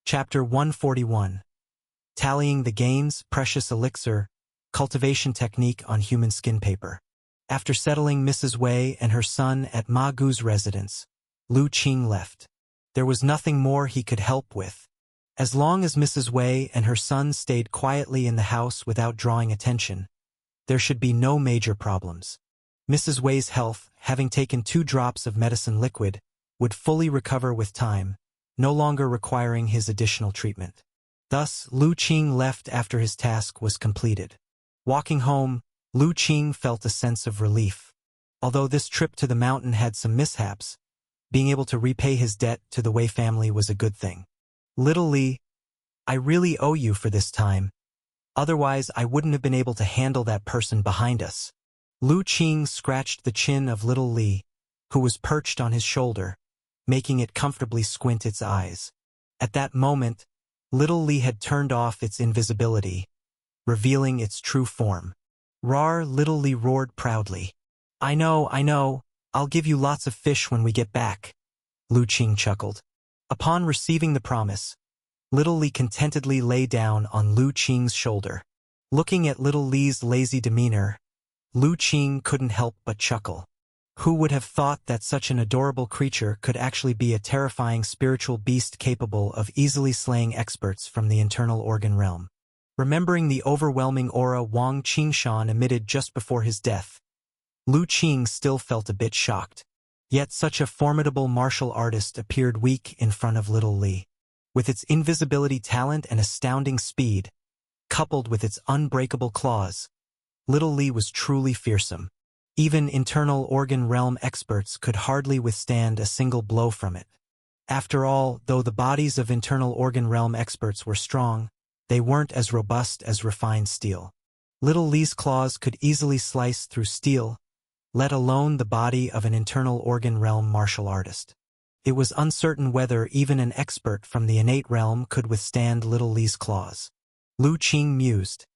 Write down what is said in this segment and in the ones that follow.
Chapter 141. Tallying the Gains, Precious Elixir, Cultivation Technique on Human Skin Paper. After settling Mrs. Wei and her son at Ma Gu's residence, Lu Qing left. There was nothing more he could help with. As long as Mrs. Wei and her son stayed quietly in the house without drawing attention, there should be no major problems. Mrs. Wei's health, having taken 2 drops of medicine liquid, would fully recover with time, no longer requiring his additional treatment. Thus, Lu Qing left after his task was completed. Walking home, Lu Qing felt a sense of relief. Although this trip to the mountain had some mishaps, being able to repay his debt to the Wei family was a good thing. Little Li, I really owe you for this time. Otherwise, I wouldn't have been able to handle that person behind us. Lu Qing scratched the chin of little Li, who was perched on his shoulder, making it comfortably squint its eyes. At that moment, little Li had turned off its invisibility, revealing its true form. Rar, little Li roared proudly. I know, I'll give you lots of fish when we get back. Lu Qing chuckled. Upon receiving the promise, little Li contentedly lay down on Lu Qing's shoulder. Looking at little Li's lazy demeanor, Lu Qing couldn't help but chuckle. Who would have thought that such an adorable creature could actually be a terrifying spiritual beast capable of easily slaying experts from the internal organ realm? Remembering the overwhelming aura Wang Qingshan emitted just before his death, Lu Qing still felt a bit shocked. Yet such a formidable martial artist appeared weak in front of little Li. With its invisibility talent and astounding speed, coupled with its unbreakable claws, little Li was truly fearsome. Even internal organ realm experts could hardly withstand a single blow from it. After all, though the bodies of internal organ realm experts were strong, they weren't as robust as refined steel. Little Li's claws could easily slice through steel, let alone the body of an internal organ realm martial artist. It was uncertain whether even an expert from the innate realm could withstand little Li's claws. Lu Qing mused.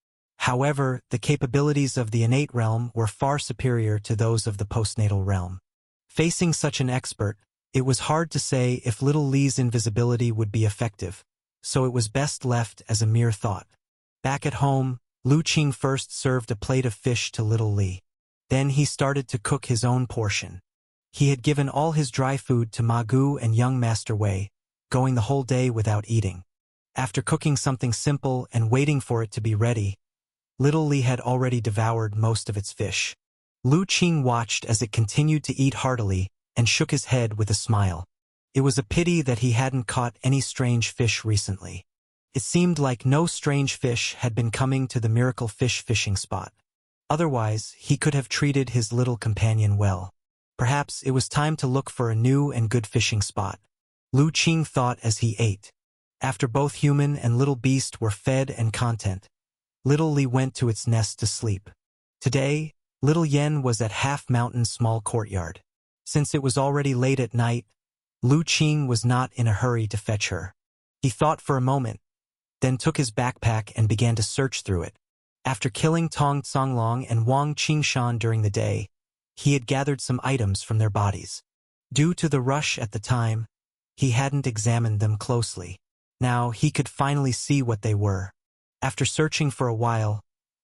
However, the capabilities of the innate realm were far superior to those of the postnatal realm. Facing such an expert, it was hard to say if little Li's invisibility would be effective, so it was best left as a mere thought. Back at home, Lu Qing first served a plate of fish to little Li. Then he started to cook his own portion. He had given all his dry food to Ma Gu and young Master Wei, going the whole day without eating. After cooking something simple and waiting for it to be ready, little Li had already devoured most of its fish. Lu Qing watched as it continued to eat heartily and shook his head with a smile. It was a pity that he hadn't caught any strange fish recently. It seemed like no strange fish had been coming to the miracle fish fishing spot. Otherwise, he could have treated his little companion well. Perhaps it was time to look for a new and good fishing spot. Lu Qing thought as he ate. After both human and little beast were fed and content, little Li went to its nest to sleep. Today, little Yen was at Half Mountain's small courtyard. Since it was already late at night, Lu Qing was not in a hurry to fetch her. He thought for a moment, then took his backpack and began to search through it. After killing Tong Songlong and Wang Qingshan during the day, he had gathered some items from their bodies. Due to the rush at the time, he hadn't examined them closely. Now he could finally see what they were. After searching for a while,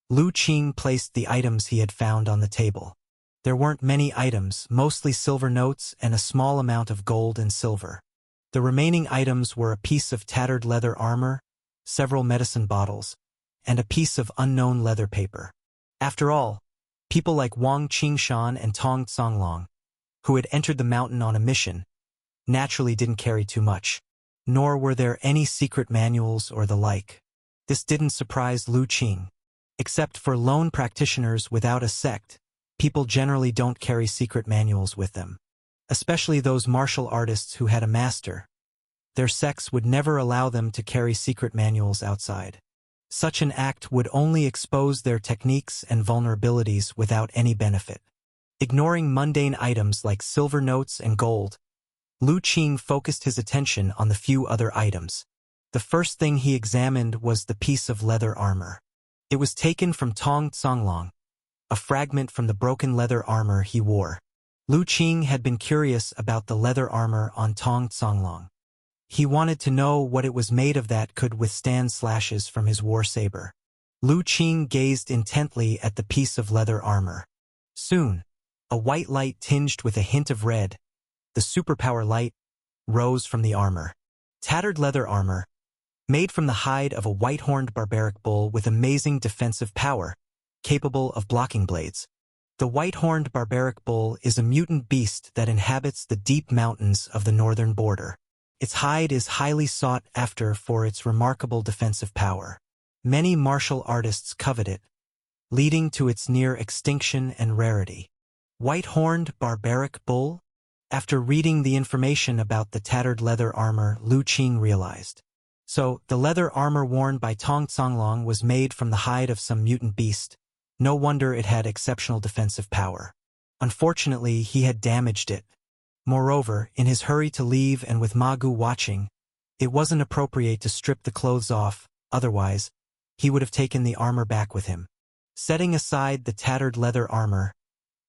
Lu Qing placed the items he had found on the table. There weren't many items, mostly silver notes and a small amount of gold and silver. The remaining items were a piece of tattered leather armor, several medicine bottles, and a piece of unknown leather paper. After all, people like Wang Qingshan and Tong Songlong, who had entered the mountain on a mission, naturally didn't carry too much. Nor were there any secret manuals or the like. This didn't surprise Lu Qing. Except for lone practitioners without a sect, people generally don't carry secret manuals with them. Especially those martial artists who had a master. Their sects would never allow them to carry secret manuals outside. Such an act would only expose their techniques and vulnerabilities without any benefit. Ignoring mundane items like silver notes and gold, Lu Qing focused his attention on the few other items. The first thing he examined was the piece of leather armor. It was taken from Tong Songlong, a fragment from the broken leather armor he wore. Lu Qing had been curious about the leather armor on Tong Songlong. He wanted to know what it was made of that could withstand slashes from his war saber. Lu Qing gazed intently at the piece of leather armor. Soon, a white light tinged with a hint of red, the superpower light, rose from the armor. Tattered leather armor, made from the hide of a white-horned barbaric bull with amazing defensive power, capable of blocking blades. The white-horned barbaric bull is a mutant beast that inhabits the deep mountains of the northern border. Its hide is highly sought after for its remarkable defensive power. Many martial artists covet it, leading to its near extinction and rarity. White-horned barbaric bull? After reading the information about the tattered leather armor, Lu Qing realized. So, the leather armor worn by Tong Songlong was made from the hide of some mutant beast. No wonder it had exceptional defensive power. Unfortunately, he had damaged it. Moreover, in his hurry to leave and with Ma Gu watching, it wasn't appropriate to strip the clothes off, otherwise, he would have taken the armor back with him. Setting aside the tattered leather armor,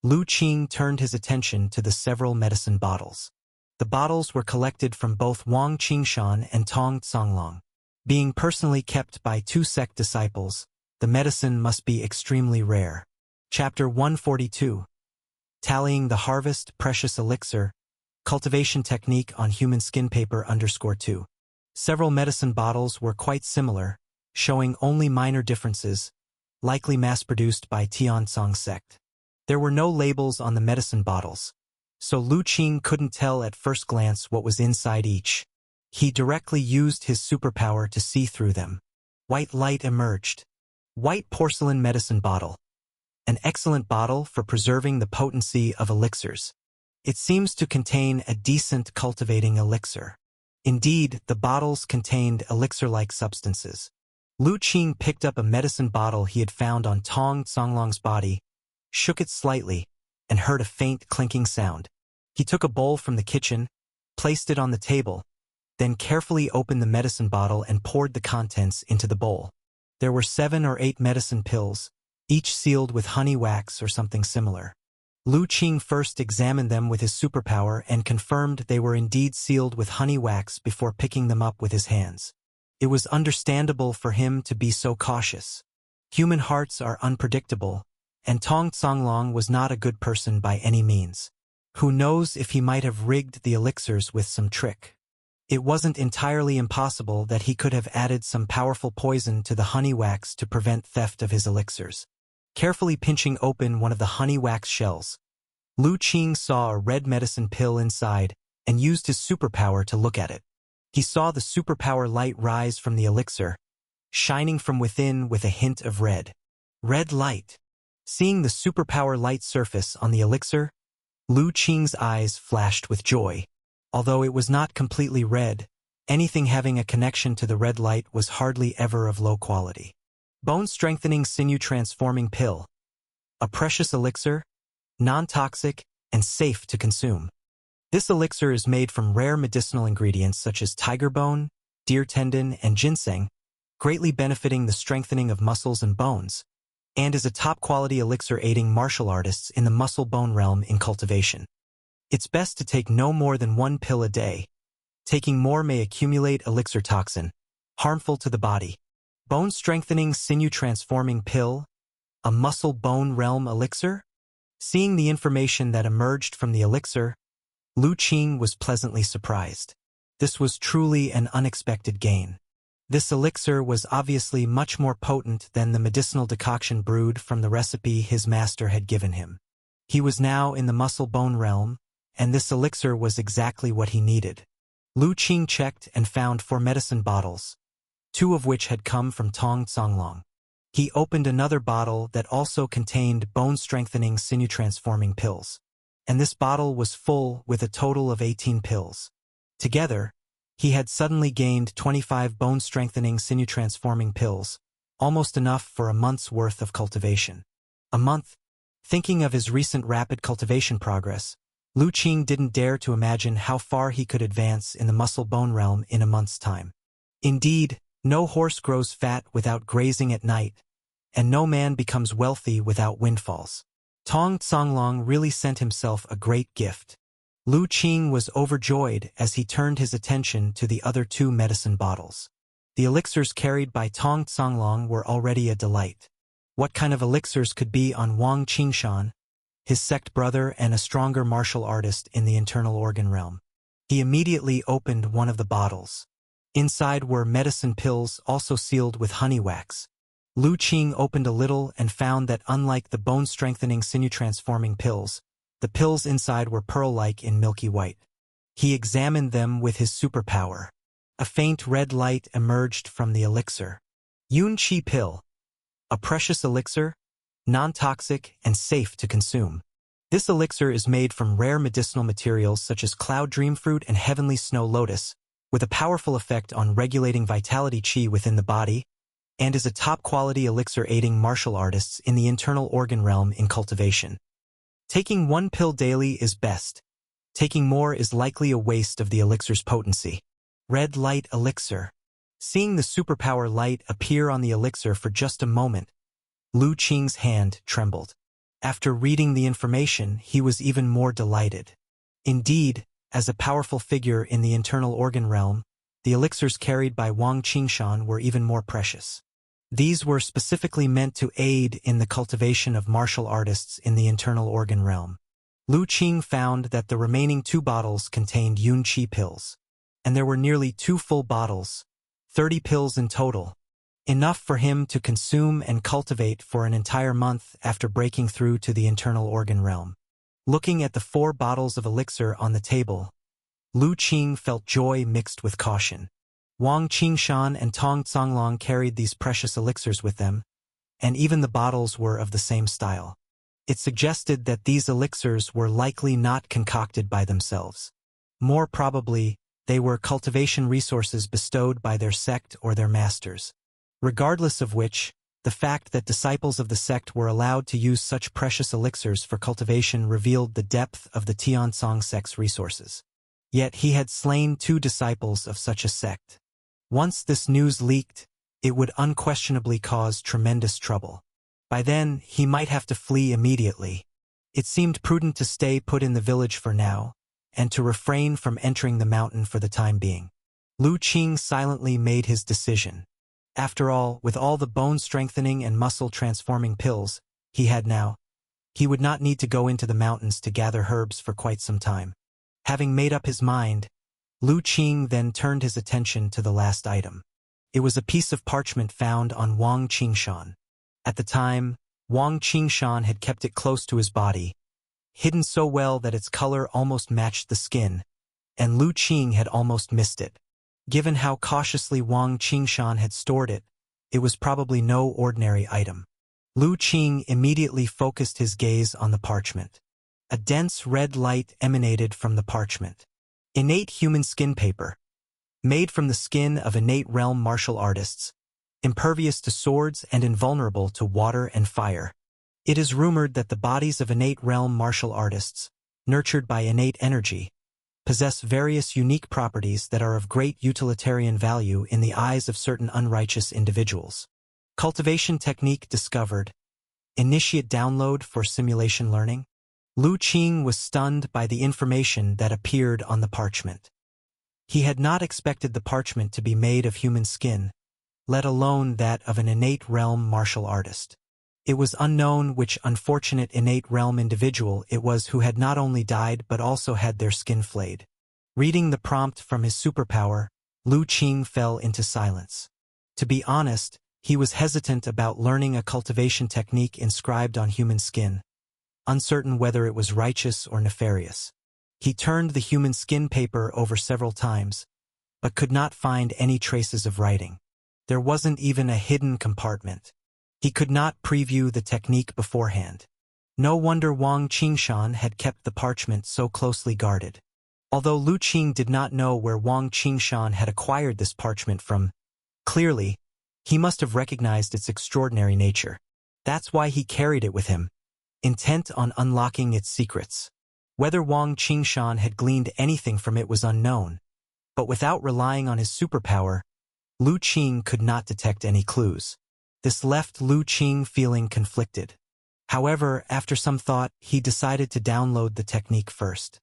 Lu Qing turned his attention to the several medicine bottles. The bottles were collected from both Wang Qingshan and Tong Songlong. Being personally kept by two sect disciples, the medicine must be extremely rare. Chapter 142. Tallying the Harvest Precious Elixir, Cultivation Technique on Human Skin Paper _2. Several medicine bottles were quite similar, showing only minor differences, likely mass-produced by Tiansong sect. There were no labels on the medicine bottles, so Lu Qing couldn't tell at first glance what was inside each. He directly used his superpower to see through them. White light emerged. White porcelain medicine bottle. An excellent bottle for preserving the potency of elixirs. It seems to contain a decent cultivating elixir. Indeed, the bottles contained elixir-like substances. Lu Qing picked up a medicine bottle he had found on Tong Songlong's body, shook it slightly, and heard a faint clinking sound. He took a bowl from the kitchen, placed it on the table, then carefully opened the medicine bottle and poured the contents into the bowl. There were 7 or 8 medicine pills, each sealed with honey wax or something similar. Lu Qing first examined them with his superpower and confirmed they were indeed sealed with honey wax before picking them up with his hands. It was understandable for him to be so cautious. Human hearts are unpredictable, and Tong Songlong was not a good person by any means. Who knows if he might have rigged the elixirs with some trick. It wasn't entirely impossible that he could have added some powerful poison to the honey wax to prevent theft of his elixirs. Carefully pinching open one of the honey wax shells, Lu Qing saw a red medicine pill inside and used his superpower to look at it. He saw the superpower light rise from the elixir, shining from within with a hint of red. Red light. Seeing the superpower light surface on the elixir, Lu Qing's eyes flashed with joy. Although it was not completely red, anything having a connection to the red light was hardly ever of low quality. Bone-strengthening sinew-transforming pill. A precious elixir, non-toxic, and safe to consume. This elixir is made from rare medicinal ingredients such as tiger bone, deer tendon, and ginseng, greatly benefiting the strengthening of muscles and bones, and is a top-quality elixir aiding martial artists in the muscle-bone realm in cultivation. It's best to take no more than 1 pill a day. Taking more may accumulate elixir toxin, harmful to the body. Bone-strengthening sinew-transforming pill, a muscle-bone realm elixir? Seeing the information that emerged from the elixir, Lu Qing was pleasantly surprised. This was truly an unexpected gain. This elixir was obviously much more potent than the medicinal decoction brewed from the recipe his master had given him. He was now in the muscle-bone realm, and this elixir was exactly what he needed. Lu Qing checked and found 4 medicine bottles, 2 of which had come from Tong Songlong. He opened another bottle that also contained bone-strengthening sinew-transforming pills, and this bottle was full with a total of 18 pills. Together, he had suddenly gained 25 bone-strengthening sinew-transforming pills, almost enough for a month's worth of cultivation. A month? Thinking of his recent rapid cultivation progress, Lu Qing didn't dare to imagine how far he could advance in the muscle-bone realm in a month's time. Indeed, no horse grows fat without grazing at night, and no man becomes wealthy without windfalls. Tong Songlong really sent himself a great gift. Lu Qing was overjoyed as he turned his attention to the other two medicine bottles. The elixirs carried by Tong Songlong were already a delight. What kind of elixirs could be on Wang Qingshan, his sect brother and a stronger martial artist in the internal organ realm? He immediately opened one of the bottles. Inside were medicine pills also sealed with honey wax. Lu Qing opened a little and found that unlike the bone-strengthening sinew-transforming pills, the pills inside were pearl-like in milky white. He examined them with his superpower. A faint red light emerged from the elixir. Yun Qi Pill. A precious elixir, non-toxic and safe to consume. This elixir is made from rare medicinal materials such as cloud dream fruit and heavenly snow lotus, with a powerful effect on regulating vitality qi within the body, and is a top-quality elixir aiding martial artists in the internal organ realm in cultivation. Taking one pill daily is best. Taking more is likely a waste of the elixir's potency. Red light elixir. Seeing the superpower light appear on the elixir for just a moment, Lu Qing's hand trembled. After reading the information, he was even more delighted. Indeed, as a powerful figure in the internal organ realm, the elixirs carried by Wang Qingshan were even more precious. These were specifically meant to aid in the cultivation of martial artists in the internal organ realm. Lu Qing found that the remaining 2 bottles contained Yun Qi pills, and there were nearly 2 full bottles, 30 pills in total, enough for him to consume and cultivate for an entire month after breaking through to the internal organ realm. Looking at the 4 bottles of elixir on the table, Lu Qing felt joy mixed with caution. Wang Qingshan and Tong Songlong carried these precious elixirs with them, and even the bottles were of the same style. It suggested that these elixirs were likely not concocted by themselves. More probably, they were cultivation resources bestowed by their sect or their masters. Regardless of which, the fact that disciples of the sect were allowed to use such precious elixirs for cultivation revealed the depth of the Tiansong sect's resources. Yet he had slain 2 disciples of such a sect. Once this news leaked, it would unquestionably cause tremendous trouble. By then, he might have to flee immediately. It seemed prudent to stay put in the village for now, and to refrain from entering the mountain for the time being. Lu Qing silently made his decision. After all, with all the bone-strengthening and muscle-transforming pills he had now, he would not need to go into the mountains to gather herbs for quite some time. Having made up his mind, Lu Qing then turned his attention to the last item. It was a piece of parchment found on Wang Qingshan. At the time, Wang Qingshan had kept it close to his body, hidden so well that its color almost matched the skin, and Lu Qing had almost missed it. Given how cautiously Wang Qingshan had stored it, it was probably no ordinary item. Lu Qing immediately focused his gaze on the parchment. A dense red light emanated from the parchment. Innate human skin paper, made from the skin of innate realm martial artists, impervious to swords and invulnerable to water and fire. It is rumored that the bodies of innate realm martial artists, nurtured by innate energy, possess various unique properties that are of great utilitarian value in the eyes of certain unrighteous individuals. Cultivation technique discovered. Initiate download for simulation learning. Lu Qing was stunned by the information that appeared on the parchment. He had not expected the parchment to be made of human skin, let alone that of an innate realm martial artist. It was unknown which unfortunate innate realm individual it was who had not only died but also had their skin flayed. Reading the prompt from his superpower, Lu Qing fell into silence. To be honest, he was hesitant about learning a cultivation technique inscribed on human skin, uncertain whether it was righteous or nefarious. He turned the human skin paper over several times, but could not find any traces of writing. There wasn't even a hidden compartment. He could not preview the technique beforehand. No wonder Wang Qingshan had kept the parchment so closely guarded. Although Lu Qing did not know where Wang Qingshan had acquired this parchment from, clearly, he must have recognized its extraordinary nature. That's why he carried it with him, intent on unlocking its secrets. Whether Wang Qingshan had gleaned anything from it was unknown, but without relying on his superpower, Lu Qing could not detect any clues. This left Lu Qing feeling conflicted. However, after some thought, he decided to download the technique first.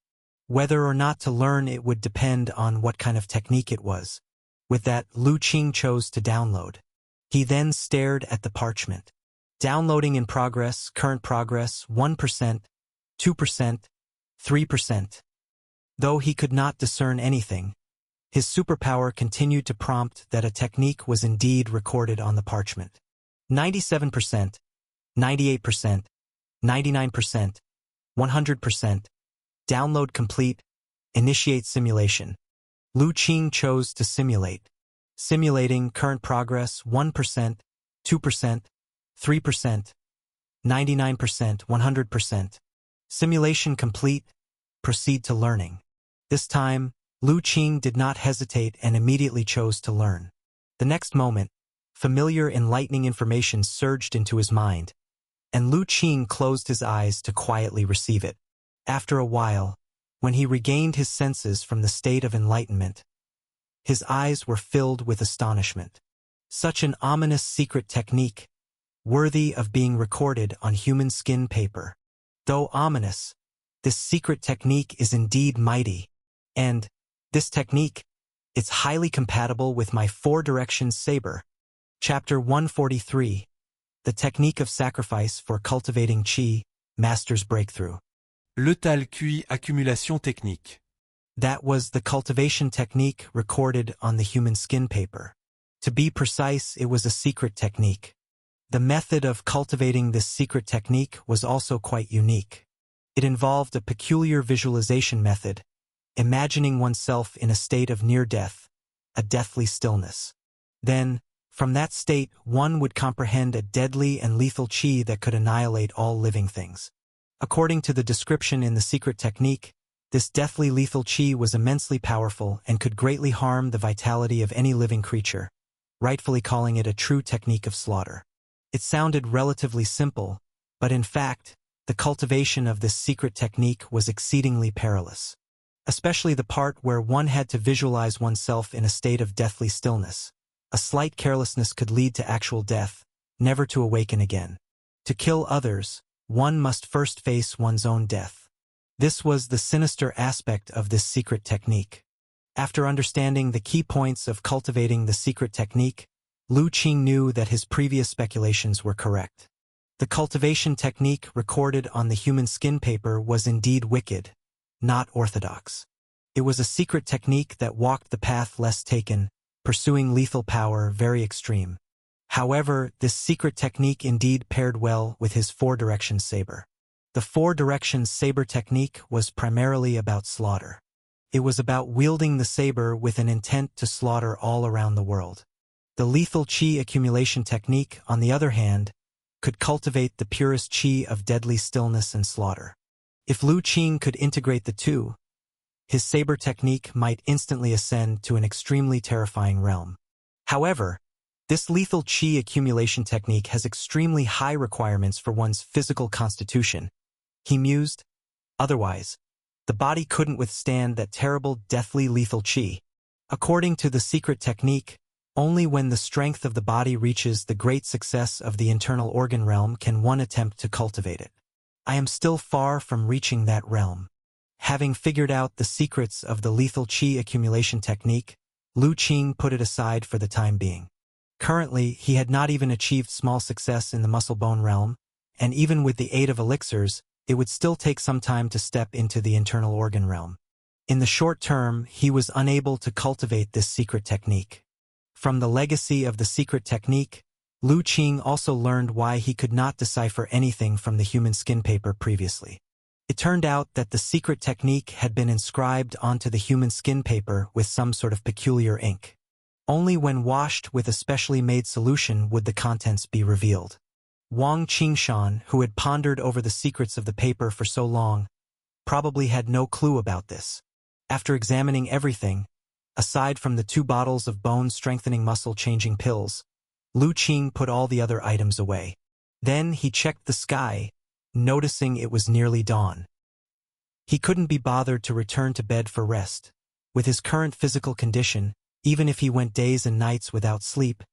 Whether or not to learn it would depend on what kind of technique it was. With that, Lu Qing chose to download. He then stared at the parchment. Downloading in progress, current progress, 1%, 2%, 3%. Though he could not discern anything, his superpower continued to prompt that a technique was indeed recorded on the parchment. 97%, 98%, 99%, 100%. Download complete. Initiate simulation. Lu Qing chose to simulate. Simulating current progress 1%, 2%, 3%, 99%, 100%. Simulation complete. Proceed to learning. This time, Lu Qing did not hesitate and immediately chose to learn. The next moment, familiar enlightening information surged into his mind, and Lu Qing closed his eyes to quietly receive it. After a while, when he regained his senses from the state of enlightenment, his eyes were filled with astonishment. Such an ominous secret technique, worthy of being recorded on human skin paper. Though ominous, this secret technique is indeed mighty, and this technique, it's highly compatible with my four-direction saber. Chapter 143. The Technique of Sacrifice for Cultivating Qi, Master's Breakthrough. Le Tal Kui Accumulation Technique. That was the cultivation technique recorded on the human skin paper. To be precise, it was a secret technique. The method of cultivating this secret technique was also quite unique. It involved a peculiar visualization method, imagining oneself in a state of near death, a deathly stillness. Then, from that state, one would comprehend a deadly and lethal qi that could annihilate all living things. According to the description in the secret technique, this deathly lethal qi was immensely powerful and could greatly harm the vitality of any living creature, rightfully calling it a true technique of slaughter. It sounded relatively simple, but in fact, the cultivation of this secret technique was exceedingly perilous. Especially the part where one had to visualize oneself in a state of deathly stillness. A slight carelessness could lead to actual death, never to awaken again. To kill others, one must first face one's own death. This was the sinister aspect of this secret technique. After understanding the key points of cultivating the secret technique, Lu Qing knew that his previous speculations were correct. The cultivation technique recorded on the human skin paper was indeed wicked, not orthodox. It was a secret technique that walked the path less taken, pursuing lethal power very extreme. However, this secret technique indeed paired well with his four-direction saber. The four-direction saber technique was primarily about slaughter. It was about wielding the saber with an intent to slaughter all around the world. The lethal qi accumulation technique, on the other hand, could cultivate the purest qi of deadly stillness and slaughter. If Lu Qing could integrate the two, his saber technique might instantly ascend to an extremely terrifying realm. However, this lethal qi accumulation technique has extremely high requirements for one's physical constitution, he mused. Otherwise, the body couldn't withstand that terrible, deathly lethal qi. According to the secret technique, only when the strength of the body reaches the great success of the internal organ realm can one attempt to cultivate it. I am still far from reaching that realm. Having figured out the secrets of the lethal qi accumulation technique, Lu Qing put it aside for the time being. Currently, he had not even achieved small success in the muscle-bone realm, and even with the aid of elixirs, it would still take some time to step into the internal organ realm. In the short term, he was unable to cultivate this secret technique. From the legacy of the secret technique, Lu Qing also learned why he could not decipher anything from the human skin paper previously. It turned out that the secret technique had been inscribed onto the human skin paper with some sort of peculiar ink. Only when washed with a specially made solution would the contents be revealed. Wang Qingshan, who had pondered over the secrets of the paper for so long, probably had no clue about this. After examining everything, aside from the 2 bottles of bone-strengthening muscle-changing pills, Lu Qing put all the other items away. Then he checked the sky, noticing it was nearly dawn. He couldn't be bothered to return to bed for rest. With his current physical condition, even if he went days and nights without sleep,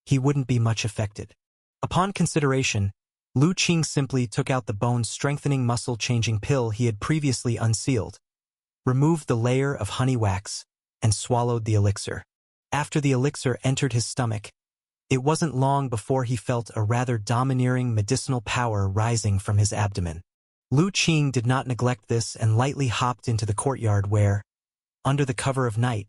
he wouldn't be much affected. Upon consideration, Lu Qing simply took out the bone-strengthening muscle-changing pill he had previously unsealed. removed the layer of honey wax, and swallowed the elixir. After the elixir entered his stomach, it wasn't long before he felt a rather domineering medicinal power rising from his abdomen. Lu Qing did not neglect this and lightly hopped into the courtyard where, under the cover of night,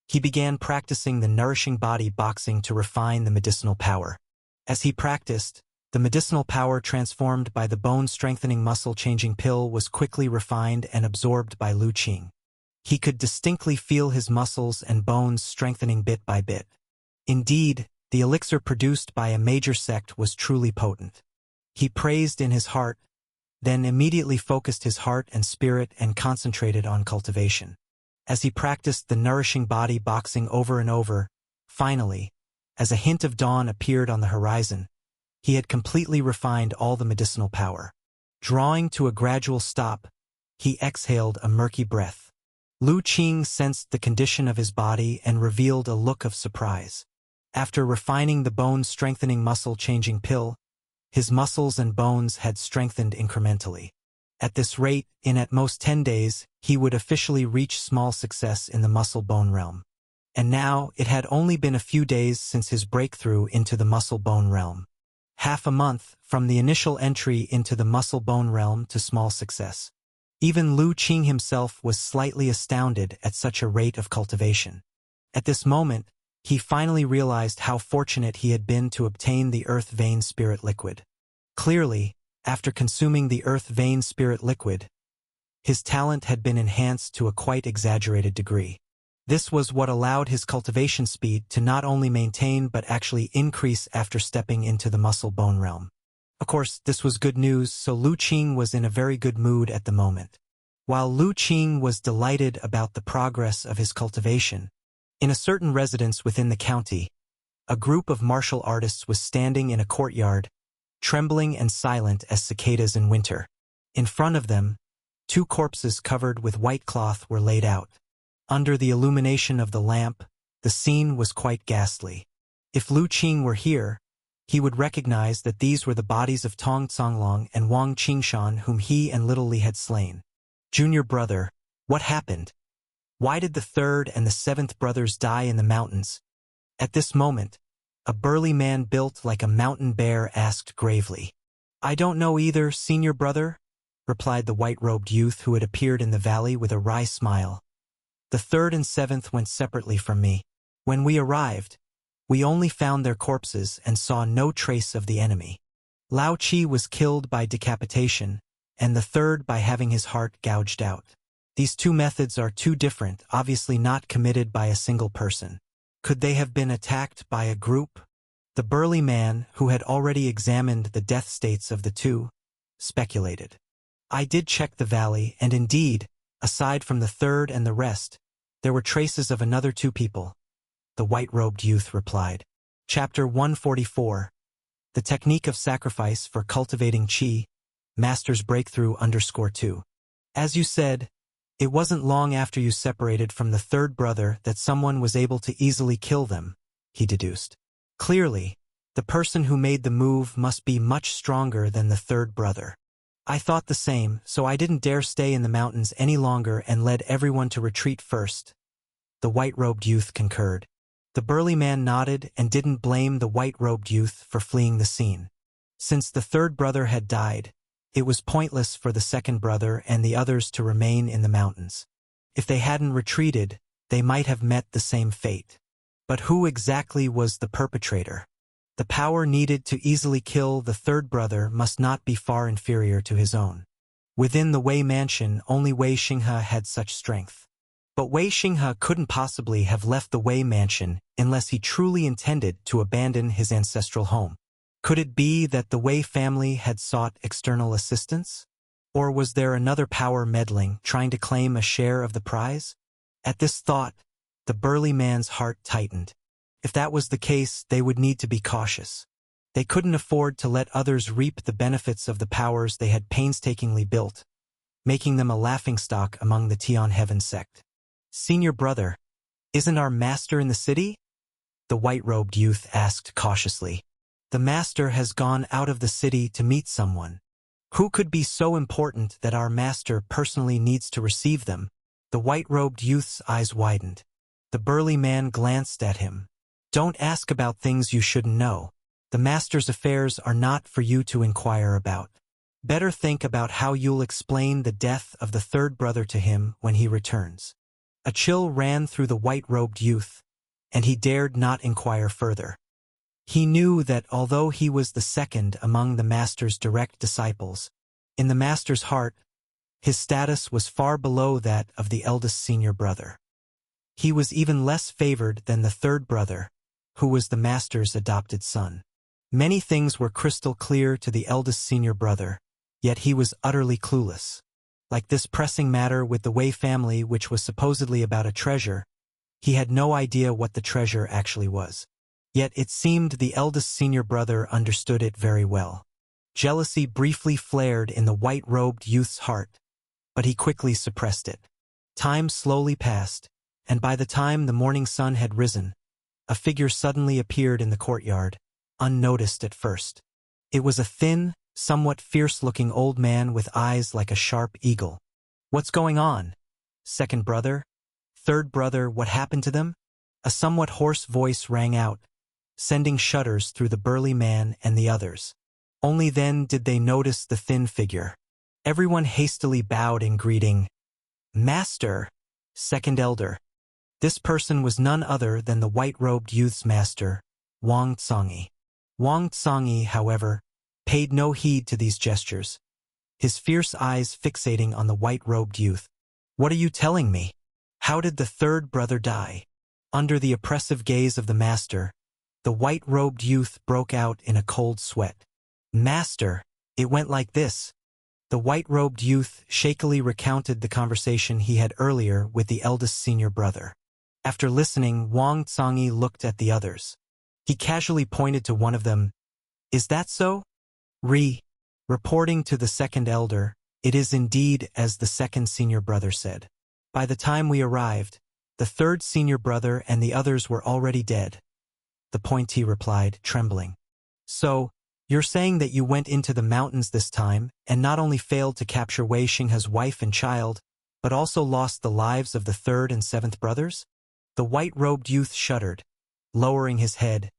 he began practicing the nourishing body boxing to refine the medicinal power. As he practiced, the medicinal power transformed by the bone-strengthening muscle-changing pill was quickly refined and absorbed by Lu Qing. He could distinctly feel his muscles and bones strengthening bit by bit. Indeed, the elixir produced by a major sect was truly potent. He praised in his heart, then immediately focused his heart and spirit and concentrated on cultivation. As he practiced the nourishing body boxing over and over, finally, as a hint of dawn appeared on the horizon, he had completely refined all the medicinal power. Drawing to a gradual stop, he exhaled a murky breath. Lu Qing sensed the condition of his body and revealed a look of surprise. After refining the bone-strengthening muscle-changing pill, his muscles and bones had strengthened incrementally. At this rate, in at most 10 days, he would officially reach small success in the muscle-bone realm. And now, it had only been a few days since his breakthrough into the muscle-bone realm. Half a month from the initial entry into the muscle-bone realm to small success. Even Lu Qing himself was slightly astounded at such a rate of cultivation. At this moment, he finally realized how fortunate he had been to obtain the Earth Vein Spirit Liquid. Clearly, after consuming the Earth Vein Spirit Liquid, his talent had been enhanced to a quite exaggerated degree. This was what allowed his cultivation speed to not only maintain but actually increase after stepping into the muscle-bone realm. Of course, this was good news, so Lu Qing was in a very good mood at the moment. While Lu Qing was delighted about the progress of his cultivation, in a certain residence within the county, a group of martial artists was standing in a courtyard, trembling and silent as cicadas in winter. In front of them, 2 corpses covered with white cloth were laid out. Under the illumination of the lamp, the scene was quite ghastly. If Lu Qing were here, he would recognize that these were the bodies of Tong Zonglong and Wang Qingshan whom he and Little Li had slain. Junior brother, what happened? Why did the 3rd and the 7th brothers die in the mountains? At this moment, a burly man built like a mountain bear asked gravely. I don't know either, senior brother, replied the white-robed youth who had appeared in the valley with a wry smile. The 3rd and 7th went separately from me. When we arrived, we only found their corpses and saw no trace of the enemy. Lao Qi was killed by decapitation, and the 3rd by having his heart gouged out. These 2 methods are too different, obviously not committed by a single person. Could they have been attacked by a group? The burly man, who had already examined the death states of the 2, speculated. I did check the valley, and indeed, aside from the 3rd and the rest, there were traces of another 2 people. The white-robed youth replied. Chapter 144. The Technique of Sacrifice for Cultivating Qi, Master's Breakthrough _2. As you said, it wasn't long after you separated from the 3rd brother that someone was able to easily kill them, he deduced. Clearly, the person who made the move must be much stronger than the 3rd brother. I thought the same, so I didn't dare stay in the mountains any longer and led everyone to retreat first. The white-robed youth concurred. The burly man nodded and didn't blame the white-robed youth for fleeing the scene. Since the 3rd brother had died, it was pointless for the 2nd brother and the others to remain in the mountains. If they hadn't retreated, they might have met the same fate. But who exactly was the perpetrator? The power needed to easily kill the 3rd brother must not be far inferior to his own. Within the Wei mansion, only Wei Xinghe had such strength. But Wei Xinghe couldn't possibly have left the Wei mansion unless he truly intended to abandon his ancestral home. Could it be that the Wei family had sought external assistance? Or was there another power meddling, trying to claim a share of the prize? At this thought, the burly man's heart tightened. If that was the case, they would need to be cautious. They couldn't afford to let others reap the benefits of the powers they had painstakingly built, making them a laughingstock among the Tian Heaven sect. Senior brother, isn't our master in the city? The white-robed youth asked cautiously. The master has gone out of the city to meet someone. Who could be so important that our master personally needs to receive them? The white-robed youth's eyes widened. The burly man glanced at him. Don't ask about things you shouldn't know. The master's affairs are not for you to inquire about. Better think about how you'll explain the death of the third brother to him when he returns. A chill ran through the white-robed youth, and he dared not inquire further. He knew that although he was the second among the master's direct disciples, in the master's heart, his status was far below that of the eldest senior brother. He was even less favored than the third brother, who was the master's adopted son. Many things were crystal clear to the eldest senior brother, yet he was utterly clueless. Like this pressing matter with the Wei family, which was supposedly about a treasure, he had no idea what the treasure actually was. Yet it seemed the eldest senior brother understood it very well. Jealousy briefly flared in the white-robed youth's heart, but he quickly suppressed it. Time slowly passed, and by the time the morning sun had risen, a figure suddenly appeared in the courtyard, unnoticed at first. It was a thin, somewhat fierce-looking old man with eyes like a sharp eagle. "What's going on? Second brother? Third brother, what happened to them?" A somewhat hoarse voice rang out, sending shudders through the burly man and the others. Only then did they notice the thin figure. Everyone hastily bowed in greeting. "Master, second elder." This person was none other than the white-robed youth's master, Wang Tsangyi. Wang Tsangyi, however, paid no heed to these gestures, his fierce eyes fixating on the white-robed youth. "What are you telling me? How did the third brother die?" Under the oppressive gaze of the master, the white-robed youth broke out in a cold sweat. "Master, it went like this." The white-robed youth shakily recounted the conversation he had earlier with the eldest senior brother. After listening, Wang Tsangyi looked at the others. He casually pointed to one of them. "Is that so?" Reporting to the second elder, "It is indeed as the second senior brother said. By the time we arrived, the third senior brother and the others were already dead." The pointee replied, trembling. "So, you're saying that you went into the mountains this time and not only failed to capture Wei Xinghe's wife and child, but also lost the lives of the third and seventh brothers?" The white-robed youth shuddered, lowering his head.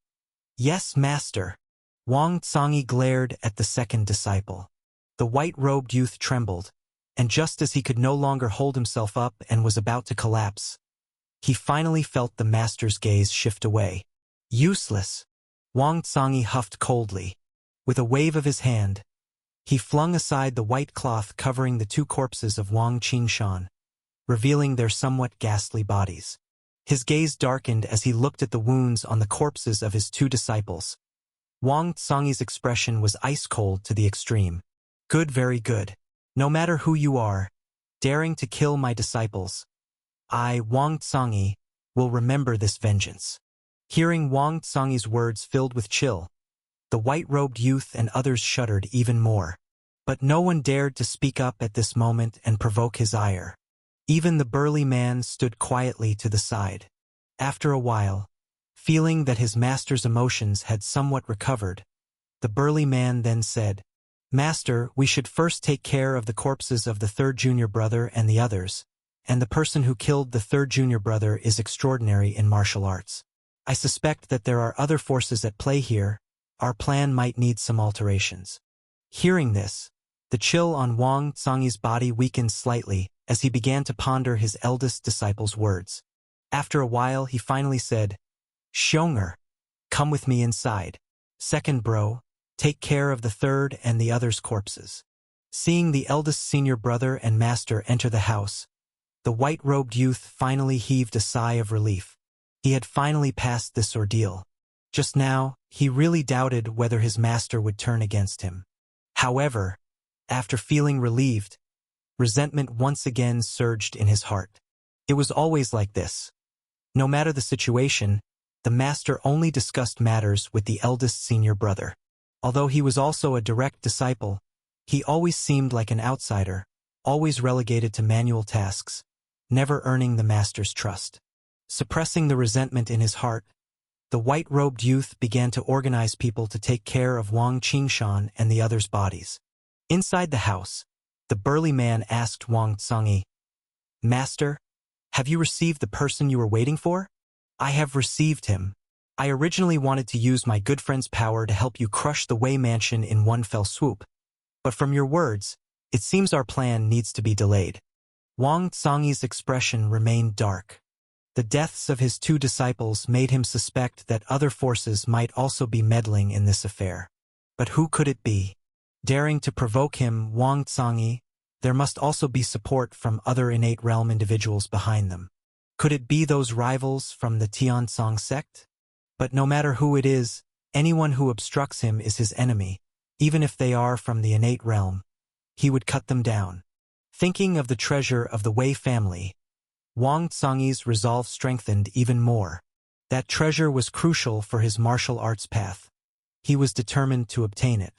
"Yes, master." Wang Tsangyi glared at the second disciple. The white-robed youth trembled, and just as he could no longer hold himself up and was about to collapse, he finally felt the master's gaze shift away. "Useless." Wang Tsangyi huffed coldly. With a wave of his hand, he flung aside the white cloth covering the two corpses of Wang Qingshan, revealing their somewhat ghastly bodies. His gaze darkened as he looked at the wounds on the corpses of his two disciples. Wang Tsangyi's expression was ice-cold to the extreme. "Good, very good. No matter who you are, daring to kill my disciples, I, Wang Tsangyi, will remember this vengeance." Hearing Wang Tsangyi's words filled with chill, the white-robed youth and others shuddered even more. But no one dared to speak up at this moment and provoke his ire. Even the burly man stood quietly to the side. After a while, feeling that his master's emotions had somewhat recovered, the burly man then said, "Master, we should first take care of the corpses of the third junior brother and the others, and the person who killed the third junior brother is extraordinary in martial arts. I suspect that there are other forces at play here. Our plan might need some alterations." Hearing this, the chill on Wang Tsangyi's body weakened slightly as he began to ponder his eldest disciple's words. After a while, he finally said, "Xiong'er, come with me inside. Second bro, take care of the third and the others' corpses." Seeing the eldest senior brother and master enter the house, the white-robed youth finally heaved a sigh of relief. He had finally passed this ordeal. Just now, he really doubted whether his master would turn against him. However, after feeling relieved, resentment once again surged in his heart. It was always like this. No matter the situation, the master only discussed matters with the eldest senior brother. Although he was also a direct disciple, he always seemed like an outsider, always relegated to manual tasks, never earning the master's trust. Suppressing the resentment in his heart, the white-robed youth began to organize people to take care of Wang Qingshan and the others' bodies. Inside the house, the burly man asked Wang Tsangyi, "Master, Have you received the person you were waiting for? I have received him. I originally wanted to use my good friend's power to help you crush the Wei Mansion in one fell swoop. But from your words, it seems our plan needs to be delayed. Wang Zhongyi's expression remained dark. The deaths of his two disciples made him suspect that other forces might also be meddling in this affair. But who could it be? Daring to provoke him, Wang Zhongyi, there must also be support from other innate realm individuals behind them. Could it be those rivals from the Tiansong sect? But no matter who it is, anyone who obstructs him is his enemy, even if they are from the innate realm. He would cut them down. Thinking of the treasure of the Wei family, Wang Zhongyi's resolve strengthened even more. That treasure was crucial for his martial arts path. He was determined to obtain it.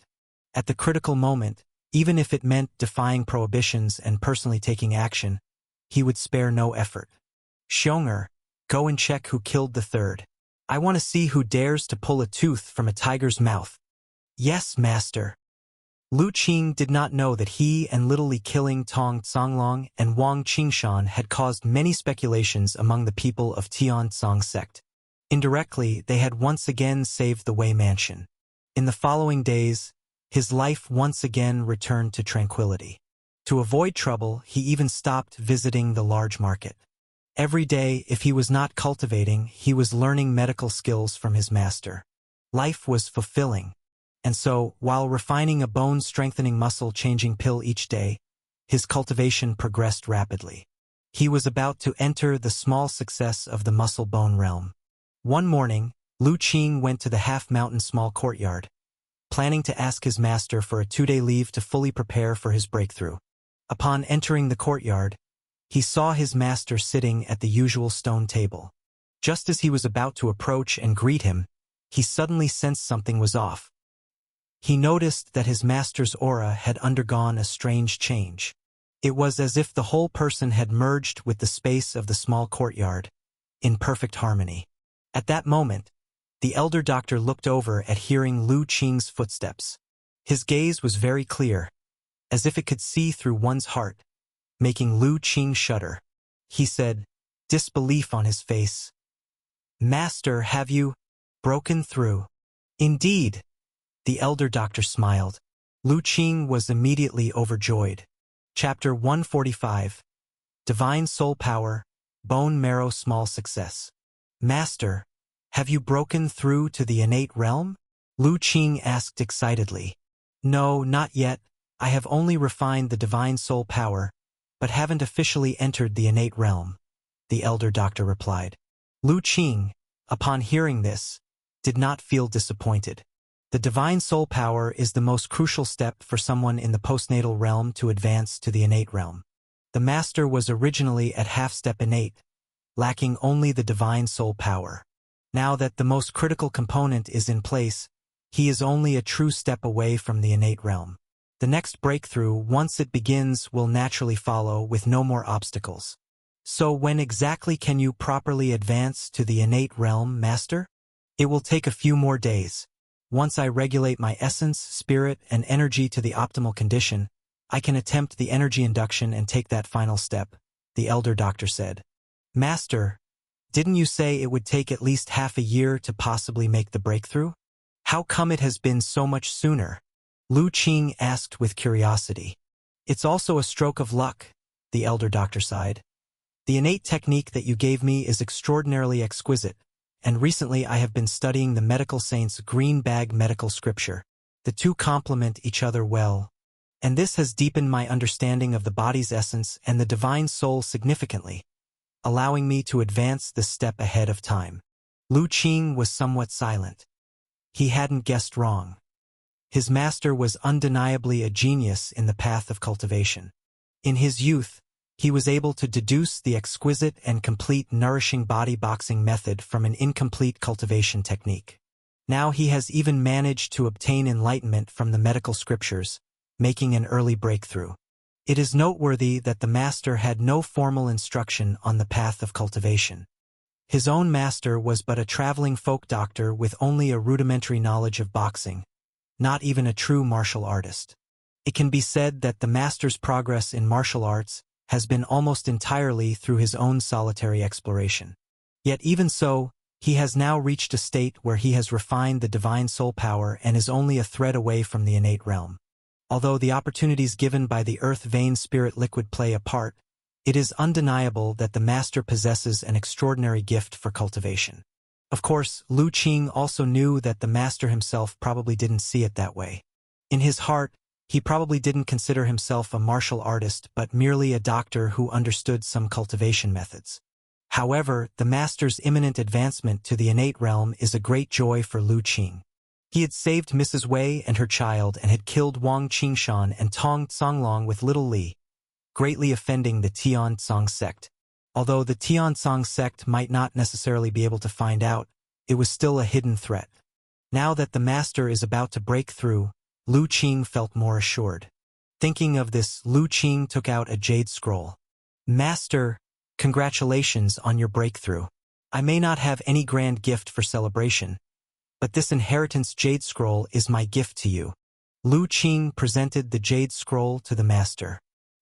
At the critical moment, even if it meant defying prohibitions and personally taking action, he would spare no effort. Xiong'er, go and check who killed the third. I want to see who dares to pull a tooth from a tiger's mouth. Yes, master. Lu Qing did not know that he and Little Li killing Tong Zonglong and Wang Qingshan had caused many speculations among the people of Tiansong sect. Indirectly, they had once again saved the Wei Mansion. In the following days, his life once again returned to tranquility. To avoid trouble, he even stopped visiting the large market. Every day, if he was not cultivating, he was learning medical skills from his master. Life was fulfilling. And so, while refining a bone-strengthening muscle-changing pill each day, his cultivation progressed rapidly. He was about to enter the small success of the muscle-bone realm. One morning, Lu Qing went to the half-mountain small courtyard, planning to ask his master for a 2-day leave to fully prepare for his breakthrough. Upon entering the courtyard, he saw his master sitting at the usual stone table. Just as he was about to approach and greet him, he suddenly sensed something was off. He noticed that his master's aura had undergone a strange change. It was as if the whole person had merged with the space of the small courtyard, in perfect harmony. At that moment, the elder doctor looked over at hearing Lu Qing's footsteps. His gaze was very clear, as if it could see through one's heart, making Lu Qing shudder. He said, disbelief on his face. Master, have you broken through? Indeed. The elder doctor smiled. Lu Qing was immediately overjoyed. Chapter 145. Divine Soul Power, Bone Marrow Small Success. Master, have you broken through to the innate realm? Lu Qing asked excitedly. No, not yet. I have only refined the divine soul power, but haven't officially entered the innate realm, the elder doctor replied. Lu Qing, upon hearing this, did not feel disappointed. The divine soul power is the most crucial step for someone in the postnatal realm to advance to the innate realm. The master was originally at half-step innate, lacking only the divine soul power. Now that the most critical component is in place, he is only a true step away from the innate realm. The next breakthrough, once it begins, will naturally follow with no more obstacles. So when exactly can you properly advance to the innate realm, master? It will take a few more days. Once I regulate my essence, spirit, and energy to the optimal condition, I can attempt the energy induction and take that final step, the elder doctor said. Master, didn't you say it would take at least half a year to possibly make the breakthrough? How come it has been so much sooner? Lu Qing asked with curiosity. It's also a stroke of luck, the elder doctor sighed. The innate technique that you gave me is extraordinarily exquisite, and recently I have been studying the medical saint's green bag medical scripture. The two complement each other well, and this has deepened my understanding of the body's essence and the divine soul significantly, allowing me to advance the step ahead of time. Lu Qing was somewhat silent. He hadn't guessed wrong. His master was undeniably a genius in the path of cultivation. In his youth, he was able to deduce the exquisite and complete nourishing body boxing method from an incomplete cultivation technique. Now he has even managed to obtain enlightenment from the medical scriptures, making an early breakthrough. It is noteworthy that the master had no formal instruction on the path of cultivation. His own master was but a traveling folk doctor with only a rudimentary knowledge of boxing, not even a true martial artist. It can be said that the master's progress in martial arts has been almost entirely through his own solitary exploration. Yet even so, he has now reached a state where he has refined the divine soul power and is only a thread away from the innate realm. Although the opportunities given by the earth vein spirit liquid play a part, it is undeniable that the master possesses an extraordinary gift for cultivation. Of course, Lu Qing also knew that the master himself probably didn't see it that way. In his heart, he probably didn't consider himself a martial artist but merely a doctor who understood some cultivation methods. However, the master's imminent advancement to the innate realm is a great joy for Lu Qing. He had saved Mrs. Wei and her child and had killed Wang Qingshan and Tong Songlong with little Li, greatly offending the Tian-Tsang sect. Although the Tian-Tsang sect might not necessarily be able to find out, it was still a hidden threat. Now that the master is about to break through, Lu Qing felt more assured. Thinking of this, Lu Qing took out a jade scroll. "Master, congratulations on your breakthrough. I may not have any grand gift for celebration, but this inheritance jade scroll is my gift to you." Lu Qing presented the jade scroll to the master.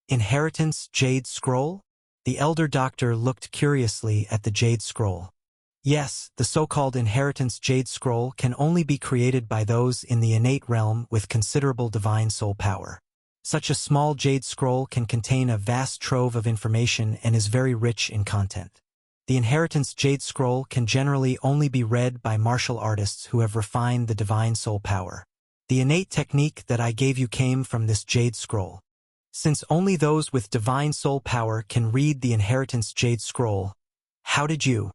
Inheritance jade scroll? The elder doctor looked curiously at the jade scroll. Yes, the so-called inheritance jade scroll can only be created by those in the innate realm with considerable divine soul power. Such a small jade scroll can contain a vast trove of information and is very rich in content. The inheritance jade scroll can generally only be read by martial artists who have refined the divine soul power. The innate technique that I gave you came from this jade scroll. Since only those with divine soul power can read the inheritance jade scroll, how did you?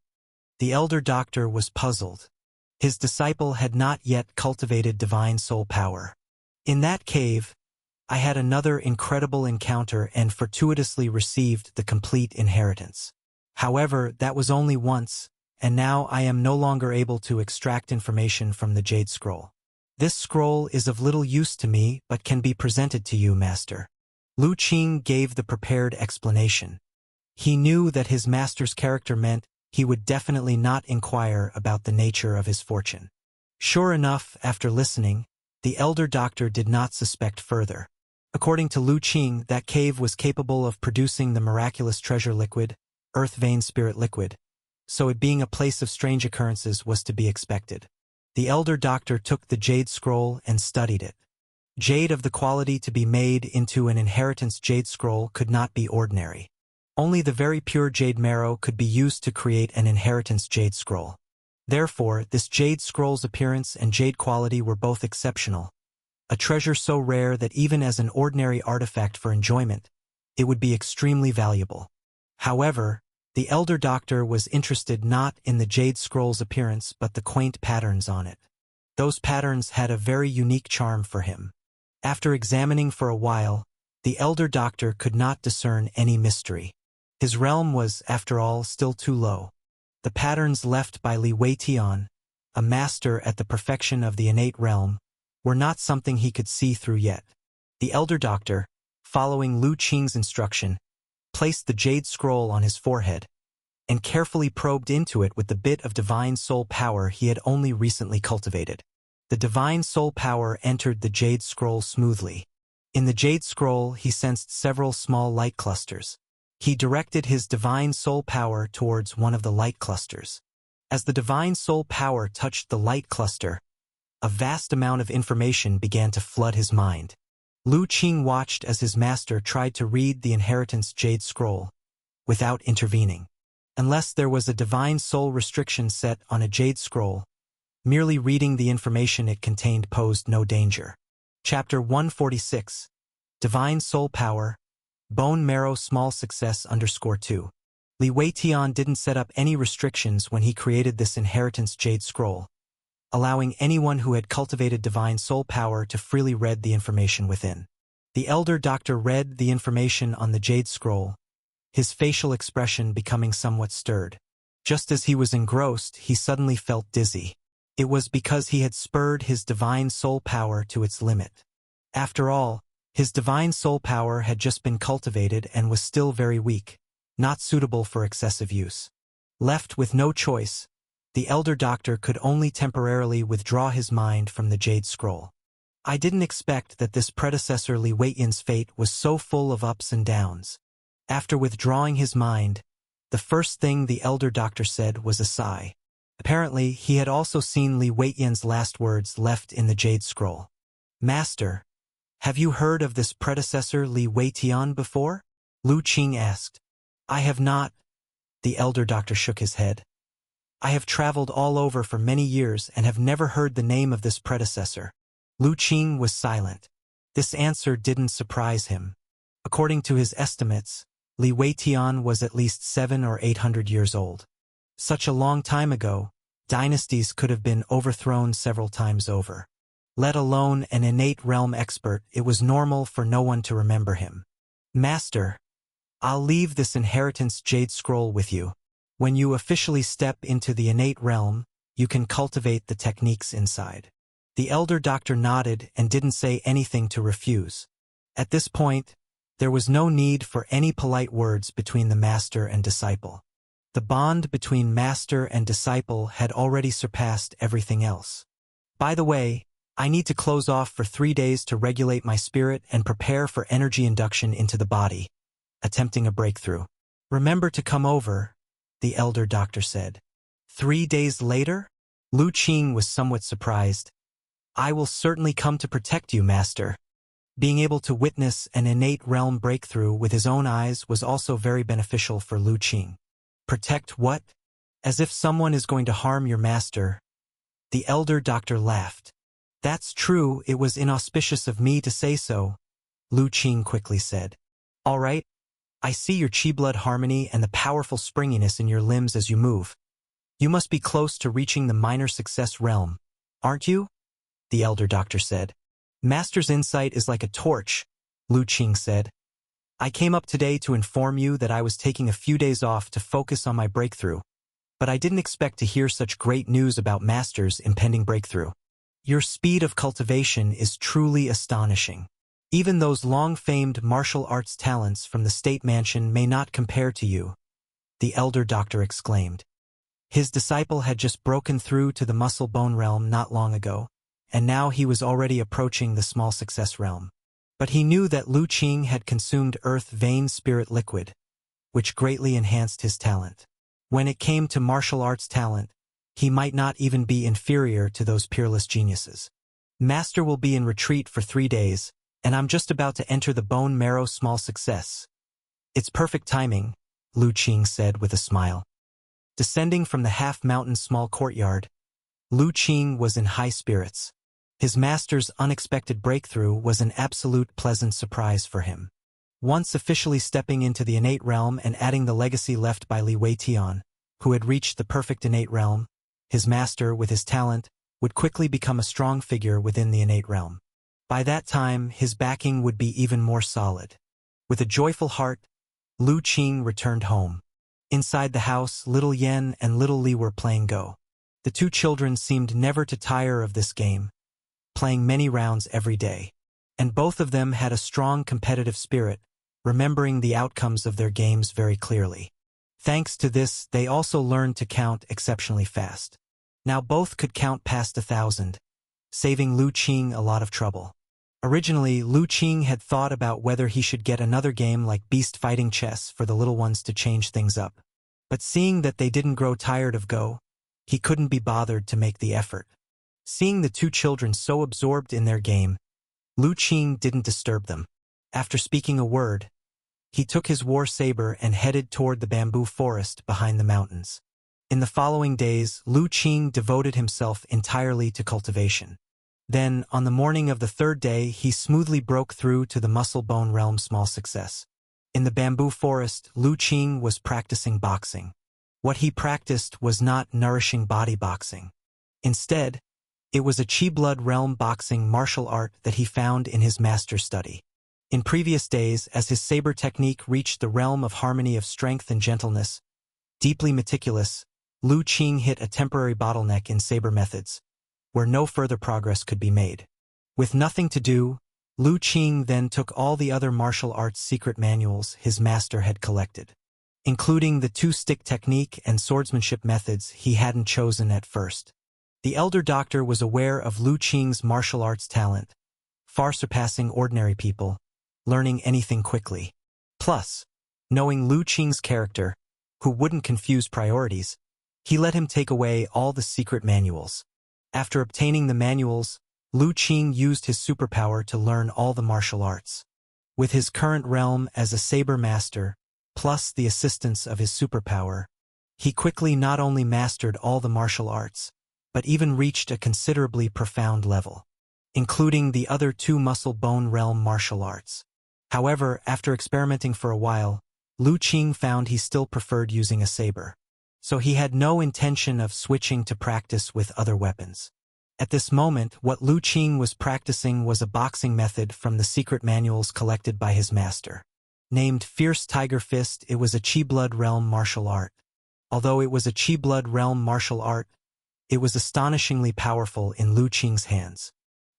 The elder doctor was puzzled. His disciple had not yet cultivated divine soul power. In that cave, I had another incredible encounter and fortuitously received the complete inheritance. However, that was only once, and now I am no longer able to extract information from the jade scroll. This scroll is of little use to me but can be presented to you, master. Lu Qing gave the prepared explanation. He knew that his master's character meant he would definitely not inquire about the nature of his fortune. Sure enough, after listening, the elder doctor did not suspect further. According to Lu Qing, that cave was capable of producing the miraculous treasure liquid, earth vein spirit liquid, so it being a place of strange occurrences was to be expected. The elder doctor took the jade scroll and studied it. Jade of the quality to be made into an inheritance jade scroll could not be ordinary. Only the very pure jade marrow could be used to create an inheritance jade scroll. Therefore, this jade scroll's appearance and jade quality were both exceptional. A treasure so rare that even as an ordinary artifact for enjoyment, it would be extremely valuable. However, the elder doctor was interested not in the jade scroll's appearance but the quaint patterns on it. Those patterns had a very unique charm for him. After examining for a while, the elder doctor could not discern any mystery. His realm was, after all, still too low. The patterns left by Li Weitian, a master at the perfection of the innate realm, were not something he could see through yet. The elder doctor, following Lu Qing's instruction, placed the jade scroll on his forehead and carefully probed into it with the bit of divine soul power he had only recently cultivated. The divine soul power entered the jade scroll smoothly. In the jade scroll, he sensed several small light clusters. He directed his divine soul power towards one of the light clusters. As the divine soul power touched the light cluster, a vast amount of information began to flood his mind. Lu Qing watched as his master tried to read the inheritance jade scroll, without intervening. Unless there was a divine soul restriction set on a jade scroll, merely reading the information it contained posed no danger. Chapter 146. Divine Soul Power, Bone Marrow Small Success _2. Li Weitian didn't set up any restrictions when he created this inheritance jade scroll, allowing anyone who had cultivated divine soul power to freely read the information within. The elder doctor read the information on the jade scroll, his facial expression becoming somewhat stirred. Just as he was engrossed, he suddenly felt dizzy. It was because he had spurred his divine soul power to its limit. After all, his divine soul power had just been cultivated and was still very weak, not suitable for excessive use. Left with no choice, the elder doctor could only temporarily withdraw his mind from the jade scroll. I didn't expect that this predecessor Li Weitian's fate was so full of ups and downs. After withdrawing his mind, the first thing the elder doctor said was a sigh. Apparently, he had also seen Li Weitian's last words left in the jade scroll. Master, have you heard of this predecessor Li Weitian before? Lu Qing asked. I have not. The elder doctor shook his head. I have traveled all over for many years and have never heard the name of this predecessor. Lu Qing was silent. This answer didn't surprise him. According to his estimates, Li Weitian was at least 700 or 800 years old. Such a long time ago, dynasties could have been overthrown several times over. Let alone an innate realm expert, it was normal for no one to remember him. Master, I'll leave this inheritance jade scroll with you. When you officially step into the innate realm, you can cultivate the techniques inside. The elder doctor nodded and didn't say anything to refuse. At this point, there was no need for any polite words between the master and disciple. The bond between master and disciple had already surpassed everything else. By the way, I need to close off for 3 days to regulate my spirit and prepare for energy induction into the body, attempting a breakthrough. Remember to come over, the elder doctor said. 3 days later? Lu Qing was somewhat surprised. I will certainly come to protect you, master. Being able to witness an innate realm breakthrough with his own eyes was also very beneficial for Lu Qing. Protect what? As if someone is going to harm your master. The elder doctor laughed. That's true, it was inauspicious of me to say so, Lu Qing quickly said. All right, I see your chi-blood harmony and the powerful springiness in your limbs as you move. You must be close to reaching the minor success realm, aren't you? The elder doctor said. Master's insight is like a torch, Lu Qing said. I came up today to inform you that I was taking a few days off to focus on my breakthrough, but I didn't expect to hear such great news about Master's impending breakthrough. Your speed of cultivation is truly astonishing. Even those long-famed martial arts talents from the state mansion may not compare to you, the elder doctor exclaimed. His disciple had just broken through to the muscle-bone realm not long ago, and now he was already approaching the small success realm. But he knew that Lu Qing had consumed earth vein spirit liquid, which greatly enhanced his talent. When it came to martial arts talent, he might not even be inferior to those peerless geniuses. Master will be in retreat for 3 days, and I'm just about to enter the bone marrow small success. It's perfect timing, Lu Qing said with a smile. Descending from the half-mountain small courtyard, Lu Qing was in high spirits. His master's unexpected breakthrough was an absolute pleasant surprise for him. Once officially stepping into the innate realm and adding the legacy left by Li Weitian, who had reached the perfect innate realm, his master, with his talent, would quickly become a strong figure within the innate realm. By that time, his backing would be even more solid. With a joyful heart, Lu Qing returned home. Inside the house, little Yen and little Li were playing Go. The 2 children seemed never to tire of this game, playing many rounds every day. And both of them had a strong competitive spirit, remembering the outcomes of their games very clearly. Thanks to this, they also learned to count exceptionally fast. Now both could count past 1,000, saving Lu Qing a lot of trouble. Originally, Lu Qing had thought about whether he should get another game like beast fighting chess for the little ones to change things up. But seeing that they didn't grow tired of Go, he couldn't be bothered to make the effort. Seeing the 2 children so absorbed in their game, Lu Qing didn't disturb them. After speaking a word, he took his war saber and headed toward the bamboo forest behind the mountains. In the following days, Lu Qing devoted himself entirely to cultivation. Then, on the morning of the 3rd day, he smoothly broke through to the muscle-bone realm small success. In the bamboo forest, Lu Qing was practicing boxing. What he practiced was not nourishing body boxing. Instead, it was a chi-blood realm boxing martial art that he found in his master's study. In previous days, as his saber technique reached the realm of harmony of strength and gentleness, deeply meticulous, Lu Qing hit a temporary bottleneck in saber methods, where no further progress could be made. With nothing to do, Lu Qing then took all the other martial arts secret manuals his master had collected, including the 2-stick technique and swordsmanship methods he hadn't chosen at first. The elder doctor was aware of Lu Qing's martial arts talent, far surpassing ordinary people, learning anything quickly. Plus, Knowing Lu Qing's character, who wouldn't confuse priorities, he let him take away all the secret manuals. After obtaining the manuals, Lu Qing used his superpower to learn all the martial arts. With his current realm as a saber master, plus the assistance of his superpower, he quickly not only mastered all the martial arts, but even reached a considerably profound level, including the other two muscle-bone realm martial arts. However, after experimenting for a while, Lu Qing found he still preferred using a saber, so he had no intention of switching to practice with other weapons. At this moment, what Lu Qing was practicing was a boxing method from the secret manuals collected by his master. Named Fierce Tiger Fist, it was a Qi-Blood realm martial art. Although it was a Qi-Blood realm martial art, it was astonishingly powerful in Lu Qing's hands.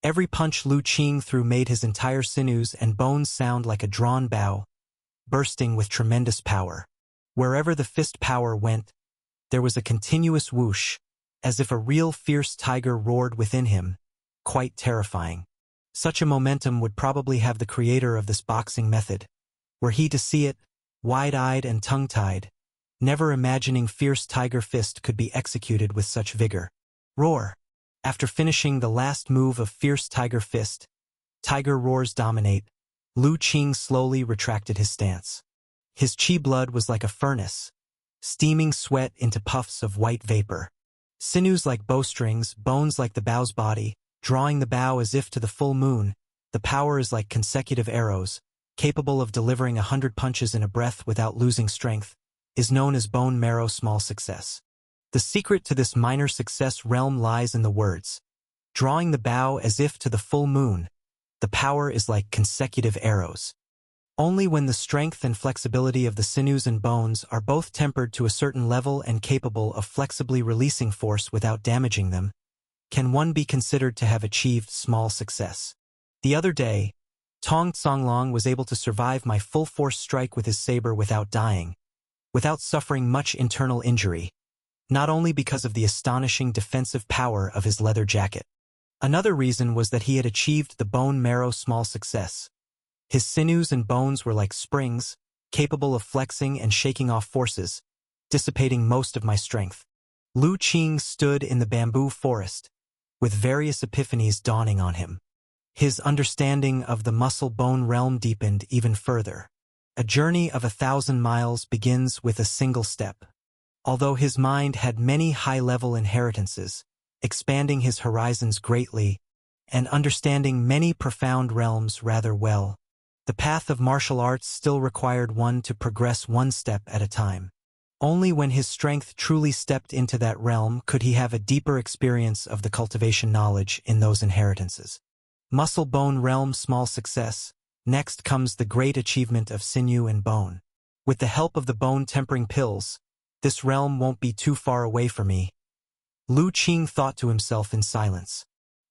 Every punch Lu Qing threw made his entire sinews and bones sound like a drawn bow, bursting with tremendous power. Wherever the fist power went, there was a continuous whoosh, as if a real fierce tiger roared within him, quite terrifying. Such a momentum would probably have the creator of this boxing method, were he to see it, wide-eyed and tongue-tied, never imagining Fierce Tiger Fist could be executed with such vigor. Roar! After finishing the last move of Fierce Tiger Fist, Tiger Roars dominate, Lu Qing slowly retracted his stance. His Qi blood was like a furnace, steaming sweat into puffs of white vapor. Sinews like bowstrings, bones like the bow's body, drawing the bow as if to the full moon. The power is like consecutive arrows, capable of delivering 100 punches in a breath without losing strength, is known as bone marrow small success. The secret to this minor success realm lies in the words, drawing the bow as if to the full moon. The power is like consecutive arrows. Only when the strength and flexibility of the sinews and bones are both tempered to a certain level and capable of flexibly releasing force without damaging them, can one be considered to have achieved small success. The other day, Tong Tsonglong was able to survive my full-force strike with his saber without dying, without suffering much internal injury, not only because of the astonishing defensive power of his leather jacket. Another reason was that he had achieved the bone marrow small success. His sinews and bones were like springs, capable of flexing and shaking off forces, dissipating most of my strength. Lu Qing stood in the bamboo forest, with various epiphanies dawning on him. His understanding of the muscle-bone realm deepened even further. A journey of 1,000 miles begins with a single step. Although his mind had many high-level inheritances, expanding his horizons greatly, and understanding many profound realms rather well, the path of martial arts still required one to progress one step at a time. Only when his strength truly stepped into that realm could he have a deeper experience of the cultivation knowledge in those inheritances. Muscle-bone realm small success. Next comes the great achievement of sinew and bone. With the help of the bone-tempering pills, this realm won't be too far away for me. Lu Qing thought to himself in silence.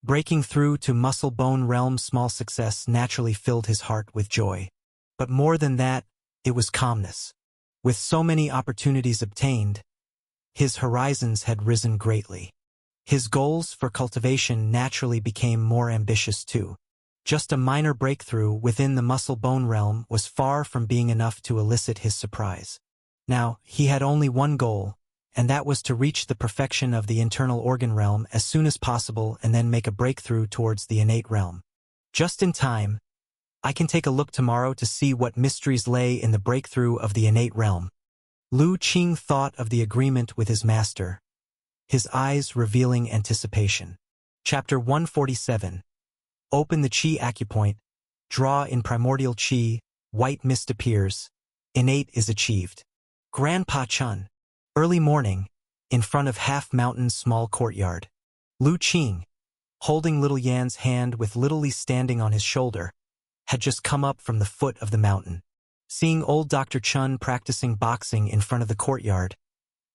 Breaking through to muscle-bone realm small success naturally filled his heart with joy. But more than that, it was calmness. With so many opportunities obtained, his horizons had risen greatly. His goals for cultivation naturally became more ambitious too. Just a minor breakthrough within the muscle-bone realm was far from being enough to elicit his surprise. Now, he had only one goal, and that was to reach the perfection of the internal organ realm as soon as possible and then make a breakthrough towards the innate realm. Just in time, I can take a look tomorrow to see what mysteries lay in the breakthrough of the innate realm. Lu Qing thought of the agreement with his master, his eyes revealing anticipation. Chapter 147. Open the Qi acupoint, draw in primordial Qi, white mist appears, innate is achieved. Grandpa Chun. Early morning, in front of Half Mountain's small courtyard. Lu Qing, holding little Yan's hand with little Li standing on his shoulder, had just come up from the foot of the mountain. Seeing old Dr. Chun practicing boxing in front of the courtyard,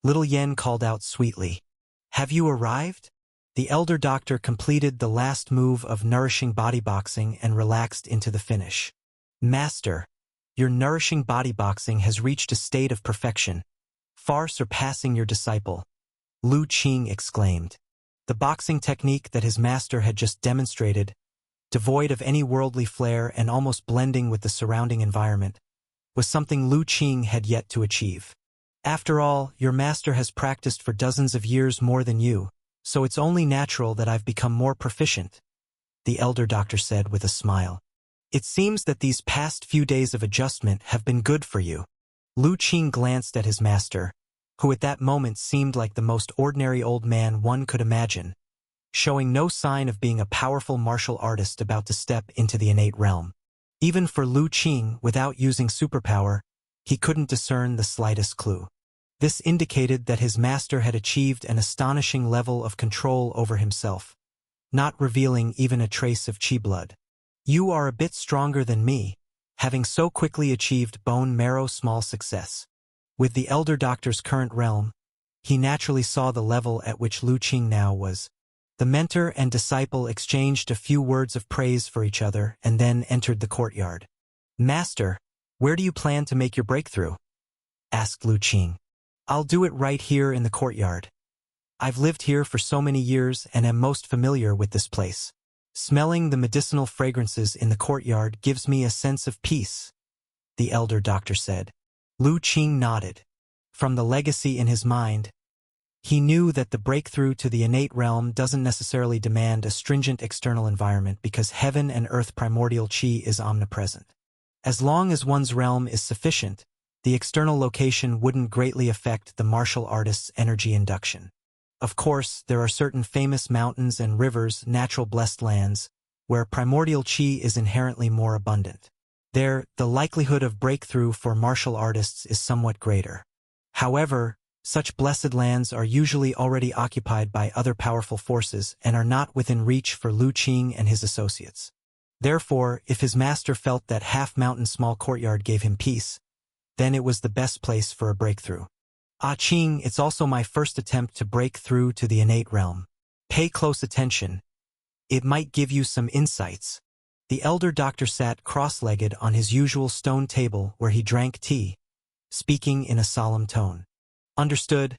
little Yan called out sweetly, "Have you arrived?" The elder doctor completed the last move of nourishing body boxing and relaxed into the finish. "Master, your nourishing body boxing has reached a state of perfection, far surpassing your disciple," Lu Qing exclaimed. The boxing technique that his master had just demonstrated, devoid of any worldly flair and almost blending with the surrounding environment, was something Lu Qing had yet to achieve. After all, your master has practiced for dozens of years more than you, so it's only natural that I've become more proficient, the elder doctor said with a smile. It seems that these past few days of adjustment have been good for you. Lu Qing glanced at his master, who at that moment seemed like the most ordinary old man one could imagine, showing no sign of being a powerful martial artist about to step into the innate realm. Even for Lu Qing, without using superpower, he couldn't discern the slightest clue. This indicated that his master had achieved an astonishing level of control over himself, not revealing even a trace of chi blood. You are a bit stronger than me, having so quickly achieved bone marrow small success. With the elder doctor's current realm, he naturally saw the level at which Lu Qing now was. The mentor and disciple exchanged a few words of praise for each other and then entered the courtyard. Master, where do you plan to make your breakthrough? Asked Lu Qing. I'll do it right here in the courtyard. I've lived here for so many years and am most familiar with this place. Smelling the medicinal fragrances in the courtyard gives me a sense of peace, the elder doctor said. Lu Qing nodded. From the legacy in his mind, he knew that the breakthrough to the innate realm doesn't necessarily demand a stringent external environment because heaven and earth primordial chi is omnipresent. As long as one's realm is sufficient, the external location wouldn't greatly affect the martial artist's energy induction. Of course, there are certain famous mountains and rivers, natural blessed lands, where primordial chi is inherently more abundant. There, the likelihood of breakthrough for martial artists is somewhat greater. However, such blessed lands are usually already occupied by other powerful forces and are not within reach for Lu Qing and his associates. Therefore, if his master felt that half-mountain small courtyard gave him peace, then it was the best place for a breakthrough. Ah Qing, it's also my first attempt to break through to the innate realm. Pay close attention. It might give you some insights. The elder doctor sat cross-legged on his usual stone table where he drank tea, speaking in a solemn tone. Understood?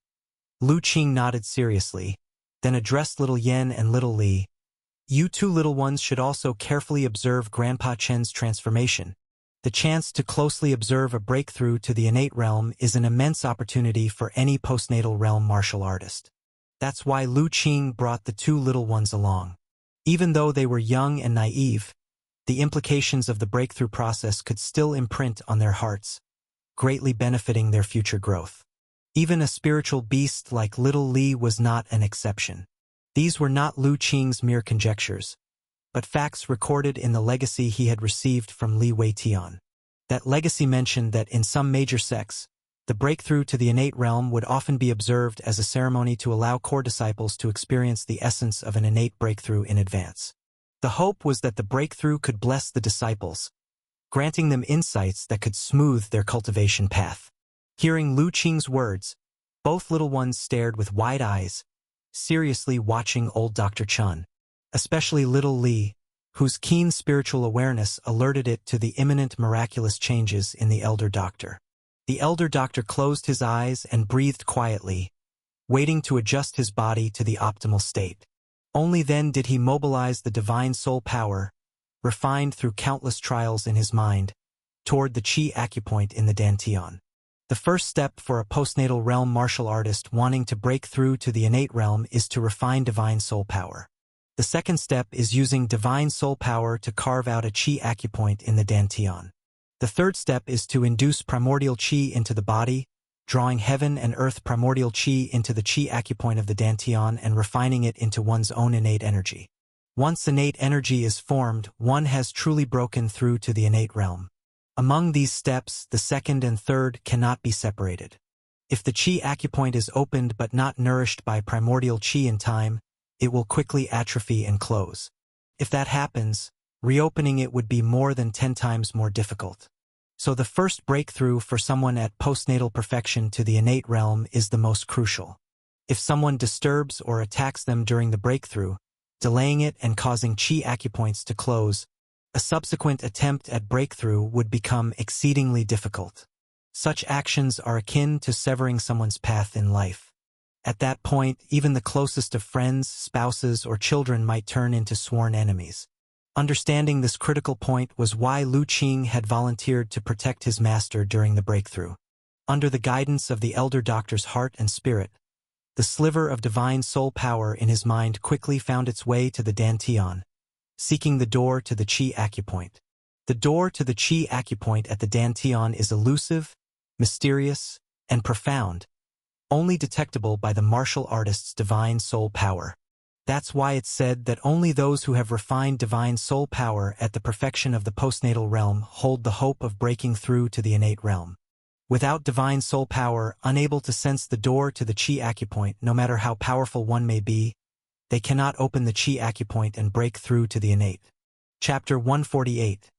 Lu Qing nodded seriously, then addressed little Yen and little Li. You two little ones should also carefully observe Grandpa Chen's transformation. The chance to closely observe a breakthrough to the innate realm is an immense opportunity for any postnatal realm martial artist. That's why Lu Qing brought the two little ones along. Even though they were young and naive, the implications of the breakthrough process could still imprint on their hearts, greatly benefiting their future growth. Even a spiritual beast like little Li was not an exception. These were not Lu Qing's mere conjectures, but facts recorded in the legacy he had received from Li Weitian. That legacy mentioned that in some major sects, the breakthrough to the innate realm would often be observed as a ceremony to allow core disciples to experience the essence of an innate breakthrough in advance. The hope was that the breakthrough could bless the disciples, granting them insights that could smooth their cultivation path. Hearing Lu Qing's words, both little ones stared with wide eyes, seriously watching old Dr. Chen, especially little Li, whose keen spiritual awareness alerted it to the imminent miraculous changes in the elder doctor. The elder doctor closed his eyes and breathed quietly, waiting to adjust his body to the optimal state. Only then did he mobilize the divine soul power, refined through countless trials in his mind, toward the chi acupoint in the dantian. The first step for a postnatal realm martial artist wanting to break through to the innate realm is to refine divine soul power. The second step is using divine soul power to carve out a chi acupoint in the dantian. The third step is to induce primordial chi into the body, drawing heaven and earth primordial chi into the chi acupoint of the dantian and refining it into one's own innate energy. Once innate energy is formed, one has truly broken through to the innate realm. Among these steps, the second and third cannot be separated. If the chi acupoint is opened but not nourished by primordial chi in time, it will quickly atrophy and close. If that happens, reopening it would be more than 10 times more difficult. So the first breakthrough for someone at postnatal perfection to the innate realm is the most crucial. If someone disturbs or attacks them during the breakthrough, delaying it and causing chi acupoints to close, a subsequent attempt at breakthrough would become exceedingly difficult. Such actions are akin to severing someone's path in life. At that point, even the closest of friends, spouses, or children might turn into sworn enemies. Understanding this critical point was why Lu Qing had volunteered to protect his master during the breakthrough. Under the guidance of the elder doctor's heart and spirit, the sliver of divine soul power in his mind quickly found its way to the Dantian, seeking the door to the Qi acupoint. The door to the Qi acupoint at the Dantian is elusive, mysterious, and profound, only detectable by the martial artist's divine soul power. That's why it's said that only those who have refined divine soul power at the perfection of the postnatal realm hold the hope of breaking through to the innate realm. Without divine soul power, unable to sense the door to the Qi acupoint, no matter how powerful one may be, they cannot open the Qi acupoint and break through to the innate. Chapter 148.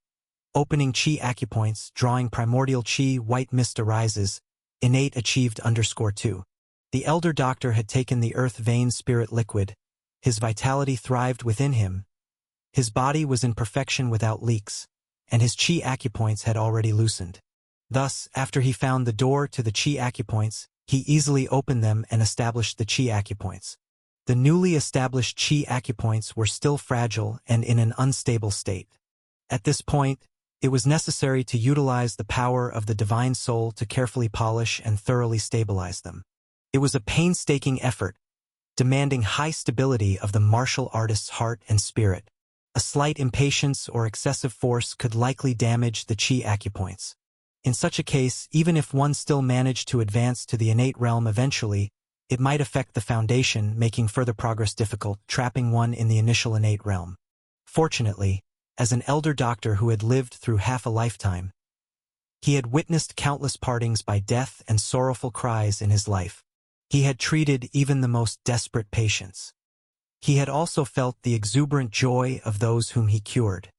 Opening Qi acupoints, drawing primordial Qi, white mist arises, innate achieved _2. The elder doctor had taken the earth vein spirit liquid, his vitality thrived within him, his body was in perfection without leaks, and his Qi acupoints had already loosened. Thus, after he found the door to the Qi acupoints, he easily opened them and established the Qi acupoints. The newly established Qi acupoints were still fragile and in an unstable state. At this point, it was necessary to utilize the power of the divine soul to carefully polish and thoroughly stabilize them. It was a painstaking effort, demanding high stability of the martial artist's heart and spirit. A slight impatience or excessive force could likely damage the Qi acupoints. In such a case, even if one still managed to advance to the innate realm eventually, it might affect the foundation, making further progress difficult, trapping one in the initial innate realm. Fortunately, as an elder doctor who had lived through half a lifetime, he had witnessed countless partings by death and sorrowful cries in his life. He had treated even the most desperate patients. He had also felt the exuberant joy of those whom he cured.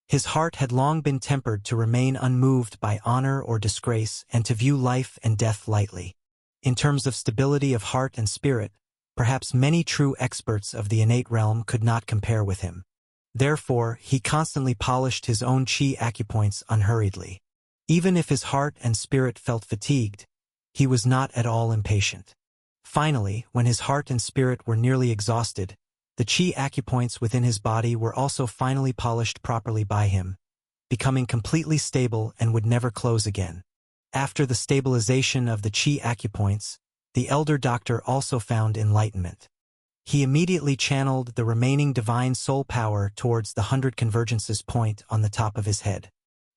His heart had long been tempered to remain unmoved by honor or disgrace and to view life and death lightly. In terms of stability of heart and spirit, perhaps many true experts of the innate realm could not compare with him. Therefore, he constantly polished his own Qi acupoints unhurriedly. Even if his heart and spirit felt fatigued, he was not at all impatient. Finally, when his heart and spirit were nearly exhausted, the Qi acupoints within his body were also finally polished properly by him, becoming completely stable and would never close again. After the stabilization of the Qi acupoints, the elder doctor also found enlightenment. He immediately channeled the remaining divine soul power towards the 100 convergences point on the top of his head.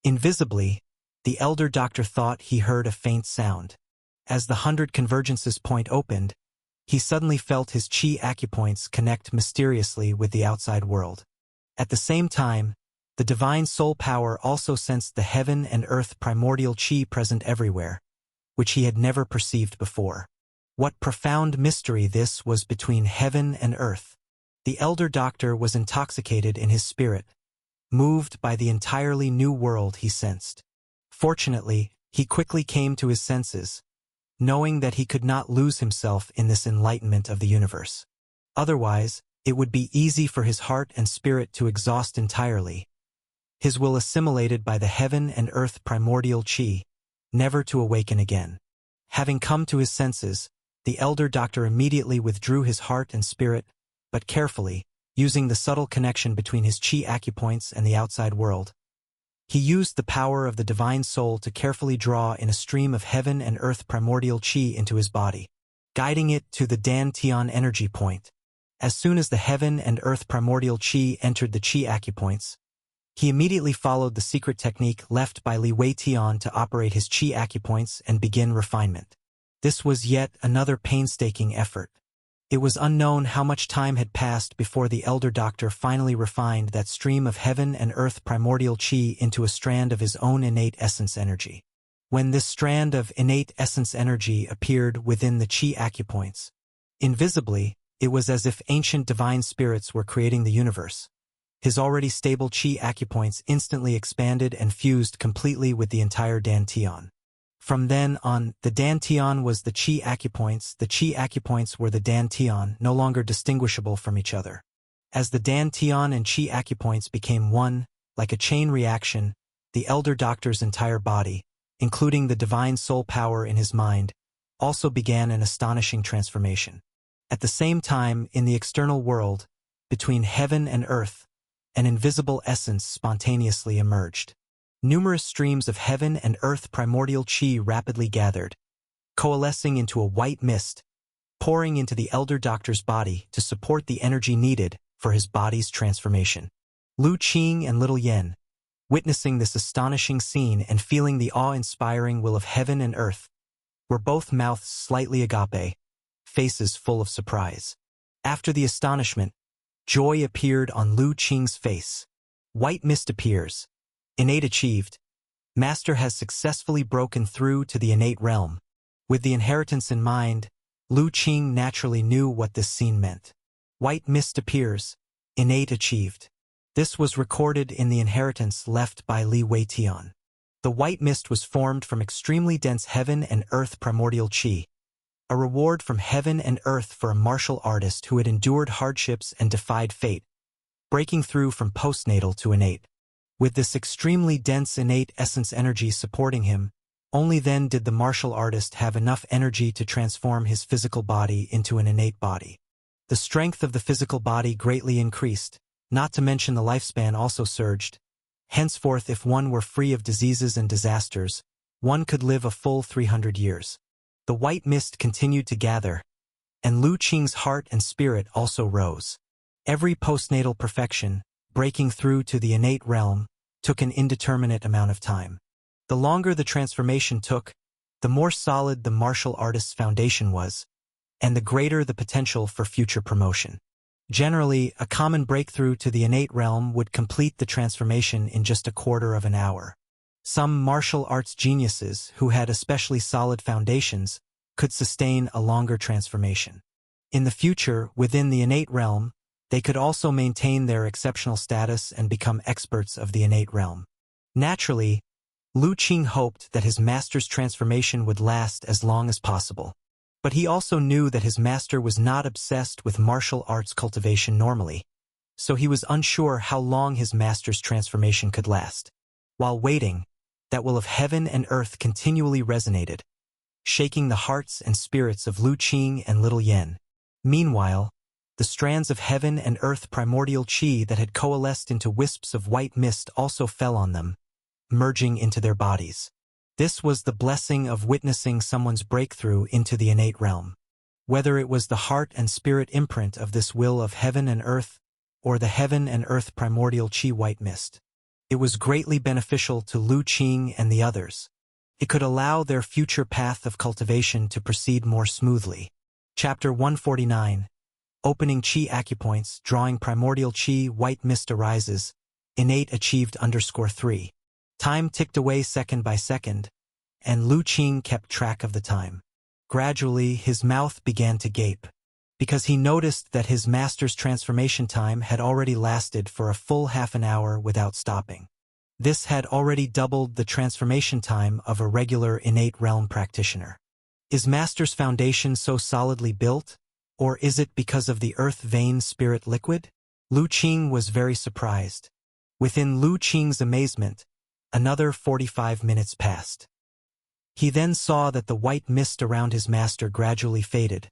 Invisibly, the elder doctor thought he heard a faint sound. As the 100 convergences point opened, he suddenly felt his Qi acupoints connect mysteriously with the outside world. At the same time, the divine soul power also sensed the heaven and earth primordial Qi present everywhere, which he had never perceived before. What profound mystery this was between heaven and earth. The elder doctor was intoxicated in his spirit, moved by the entirely new world he sensed. Fortunately, he quickly came to his senses, knowing that he could not lose himself in this enlightenment of the universe. Otherwise, it would be easy for his heart and spirit to exhaust entirely, his will assimilated by the heaven and earth primordial Qi, never to awaken again. Having come to his senses, the elder doctor immediately withdrew his heart and spirit, but carefully, using the subtle connection between his Qi acupoints and the outside world. He used the power of the divine soul to carefully draw in a stream of heaven and earth primordial Qi into his body, guiding it to the Dantian energy point. As soon as the heaven and earth primordial Qi entered the Qi acupoints, he immediately followed the secret technique left by Li Weitian to operate his Qi acupoints and begin refinement. This was yet another painstaking effort. It was unknown how much time had passed before the elder doctor finally refined that stream of heaven and earth primordial Qi into a strand of his own innate essence energy. When this strand of innate essence energy appeared within the Qi acupoints, invisibly, it was as if ancient divine spirits were creating the universe. His already stable Qi acupoints instantly expanded and fused completely with the entire Dantian. From then on, the Dantian was the Qi acupoints were the Dantian, no longer distinguishable from each other. As the Dantian and Qi acupoints became one, like a chain reaction, the elder doctor's entire body, including the divine soul power in his mind, also began an astonishing transformation. At the same time, in the external world, between heaven and earth, an invisible essence spontaneously emerged. Numerous streams of heaven and earth primordial chi rapidly gathered, coalescing into a white mist, pouring into the elder doctor's body to support the energy needed for his body's transformation. Lu Qing and Little Yen, witnessing this astonishing scene and feeling the awe-inspiring will of heaven and earth, were both mouths slightly agape, faces full of surprise. After the astonishment, joy appeared on Lu Qing's face. White mist appears. Innate achieved. Master has successfully broken through to the innate realm. With the inheritance in mind, Lu Qing naturally knew what this scene meant. White mist appears. Innate achieved. This was recorded in the inheritance left by Li Weitian. The white mist was formed from extremely dense heaven and earth primordial chi, a reward from heaven and earth for a martial artist who had endured hardships and defied fate, breaking through from postnatal to innate. With this extremely dense innate essence energy supporting him, only then did the martial artist have enough energy to transform his physical body into an innate body. The strength of the physical body greatly increased, not to mention the lifespan also surged. Henceforth, if one were free of diseases and disasters, one could live a full 300 years. The white mist continued to gather, and Lu Qing's heart and spirit also rose. Every postnatal perfection, breaking through to the innate realm, took an indeterminate amount of time. The longer the transformation took, the more solid the martial artist's foundation was, and the greater the potential for future promotion. Generally, a common breakthrough to the innate realm would complete the transformation in just a quarter of an hour. Some martial arts geniuses who had especially solid foundations could sustain a longer transformation. In the future, within the innate realm, they could also maintain their exceptional status and become experts of the innate realm. Naturally, Lu Qing hoped that his master's transformation would last as long as possible. But he also knew that his master was not obsessed with martial arts cultivation normally, so he was unsure how long his master's transformation could last. While waiting, that will of heaven and earth continually resonated, shaking the hearts and spirits of Lu Qing and Little Yen. Meanwhile, the strands of heaven and earth primordial chi that had coalesced into wisps of white mist also fell on them, merging into their bodies. This was the blessing of witnessing someone's breakthrough into the innate realm. Whether it was the heart and spirit imprint of this will of heaven and earth, or the heaven and earth primordial chi white mist, it was greatly beneficial to Lu Qing and the others. It could allow their future path of cultivation to proceed more smoothly. Chapter 149. Opening Chi Acupoints, Drawing Primordial Chi White Mist Arises, Innate Achieved _3. Time ticked away second by second, and Lu Qing kept track of the time. Gradually, his mouth began to gape, because he noticed that his master's transformation time had already lasted for a full half an hour without stopping. This had already doubled the transformation time of a regular innate realm practitioner. Is master's foundation so solidly built, or is it because of the earth vein spirit liquid? Lu Qing was very surprised. Within Lu Qing's amazement, another 45 minutes passed. He then saw that the white mist around his master gradually faded,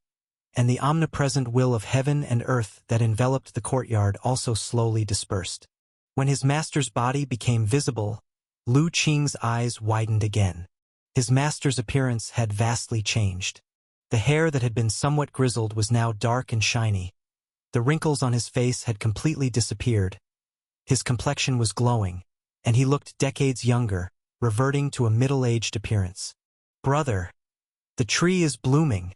and the omnipresent will of heaven and earth that enveloped the courtyard also slowly dispersed. When his master's body became visible, Lu Qing's eyes widened again. His master's appearance had vastly changed. The hair that had been somewhat grizzled was now dark and shiny. The wrinkles on his face had completely disappeared. His complexion was glowing, and he looked decades younger, reverting to a middle-aged appearance. "Brother, the tree is blooming."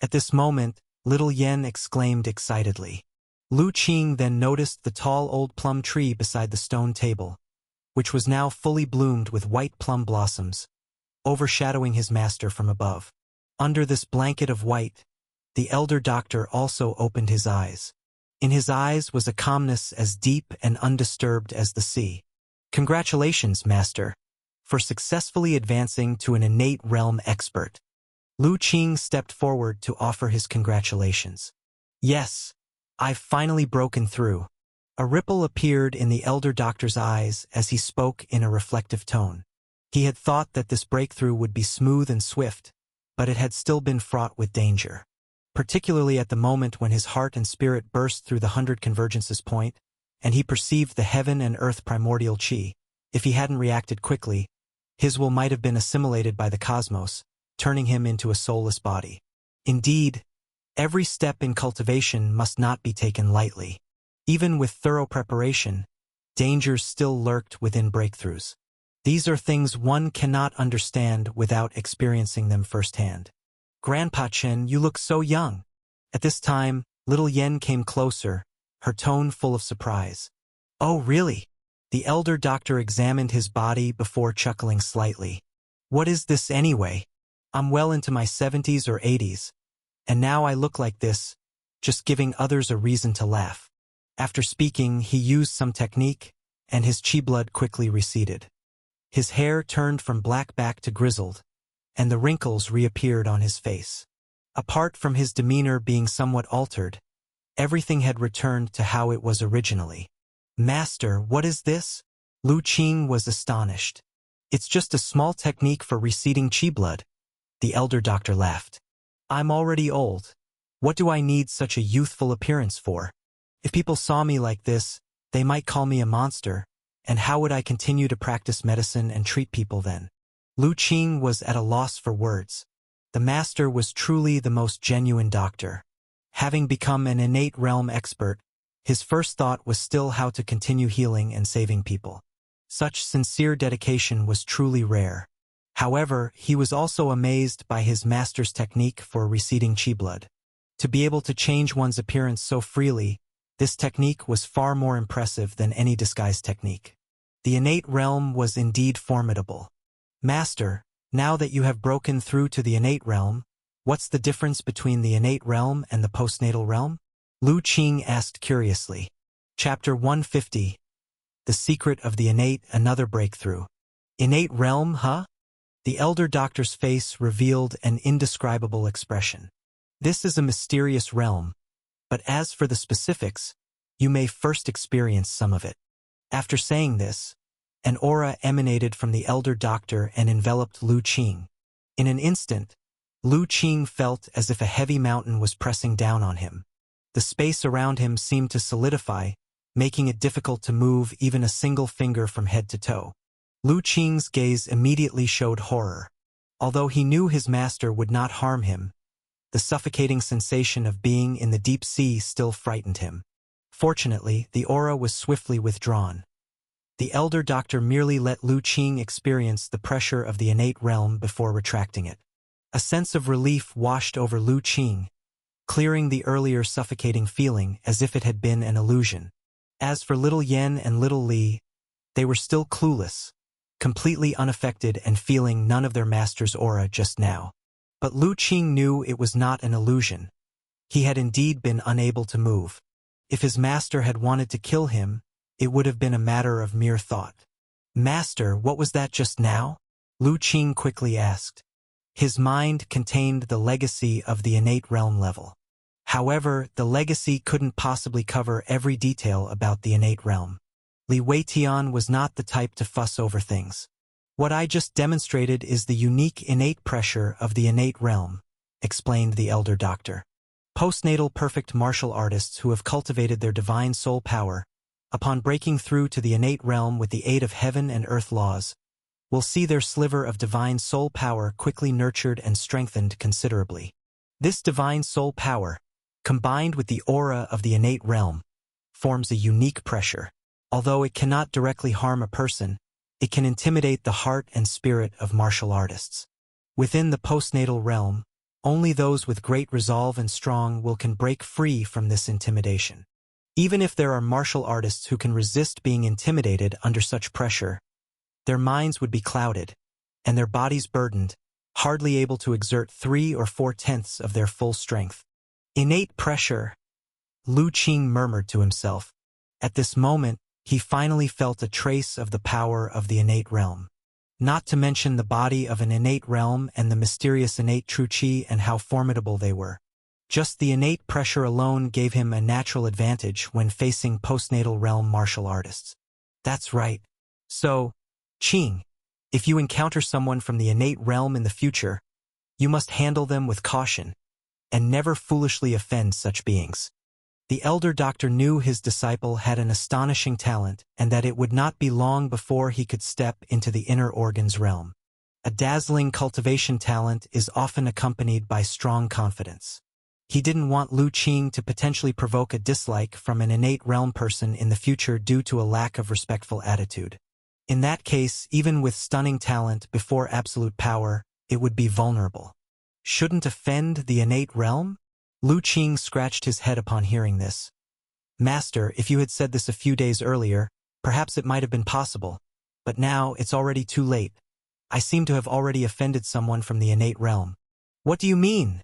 At this moment, Little Yen exclaimed excitedly. Lu Qing then noticed the tall old plum tree beside the stone table, which was now fully bloomed with white plum blossoms, overshadowing his master from above. Under this blanket of white, the elder doctor also opened his eyes. In his eyes was a calmness as deep and undisturbed as the sea. "Congratulations, Master, for successfully advancing to an innate realm expert." Lu Qing stepped forward to offer his congratulations. "Yes, I've finally broken through." A ripple appeared in the elder doctor's eyes as he spoke in a reflective tone. He had thought that this breakthrough would be smooth and swift, but it had still been fraught with danger. Particularly at the moment when his heart and spirit burst through the 100 convergences point, and he perceived the heaven and earth primordial chi. If he hadn't reacted quickly, his will might have been assimilated by the cosmos, turning him into a soulless body. Indeed, every step in cultivation must not be taken lightly. Even with thorough preparation, dangers still lurked within breakthroughs. These are things one cannot understand without experiencing them firsthand. Grandpa Chen, you look so young. At this time, little Yen came closer, her tone full of surprise. Oh, really? The elder doctor examined his body before chuckling slightly. What is this anyway? I'm well into my 70s or 80s. And now I look like this, just giving others a reason to laugh. After speaking, he used some technique, and his chi blood quickly receded. His hair turned from black back to grizzled, and the wrinkles reappeared on his face. Apart from his demeanor being somewhat altered, everything had returned to how it was originally. Master, what is this? Lu Qing was astonished. It's just a small technique for receding chi blood. The elder doctor laughed. I'm already old. What do I need such a youthful appearance for? If people saw me like this, they might call me a monster, and how would I continue to practice medicine and treat people then? Lu Qing was at a loss for words. The master was truly the most genuine doctor. Having become an innate realm expert, his first thought was still how to continue healing and saving people. Such sincere dedication was truly rare. However, he was also amazed by his master's technique for receding chi blood. To be able to change one's appearance so freely, this technique was far more impressive than any disguise technique. The innate realm was indeed formidable. Master, now that you have broken through to the innate realm, what's the difference between the innate realm and the postnatal realm? Lu Qing asked curiously. Chapter 150. The Secret of the Innate, Another Breakthrough. Innate realm, huh? The elder doctor's face revealed an indescribable expression. This is a mysterious realm, but as for the specifics, you may first experience some of it. After saying this, an aura emanated from the elder doctor and enveloped Lu Qing. In an instant, Lu Qing felt as if a heavy mountain was pressing down on him. The space around him seemed to solidify, making it difficult to move even a single finger from head to toe. Lu Qing's gaze immediately showed horror. Although he knew his master would not harm him, the suffocating sensation of being in the deep sea still frightened him. Fortunately, the aura was swiftly withdrawn. The elder doctor merely let Lu Qing experience the pressure of the innate realm before retracting it. A sense of relief washed over Lu Qing, clearing the earlier suffocating feeling as if it had been an illusion. As for little Yen and little Li, they were still clueless, completely unaffected and feeling none of their master's aura just now. But Lu Qing knew it was not an illusion. He had indeed been unable to move. If his master had wanted to kill him, it would have been a matter of mere thought. Master, what was that just now? Lu Qing quickly asked. His mind contained the legacy of the innate realm level. However, the legacy couldn't possibly cover every detail about the innate realm. Li Weitian was not the type to fuss over things. What I just demonstrated is the unique innate pressure of the innate realm, explained the elder doctor. Postnatal perfect martial artists who have cultivated their divine soul power, upon breaking through to the innate realm with the aid of heaven and earth laws, will see their sliver of divine soul power quickly nurtured and strengthened considerably. This divine soul power, combined with the aura of the innate realm, forms a unique pressure. Although it cannot directly harm a person, it can intimidate the heart and spirit of martial artists. Within the postnatal realm, only those with great resolve and strong will can break free from this intimidation. Even if there are martial artists who can resist being intimidated under such pressure, their minds would be clouded, and their bodies burdened, hardly able to exert 3 or 4/10 of their full strength. Innate pressure, Lu Qing murmured to himself. At this moment, he finally felt a trace of the power of the innate realm. Not to mention the body of an innate realm and the mysterious innate true chi and how formidable they were. Just the innate pressure alone gave him a natural advantage when facing postnatal realm martial artists. That's right. So, Qing, if you encounter someone from the innate realm in the future, you must handle them with caution, and never foolishly offend such beings. The elder doctor knew his disciple had an astonishing talent and that it would not be long before he could step into the inner organs realm. A dazzling cultivation talent is often accompanied by strong confidence. He didn't want Lu Qing to potentially provoke a dislike from an innate realm person in the future due to a lack of respectful attitude. In that case, even with stunning talent before absolute power, it would be vulnerable. Shouldn't offend the innate realm? Lu Qing scratched his head upon hearing this. Master, if you had said this a few days earlier, perhaps it might have been possible, but now it's already too late. I seem to have already offended someone from the innate realm. What do you mean?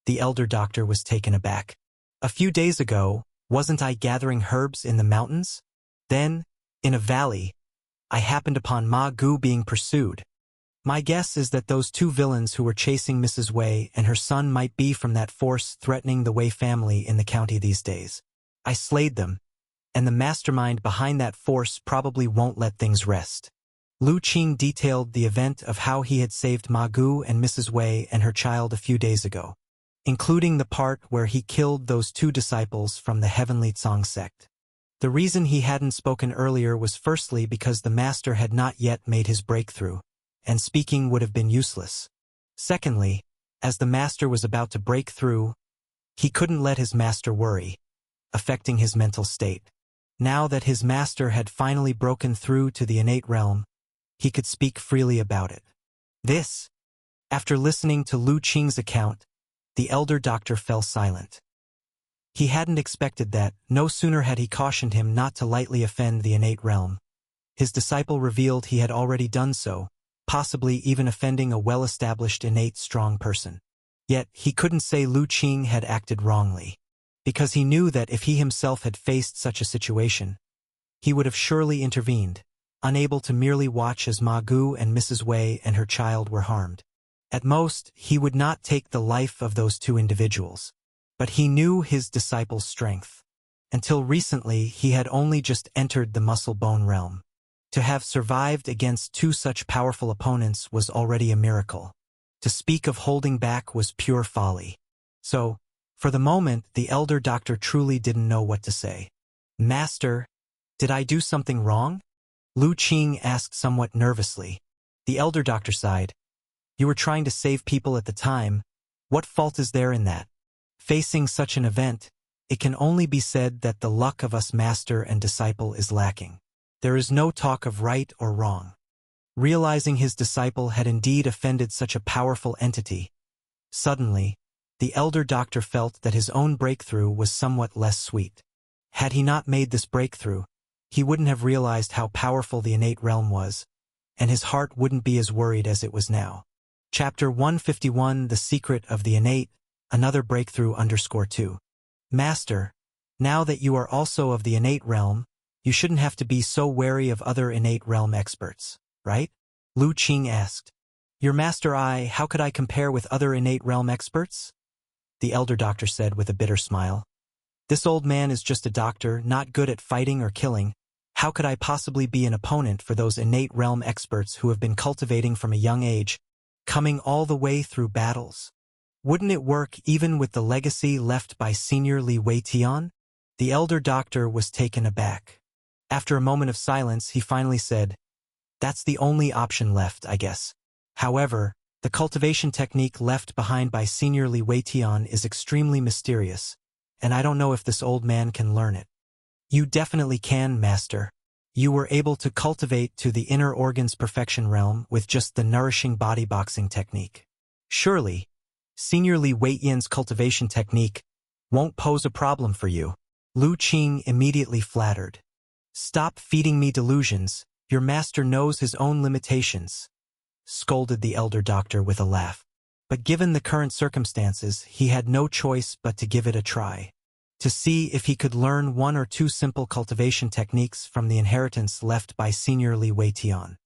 The elder doctor was taken aback. A few days ago, wasn't I gathering herbs in the mountains? Then, in a valley, I happened upon Ma Gu being pursued. My guess is that those two villains who were chasing Mrs. Wei and her son might be from that force threatening the Wei family in the county these days. I slayed them, and the mastermind behind that force probably won't let things rest. Lu Qing detailed the event of how he had saved Ma Gu and Mrs. Wei and her child a few days ago, including the part where he killed those two disciples from the Heavenly Tsang sect. The reason he hadn't spoken earlier was firstly because the master had not yet made his breakthrough, and speaking would have been useless. Secondly, as the master was about to break through, he couldn't let his master worry, affecting his mental state. Now that his master had finally broken through to the innate realm, he could speak freely about it. After listening to Lu Qing's account, the elder doctor fell silent. He hadn't expected that. No sooner had he cautioned him not to lightly offend the innate realm. His disciple revealed he had already done so, possibly even offending a well-established innate strong person. Yet he couldn't say Lu Qing had acted wrongly, because he knew that if he himself had faced such a situation, he would have surely intervened, unable to merely watch as Ma Gu and Mrs. Wei and her child were harmed. At most, he would not take the life of those two individuals. But he knew his disciple's strength. Until recently, he had only just entered the muscle-bone realm. To have survived against two such powerful opponents was already a miracle. To speak of holding back was pure folly. So, for the moment, the elder doctor truly didn't know what to say. Master, did I do something wrong? Lu Qing asked somewhat nervously. The elder doctor sighed. You were trying to save people at the time. What fault is there in that? Facing such an event, it can only be said that the luck of us master and disciple is lacking. There is no talk of right or wrong. Realizing his disciple had indeed offended such a powerful entity, suddenly, the elder doctor felt that his own breakthrough was somewhat less sweet. Had he not made this breakthrough, he wouldn't have realized how powerful the innate realm was, and his heart wouldn't be as worried as it was now. Chapter 151, The Secret of the Innate, Another Breakthrough _2. Master, now that you are also of the innate realm, you shouldn't have to be so wary of other innate realm experts, right? Lu Qing asked. Your master how could I compare with other innate realm experts? The elder doctor said with a bitter smile. This old man is just a doctor, not good at fighting or killing. How could I possibly be an opponent for those innate realm experts who have been cultivating from a young age, coming all the way through battles? Wouldn't it work even with the legacy left by Senior Li Weitian? The elder doctor was taken aback. After a moment of silence, he finally said, That's the only option left, I guess. However, the cultivation technique left behind by Senior Li Weitian is extremely mysterious, and I don't know if this old man can learn it. You definitely can, Master. You were able to cultivate to the inner organs perfection realm with just the nourishing body boxing technique. Surely, Senior Li Weitian's cultivation technique won't pose a problem for you. Lu Qing immediately flattered. Stop feeding me delusions, your master knows his own limitations, scolded the elder doctor with a laugh. But given the current circumstances, he had no choice but to give it a try, to see if he could learn one or two simple cultivation techniques from the inheritance left by Senior Li Weitian.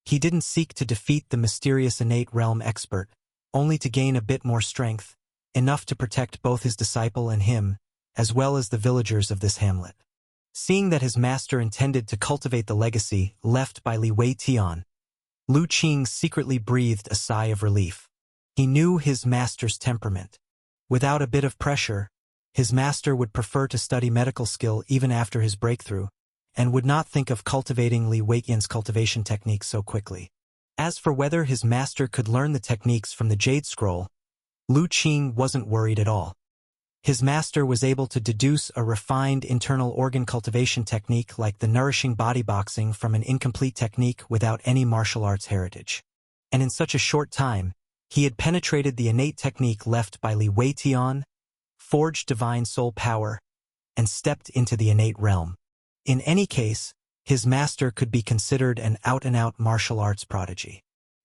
He didn't seek to defeat the mysterious innate realm expert, only to gain a bit more strength, enough to protect both his disciple and him, as well as the villagers of this hamlet. Seeing that his master intended to cultivate the legacy left by Li Weitian, Lu Qing secretly breathed a sigh of relief. He knew his master's temperament. Without a bit of pressure, His master would prefer to study medical skill even after his breakthrough, and would not think of cultivating Li Weiqian's cultivation techniques so quickly. As for whether his master could learn the techniques from the Jade Scroll, Lu Qing wasn't worried at all. His master was able to deduce a refined internal organ cultivation technique like the nourishing body boxing from an incomplete technique without any martial arts heritage. And in such a short time, he had penetrated the innate technique left by Li Weiqian, forged divine soul power, and stepped into the innate realm. In any case, his master could be considered an out-and-out martial arts prodigy.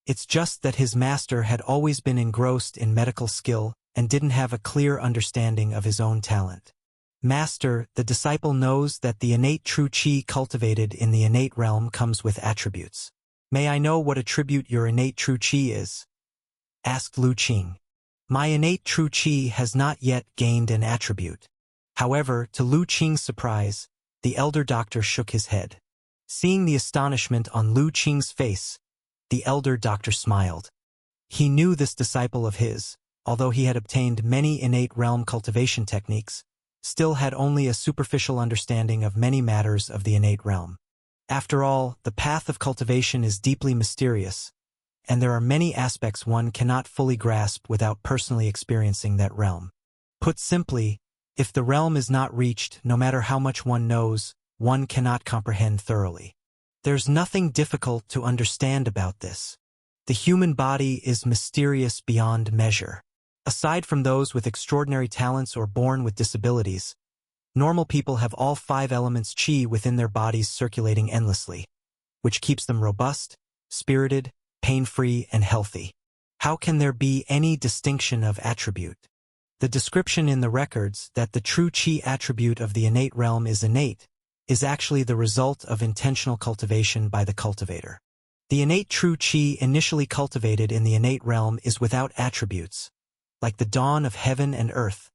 It's just that his master had always been engrossed in medical skill and didn't have a clear understanding of his own talent. Master, the disciple knows that the innate true qi cultivated in the innate realm comes with attributes. May I know what attribute your innate true qi is? Asked Lu Qing. My innate true qi has not yet gained an attribute. However, to Lu Qing's surprise, the elder doctor shook his head. Seeing the astonishment on Lu Qing's face, the elder doctor smiled. He knew this disciple of his, although he had obtained many innate realm cultivation techniques, still had only a superficial understanding of many matters of the innate realm. After all, the path of cultivation is deeply mysterious, and there are many aspects one cannot fully grasp without personally experiencing that realm. Put simply, if the realm is not reached, no matter how much one knows, one cannot comprehend thoroughly. There's nothing difficult to understand about this. The human body is mysterious beyond measure. Aside from those with extraordinary talents or born with disabilities, normal people have all 5 elements qi within their bodies circulating endlessly, which keeps them robust, spirited, pain-free, and healthy. How can there be any distinction of attribute? The description in the records that the true qi attribute of the innate realm is innate is actually the result of intentional cultivation by the cultivator. The innate true qi initially cultivated in the innate realm is without attributes, like the dawn of heaven and earth,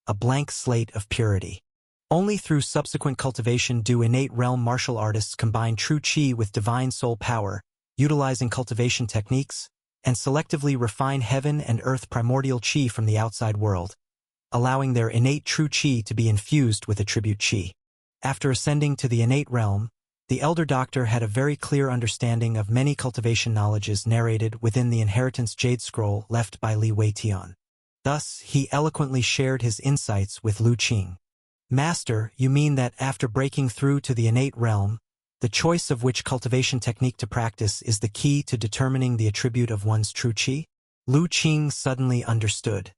a blank slate of purity. Only through subsequent cultivation do innate realm martial artists combine true qi with divine soul power, utilizing cultivation techniques, and selectively refine heaven and earth primordial qi from the outside world, allowing their innate true qi to be infused with attribute qi. After ascending to the innate realm, the elder doctor had a very clear understanding of many cultivation knowledges narrated within the inheritance Jade Scroll left by Li Weiqian. Thus, he eloquently shared his insights with Lu Qing. Master, you mean that after breaking through to the innate realm, the choice of which cultivation technique to practice is the key to determining the attribute of one's true qi? Lu Qing suddenly understood.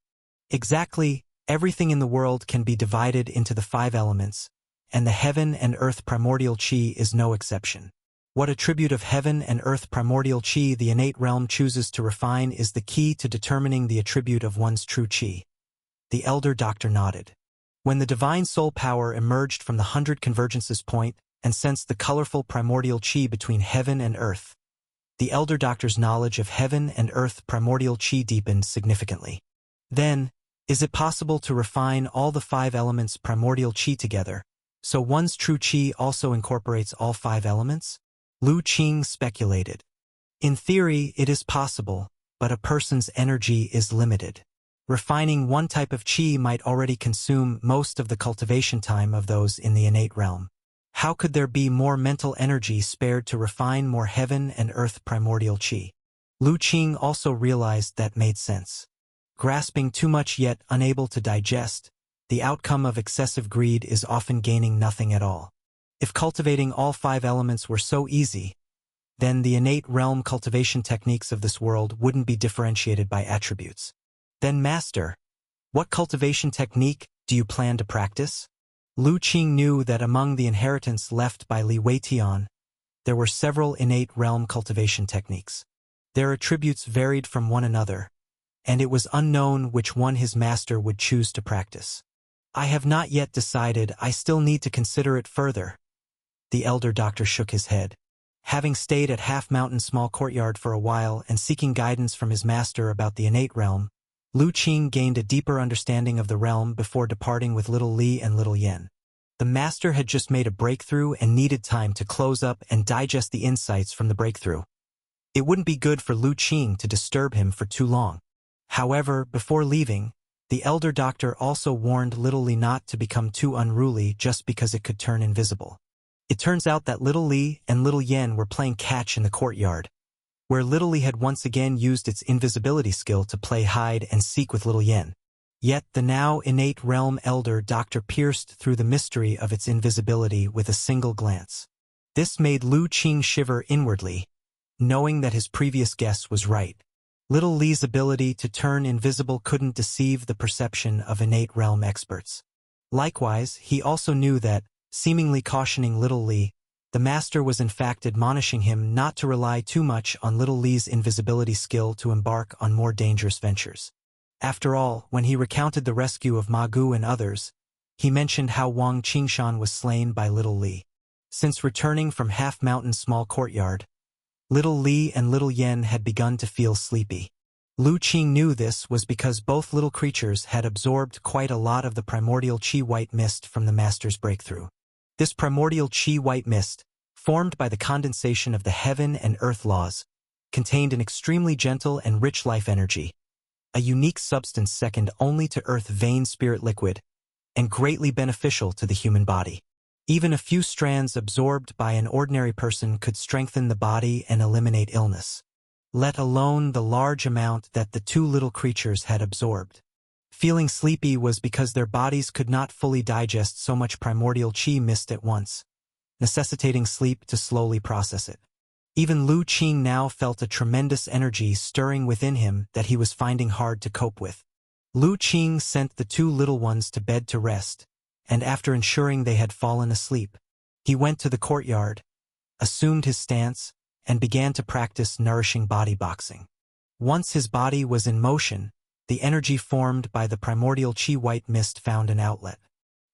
Exactly, everything in the world can be divided into the 5 elements, and the heaven and earth primordial qi is no exception. What attribute of heaven and earth primordial qi the innate realm chooses to refine is the key to determining the attribute of one's true qi. The elder doctor nodded. When the divine soul power emerged from the 100 convergences point and sensed the colorful primordial qi between heaven and earth, the elder doctor's knowledge of heaven and earth primordial qi deepened significantly. Then, is it possible to refine all the 5 elements primordial qi together, so one's true qi also incorporates all 5 elements? Lu Qing speculated. In theory, it is possible, but a person's energy is limited. Refining one type of qi might already consume most of the cultivation time of those in the innate realm. How could there be more mental energy spared to refine more heaven and earth primordial qi? Lu Qing also realized that made sense. Grasping too much yet unable to digest, the outcome of excessive greed is often gaining nothing at all. If cultivating all 5 elements were so easy, then the innate realm cultivation techniques of this world wouldn't be differentiated by attributes. Then Master, what cultivation technique do you plan to practice? Lu Qing knew that among the inheritance left by Li Weiqian, there were several innate realm cultivation techniques. Their attributes varied from one another, and it was unknown which one his master would choose to practice. I have not yet decided. I still need to consider it further. The elder doctor shook his head. Having stayed at Half Mountain Small Courtyard for a while and seeking guidance from his master about the innate realm, Lu Qing gained a deeper understanding of the realm before departing with little Li and little Yen. The master had just made a breakthrough and needed time to close up and digest the insights from the breakthrough. It wouldn't be good for Lu Qing to disturb him for too long. However, before leaving, The elder doctor also warned Little Li not to become too unruly just because it could turn invisible. It turns out that Little Li and Little Yen were playing catch in the courtyard, where Little Li had once again used its invisibility skill to play hide and seek with Little Yen. Yet the now innate realm elder doctor pierced through the mystery of its invisibility with a single glance. This made Lu Qing shiver inwardly, knowing that his previous guess was right. Little Li's ability to turn invisible couldn't deceive the perception of innate realm experts. Likewise, he also knew that, seemingly cautioning Little Li, the master was in fact admonishing him not to rely too much on Little Li's invisibility skill to embark on more dangerous ventures. After all, when he recounted the rescue of Ma Gu and others, he mentioned how Wang Qingshan was slain by Little Li. Since returning from Half Mountain's small courtyard, Little Li and Little Yen had begun to feel sleepy. Lu Qing knew this was because both little creatures had absorbed quite a lot of the primordial Qi white mist from the master's breakthrough. This primordial Qi white mist, formed by the condensation of the heaven and earth laws, contained an extremely gentle and rich life energy, a unique substance second only to earth vein spirit liquid, and greatly beneficial to the human body. Even a few strands absorbed by an ordinary person could strengthen the body and eliminate illness, let alone the large amount that the two little creatures had absorbed. Feeling sleepy was because their bodies could not fully digest so much primordial Qi mist at once, necessitating sleep to slowly process it. Even Lu Qing now felt a tremendous energy stirring within him that he was finding hard to cope with. Lu Qing sent the two little ones to bed to rest, and after ensuring they had fallen asleep, he went to the courtyard, assumed his stance, and began to practice nourishing body boxing. Once his body was in motion, the energy formed by the primordial Qi white mist found an outlet.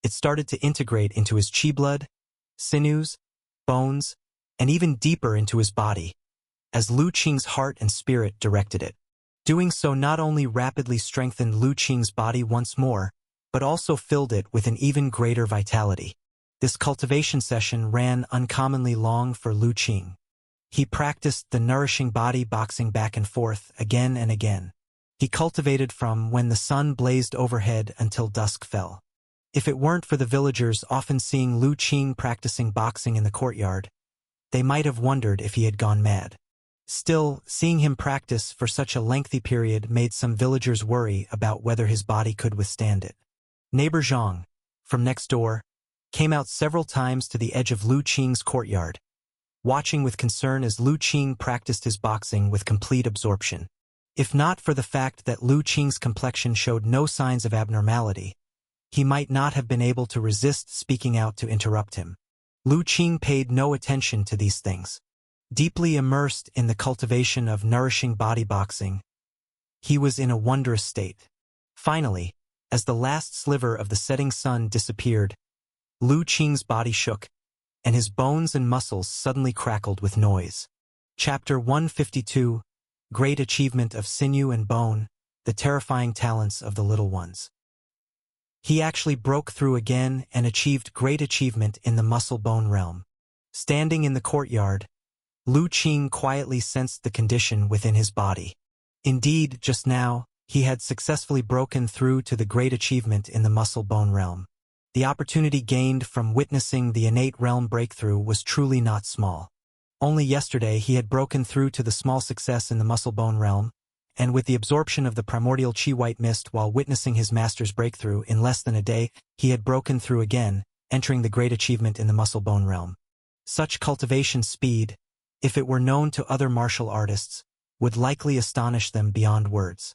It started to integrate into his Qi blood, sinews, bones, and even deeper into his body, as Lu Qing's heart and spirit directed it. Doing so not only rapidly strengthened Lu Qing's body once more, but also filled it with an even greater vitality. This cultivation session ran uncommonly long for Lu Qing. He practiced the nourishing body boxing back and forth again and again. He cultivated from when the sun blazed overhead until dusk fell. If it weren't for the villagers often seeing Lu Qing practicing boxing in the courtyard, they might have wondered if he had gone mad. Still, seeing him practice for such a lengthy period made some villagers worry about whether his body could withstand it. Neighbor Zhang, from next door, came out several times to the edge of Lu Qing's courtyard, watching with concern as Lu Qing practiced his boxing with complete absorption. If not for the fact that Lu Qing's complexion showed no signs of abnormality, he might not have been able to resist speaking out to interrupt him. Lu Qing paid no attention to these things. Deeply immersed in the cultivation of nourishing body boxing, he was in a wondrous state. Finally, as the last sliver of the setting sun disappeared, Lu Qing's body shook, and his bones and muscles suddenly crackled with noise. Chapter 152, Great Achievement of Sinew and Bone, the Terrifying Talents of the Little Ones. He actually broke through again and achieved great achievement in the muscle-bone realm. Standing in the courtyard, Lu Qing quietly sensed the condition within his body. Indeed, just now, he had successfully broken through to the great achievement in the muscle-bone realm. The opportunity gained from witnessing the innate realm breakthrough was truly not small. Only yesterday he had broken through to the small success in the muscle-bone realm, and with the absorption of the primordial Qi white mist while witnessing his master's breakthrough in less than a day, he had broken through again, entering the great achievement in the muscle-bone realm. Such cultivation speed, if it were known to other martial artists, would likely astonish them beyond words.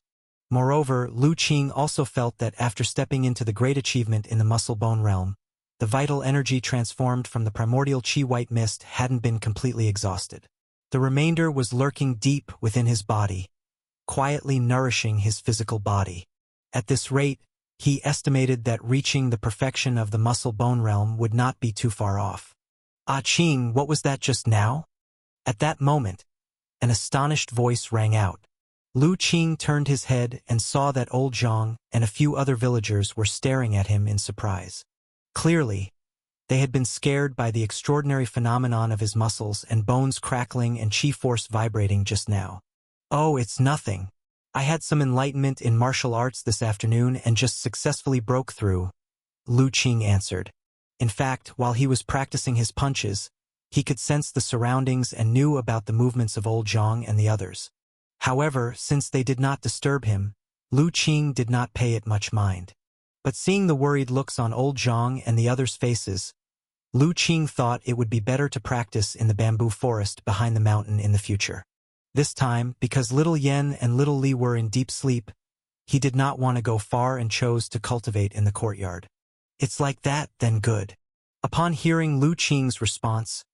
Moreover, Lu Qing also felt that after stepping into the great achievement in the muscle-bone realm, the vital energy transformed from the primordial Qi white mist hadn't been completely exhausted. The remainder was lurking deep within his body, quietly nourishing his physical body. At this rate, he estimated that reaching the perfection of the muscle-bone realm would not be too far off. Ah Qing, what was that just now? At that moment, an astonished voice rang out. Lu Qing turned his head and saw that old Zhang and a few other villagers were staring at him in surprise. Clearly, they had been scared by the extraordinary phenomenon of his muscles and bones crackling and Qi force vibrating just now. Oh, it's nothing, I had some enlightenment in martial arts this afternoon and just successfully broke through, Lu Qing answered. In fact, while he was practicing his punches, he could sense the surroundings and knew about the movements of old Zhang and the others. However, since they did not disturb him, Lu Qing did not pay it much mind. But seeing the worried looks on old Zhang and the others' faces, Lu Qing thought it would be better to practice in the bamboo forest behind the mountain in the future. This time, because little Yen and little Li were in deep sleep, he did not want to go far and chose to cultivate in the courtyard. It's like that, then good. Upon hearing Lu Qing's response,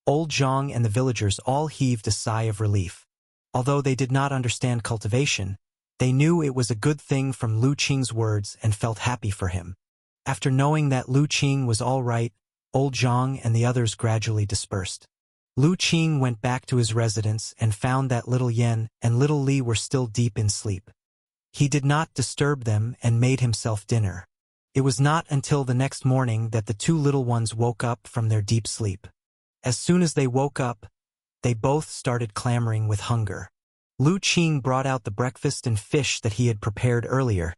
old Zhang and the villagers all heaved a sigh of relief. Although they did not understand cultivation, they knew it was a good thing from Lu Qing's words and felt happy for him. After knowing that Lu Qing was all right, old Zhang and the others gradually dispersed. Lu Qing went back to his residence and found that little Yen and little Li were still deep in sleep. He did not disturb them and made himself dinner. It was not until the next morning that the two little ones woke up from their deep sleep. As soon as they woke up, they both started clamoring with hunger. Lu Qing brought out the breakfast and fish that he had prepared earlier,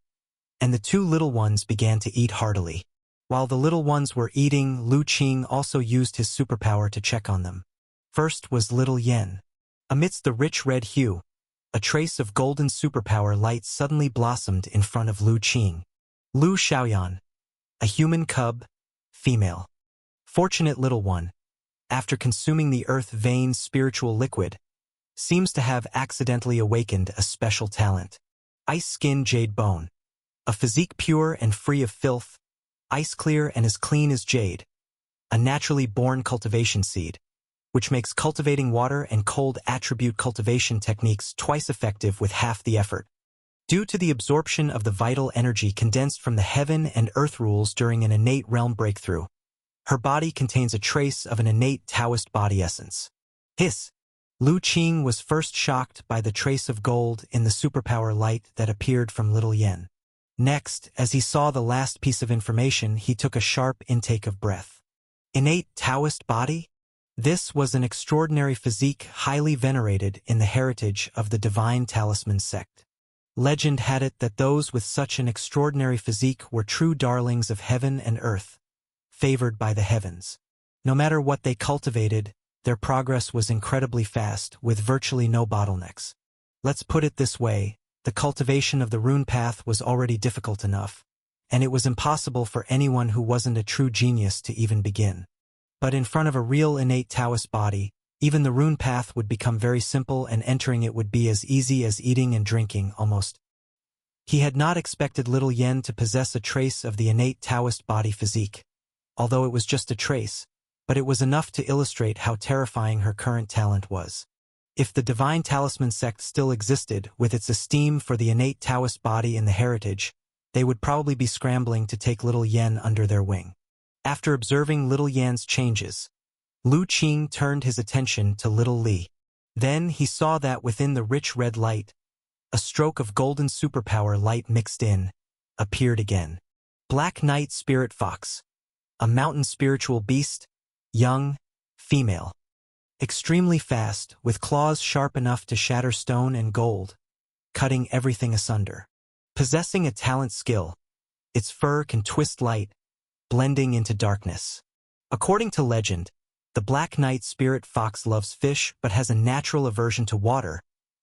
and the two little ones began to eat heartily. While the little ones were eating, Lu Qing also used his superpower to check on them. First was little Yen. Amidst the rich red hue, a trace of golden superpower light suddenly blossomed in front of Lu Qing. Lu Xiaoyan, a human cub, female. Fortunate little one, after consuming the earth vein spiritual liquid, seems to have accidentally awakened a special talent. Ice skin jade bone. A physique pure and free of filth, ice clear and as clean as jade. A naturally born cultivation seed, which makes cultivating water and cold attribute cultivation techniques twice effective with half the effort. Due to the absorption of the vital energy condensed from the heaven and earth rules during an innate realm breakthrough, her body contains a trace of an innate Taoist body essence. Hiss! Lu Qing was first shocked by the trace of gold in the superpower light that appeared from little Yen. Next, as he saw the last piece of information, he took a sharp intake of breath. Innate Taoist body? This was an extraordinary physique highly venerated in the heritage of the Divine Talisman sect. Legend had it that those with such an extraordinary physique were true darlings of heaven and earth, favored by the heavens. No matter what they cultivated, their progress was incredibly fast, with virtually no bottlenecks. Let's put it this way, the cultivation of the rune path was already difficult enough, and it was impossible for anyone who wasn't a true genius to even begin. But in front of a real innate Taoist body, even the rune path would become very simple and entering it would be as easy as eating and drinking, almost. He had not expected little Yen to possess a trace of the innate Taoist body physique, although it was just a trace, but it was enough to illustrate how terrifying her current talent was. If the Divine Talisman sect still existed, with its esteem for the innate Taoist body in the heritage, they would probably be scrambling to take little Yen under their wing. After observing little Yan's changes, Lu Qing turned his attention to little Li. Then he saw that within the rich red light, a stroke of golden superpower light mixed in, appeared again. Black Knight Spirit Fox. A mountain spiritual beast, young, female. Extremely fast, with claws sharp enough to shatter stone and gold, cutting everything asunder. Possessing a talent skill, its fur can twist light, blending into darkness. According to legend, the Black Knight Spirit Fox loves fish but has a natural aversion to water,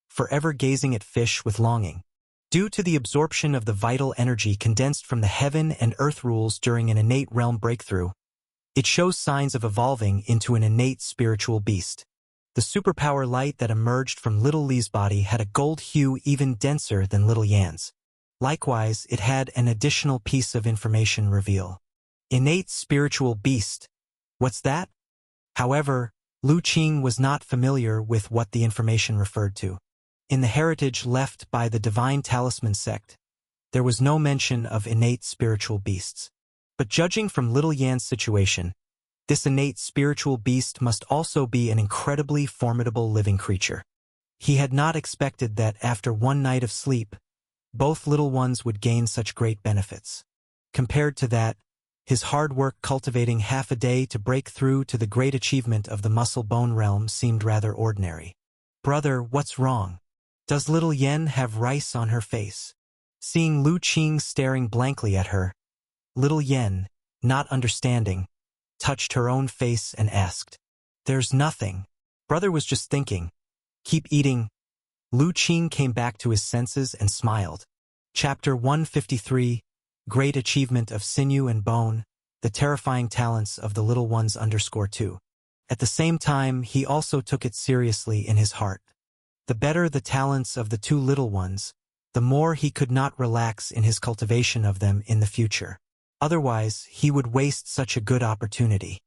forever gazing at fish with longing. Due to the absorption of the vital energy condensed from the heaven and earth rules during an innate realm breakthrough, it shows signs of evolving into an innate spiritual beast. The superpower light that emerged from little Li's body had a gold hue even denser than little Yan's. Likewise, it had an additional piece of information reveal. Innate spiritual beast. What's that? However, Lu Qing was not familiar with what the information referred to. In the heritage left by the Divine Talisman sect, there was no mention of innate spiritual beasts. But judging from little Yan's situation, this innate spiritual beast must also be an incredibly formidable living creature. He had not expected that after one night of sleep, both little ones would gain such great benefits. Compared to that, his hard work cultivating half a day to break through to the great achievement of the muscle-bone realm seemed rather ordinary. Brother, what's wrong? Does little Yen have rice on her face? Seeing Lu Qing staring blankly at her, little Yen, not understanding, touched her own face and asked, "There's nothing." Brother was just thinking. Keep eating. Lu Qing came back to his senses and smiled. Chapter 153, Great Achievement of Sinew and Bone, the Terrifying Talents of the Little Ones _2. At the same time, he also took it seriously in his heart. The better the talents of the two little ones, the more he could not relax in his cultivation of them in the future. Otherwise, he would waste such a good opportunity.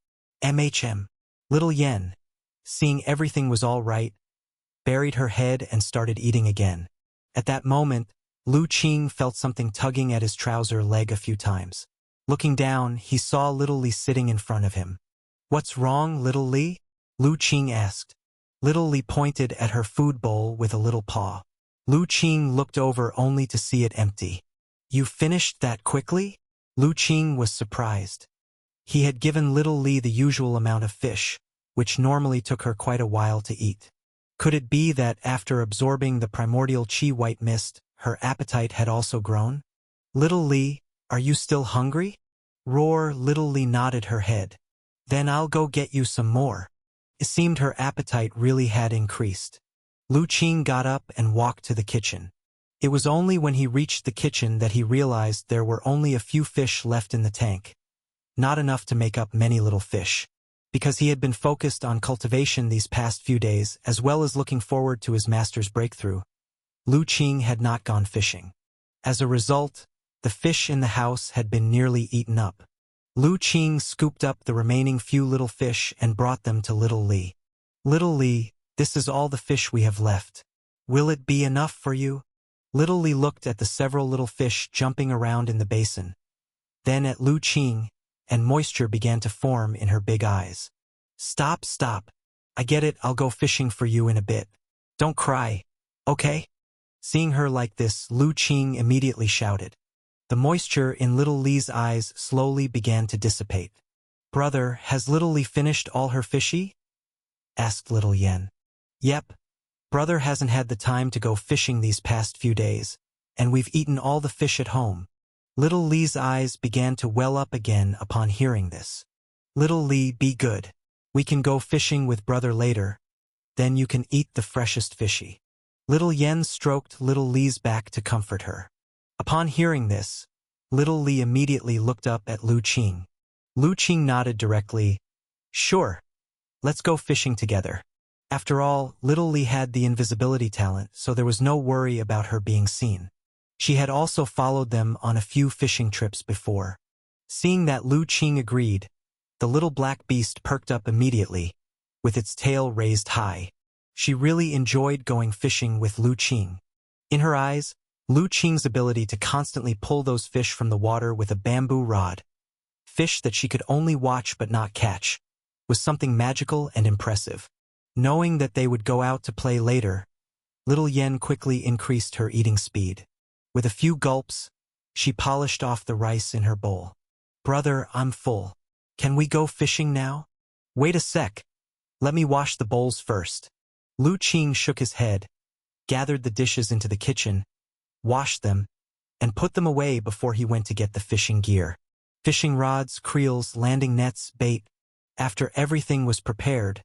Little Yen, seeing everything was all right, buried her head and started eating again. At that moment, Lu Qing felt something tugging at his trouser leg a few times. Looking down, he saw Little Li sitting in front of him. "What's wrong, Little Li?" Lu Qing asked. Little Li pointed at her food bowl with a little paw. Lu Qing looked over only to see it empty. "You finished that quickly?" Lu Qing was surprised. He had given Little Li the usual amount of fish, which normally took her quite a while to eat. Could it be that after absorbing the primordial qi white mist, her appetite had also grown? "Little Li, are you still hungry?" Little Li nodded her head. "Then I'll go get you some more." It seemed her appetite really had increased. Lu Qing got up and walked to the kitchen. It was only when he reached the kitchen that he realized there were only a few fish left in the tank. Not enough to make up many little fish. Because he had been focused on cultivation these past few days, as well as looking forward to his master's breakthrough, Lu Qing had not gone fishing. As a result, the fish in the house had been nearly eaten up. Lu Qing scooped up the remaining few little fish and brought them to Little Li. "Little Li, this is all the fish we have left. Will it be enough for you?" Little Li looked at the several little fish jumping around in the basin. Then at Lu Qing, and moisture began to form in her big eyes. Stop. I get it, I'll go fishing for you in a bit. Don't cry, okay?" Seeing her like this, Lu Qing immediately shouted. The moisture in Little Li's eyes slowly began to dissipate. "Brother, has Little Li finished all her fishy?" asked Little Yen. "Yep. Brother hasn't had the time to go fishing these past few days, and we've eaten all the fish at home." Little Li's eyes began to well up again upon hearing this. "Little Li, be good. We can go fishing with brother later. Then you can eat the freshest fishy." Little Yen stroked Little Li's back to comfort her. Upon hearing this, Little Li immediately looked up at Lu Qing. Lu Qing nodded directly. "Sure. Let's go fishing together." After all, Little Li had the invisibility talent, so there was no worry about her being seen. She had also followed them on a few fishing trips before. Seeing that Lu Qing agreed, the little black beast perked up immediately, with its tail raised high. She really enjoyed going fishing with Lu Qing. In her eyes, Lu Qing's ability to constantly pull those fish from the water with a bamboo rod, fish that she could only watch but not catch, was something magical and impressive. Knowing that they would go out to play later, Little Yen quickly increased her eating speed. With a few gulps, she polished off the rice in her bowl. "Brother, I'm full. Can we go fishing now?" "Wait a sec. Let me wash the bowls first." Lu Qing shook his head, gathered the dishes into the kitchen, washed them, and put them away before he went to get the fishing gear. Fishing rods, creels, landing nets, bait. After everything was prepared,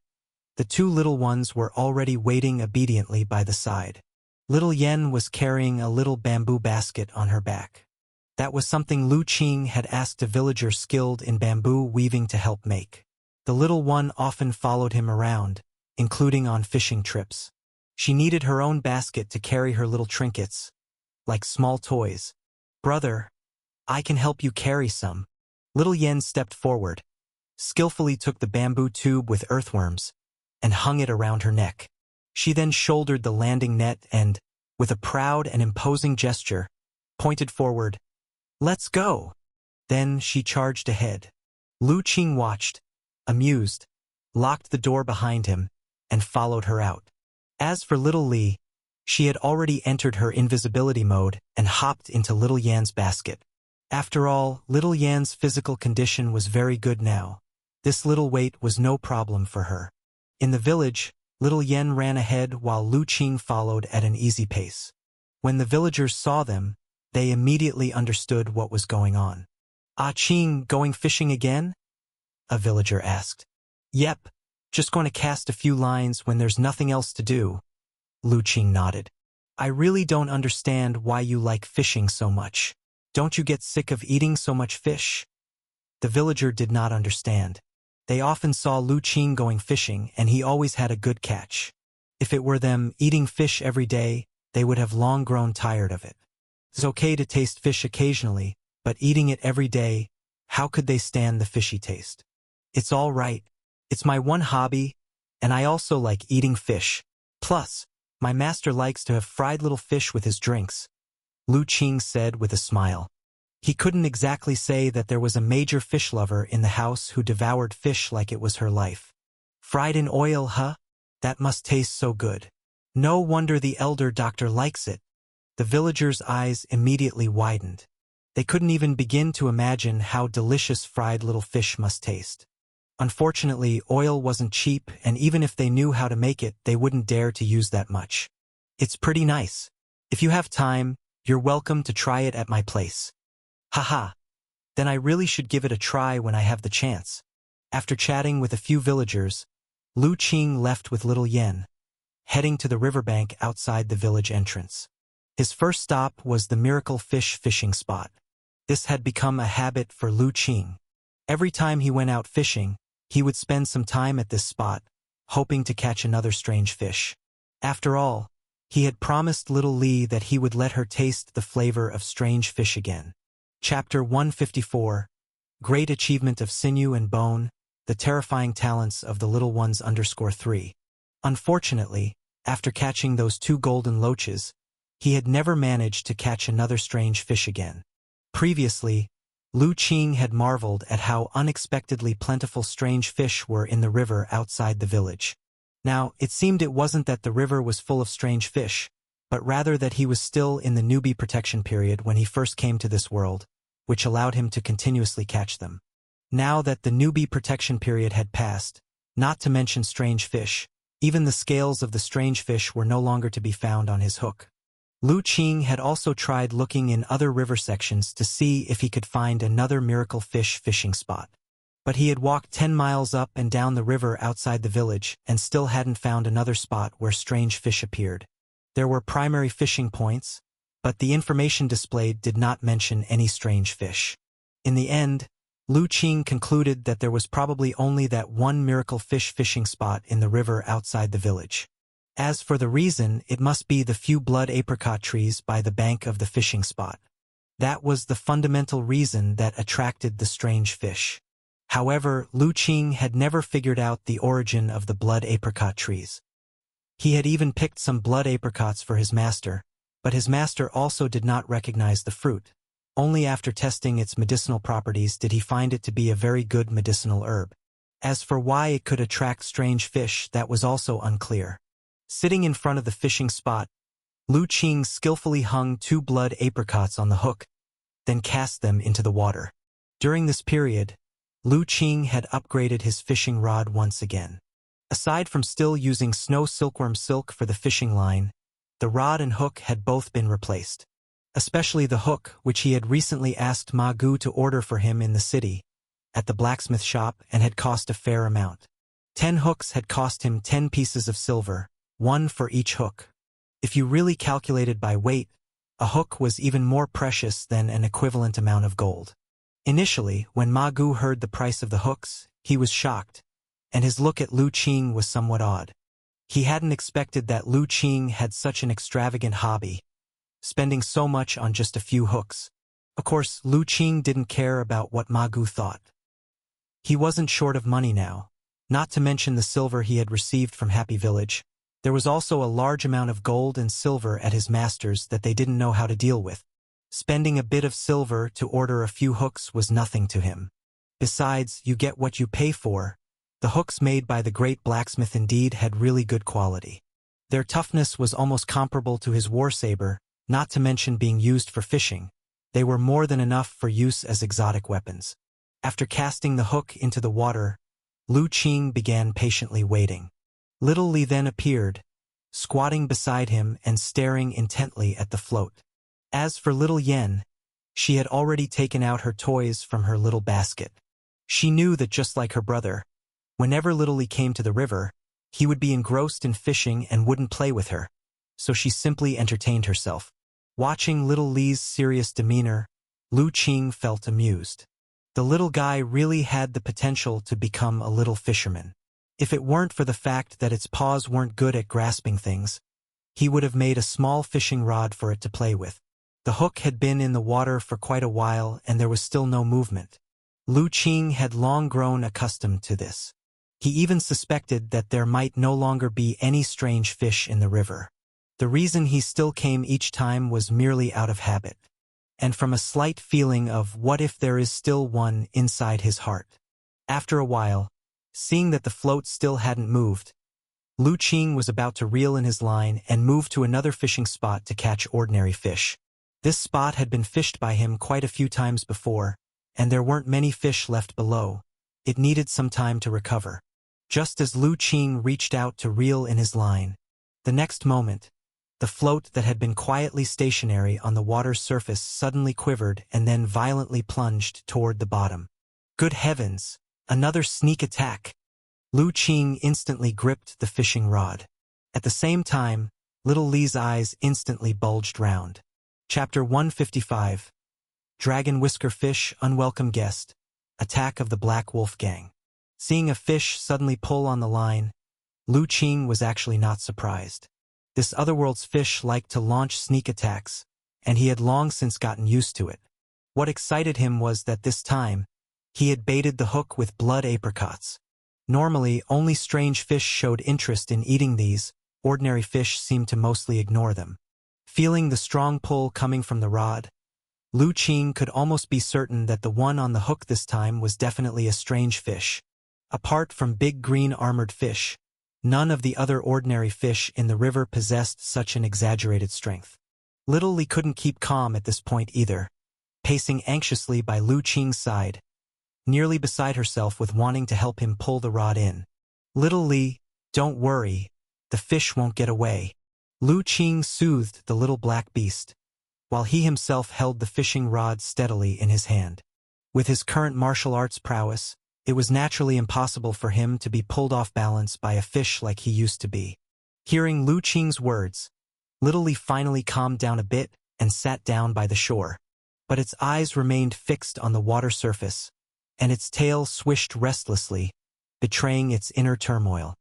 the two little ones were already waiting obediently by the side. Little Yen was carrying a little bamboo basket on her back. That was something Lu Qing had asked a villager skilled in bamboo weaving to help make. The little one often followed him around, including on fishing trips. She needed her own basket to carry her little trinkets, like small toys. "Brother, I can help you carry some." Little Yen stepped forward, skillfully took the bamboo tube with earthworms, and hung it around her neck. She then shouldered the landing net and, with a proud and imposing gesture, pointed forward. "Let's go!" Then she charged ahead. Lu Qing watched, amused, locked the door behind him, and followed her out. As for Little Li, she had already entered her invisibility mode and hopped into Little Yan's basket. After all, Little Yan's physical condition was very good now. This little weight was no problem for her. In the village, Little Yen ran ahead while Lu Qing followed at an easy pace. When the villagers saw them, they immediately understood what was going on. "Ah Qing, going fishing again?" a villager asked. "Yep, just going to cast a few lines when there's nothing else to do," Lu Qing nodded. "I really don't understand why you like fishing so much. Don't you get sick of eating so much fish?" The villager did not understand. They often saw Lu Qing going fishing, and he always had a good catch. If it were them eating fish every day, they would have long grown tired of it. It's okay to taste fish occasionally, but eating it every day, how could they stand the fishy taste? "It's all right. It's my one hobby, and I also like eating fish. Plus, my master likes to have fried little fish with his drinks," Lu Qing said with a smile. He couldn't exactly say that there was a major fish lover in the house who devoured fish like it was her life. "Fried in oil, huh? That must taste so good. No wonder the elder doctor likes it." The villagers' eyes immediately widened. They couldn't even begin to imagine how delicious fried little fish must taste. Unfortunately, oil wasn't cheap, and even if they knew how to make it, they wouldn't dare to use that much. "It's pretty nice. If you have time, you're welcome to try it at my place." "Haha. Then I really should give it a try when I have the chance." After chatting with a few villagers, Lu Qing left with little Yen, heading to the riverbank outside the village entrance. His first stop was the Miracle Fish fishing spot. This had become a habit for Lu Qing. Every time he went out fishing, he would spend some time at this spot, hoping to catch another strange fish. After all, he had promised little Li that he would let her taste the flavor of strange fish again. Chapter 154, Great Achievement of Sinew and Bone, The Terrifying Talents of the Little Ones _3. Unfortunately, after catching those 2 golden loaches, he had never managed to catch another strange fish again. Previously, Lu Qing had marveled at how unexpectedly plentiful strange fish were in the river outside the village. Now, it seemed it wasn't that the river was full of strange fish, but rather that he was still in the newbie protection period when he first came to this world, which allowed him to continuously catch them. Now that the newbie protection period had passed, not to mention strange fish, even the scales of the strange fish were no longer to be found on his hook. Lu Qing had also tried looking in other river sections to see if he could find another miracle fish fishing spot. But he had walked 10 miles up and down the river outside the village and still hadn't found another spot where strange fish appeared. There were primary fishing points, but the information displayed did not mention any strange fish. In the end, Lu Qing concluded that there was probably only that one miracle fish fishing spot in the river outside the village. As for the reason, it must be the few blood apricot trees by the bank of the fishing spot. That was the fundamental reason that attracted the strange fish. However, Lu Qing had never figured out the origin of the blood apricot trees. He had even picked some blood apricots for his master, but his master also did not recognize the fruit. Only after testing its medicinal properties did he find it to be a very good medicinal herb. As for why it could attract strange fish, that was also unclear. Sitting in front of the fishing spot, Lu Qing skillfully hung 2 blood apricots on the hook, then cast them into the water. During this period, Lu Qing had upgraded his fishing rod once again. Aside from still using snow silkworm silk for the fishing line, the rod and hook had both been replaced. Especially the hook, which he had recently asked Ma Gu to order for him in the city, at the blacksmith shop, and had cost a fair amount. 10 hooks had cost him 10 pieces of silver, 1 for each hook. If you really calculated by weight, a hook was even more precious than an equivalent amount of gold. Initially, when Ma Gu heard the price of the hooks, he was shocked, and his look at Lu Qing was somewhat odd. He hadn't expected that Lu Qing had such an extravagant hobby, spending so much on just a few hooks. Of course, Lu Qing didn't care about what Ma Gu thought. He wasn't short of money now, not to mention the silver he had received from Happy Village. There was also a large amount of gold and silver at his master's that they didn't know how to deal with. Spending a bit of silver to order a few hooks was nothing to him. Besides, you get what you pay for. The hooks made by the great blacksmith indeed had really good quality. Their toughness was almost comparable to his war saber, not to mention being used for fishing. They were more than enough for use as exotic weapons. After casting the hook into the water, Lu Qing began patiently waiting. Little Lee then appeared, squatting beside him and staring intently at the float. As for little Yen, she had already taken out her toys from her little basket. She knew that just like her brother, whenever little Lee came to the river, he would be engrossed in fishing and wouldn't play with her, so she simply entertained herself. Watching little Lee's serious demeanor, Lu Qing felt amused. The little guy really had the potential to become a little fisherman. If it weren't for the fact that its paws weren't good at grasping things, he would have made a small fishing rod for it to play with. The hook had been in the water for quite a while and there was still no movement. Lu Qing had long grown accustomed to this. He even suspected that there might no longer be any strange fish in the river. The reason he still came each time was merely out of habit, and from a slight feeling of what if there is still one inside his heart. After a while, seeing that the float still hadn't moved, Lu Qing was about to reel in his line and move to another fishing spot to catch ordinary fish. This spot had been fished by him quite a few times before, and there weren't many fish left below. It needed some time to recover. Just as Lu Qing reached out to reel in his line, the next moment, the float that had been quietly stationary on the water's surface suddenly quivered and then violently plunged toward the bottom. Good heavens! Another sneak attack! Lu Qing instantly gripped the fishing rod. At the same time, little Lee's eyes instantly bulged round. Chapter 155. Dragon Whisker Fish, Unwelcome Guest. Attack of the Black Wolf Gang. Seeing a fish suddenly pull on the line, Lu Qing was actually not surprised. This otherworld's fish liked to launch sneak attacks, and he had long since gotten used to it. What excited him was that this time, he had baited the hook with blood apricots. Normally, only strange fish showed interest in eating these, ordinary fish seemed to mostly ignore them. Feeling the strong pull coming from the rod, Lu Qing could almost be certain that the one on the hook this time was definitely a strange fish. Apart from big green armored fish, none of the other ordinary fish in the river possessed such an exaggerated strength. Little Lee couldn't keep calm at this point either, pacing anxiously by Lu Qing's side, nearly beside herself with wanting to help him pull the rod in. Little Lee, don't worry, the fish won't get away. Lu Qing soothed the little black beast, while he himself held the fishing rod steadily in his hand. With his current martial arts prowess, it was naturally impossible for him to be pulled off balance by a fish like he used to be. Hearing Lu Qing's words, little Lee finally calmed down a bit and sat down by the shore. But its eyes remained fixed on the water surface, and its tail swished restlessly, betraying its inner turmoil.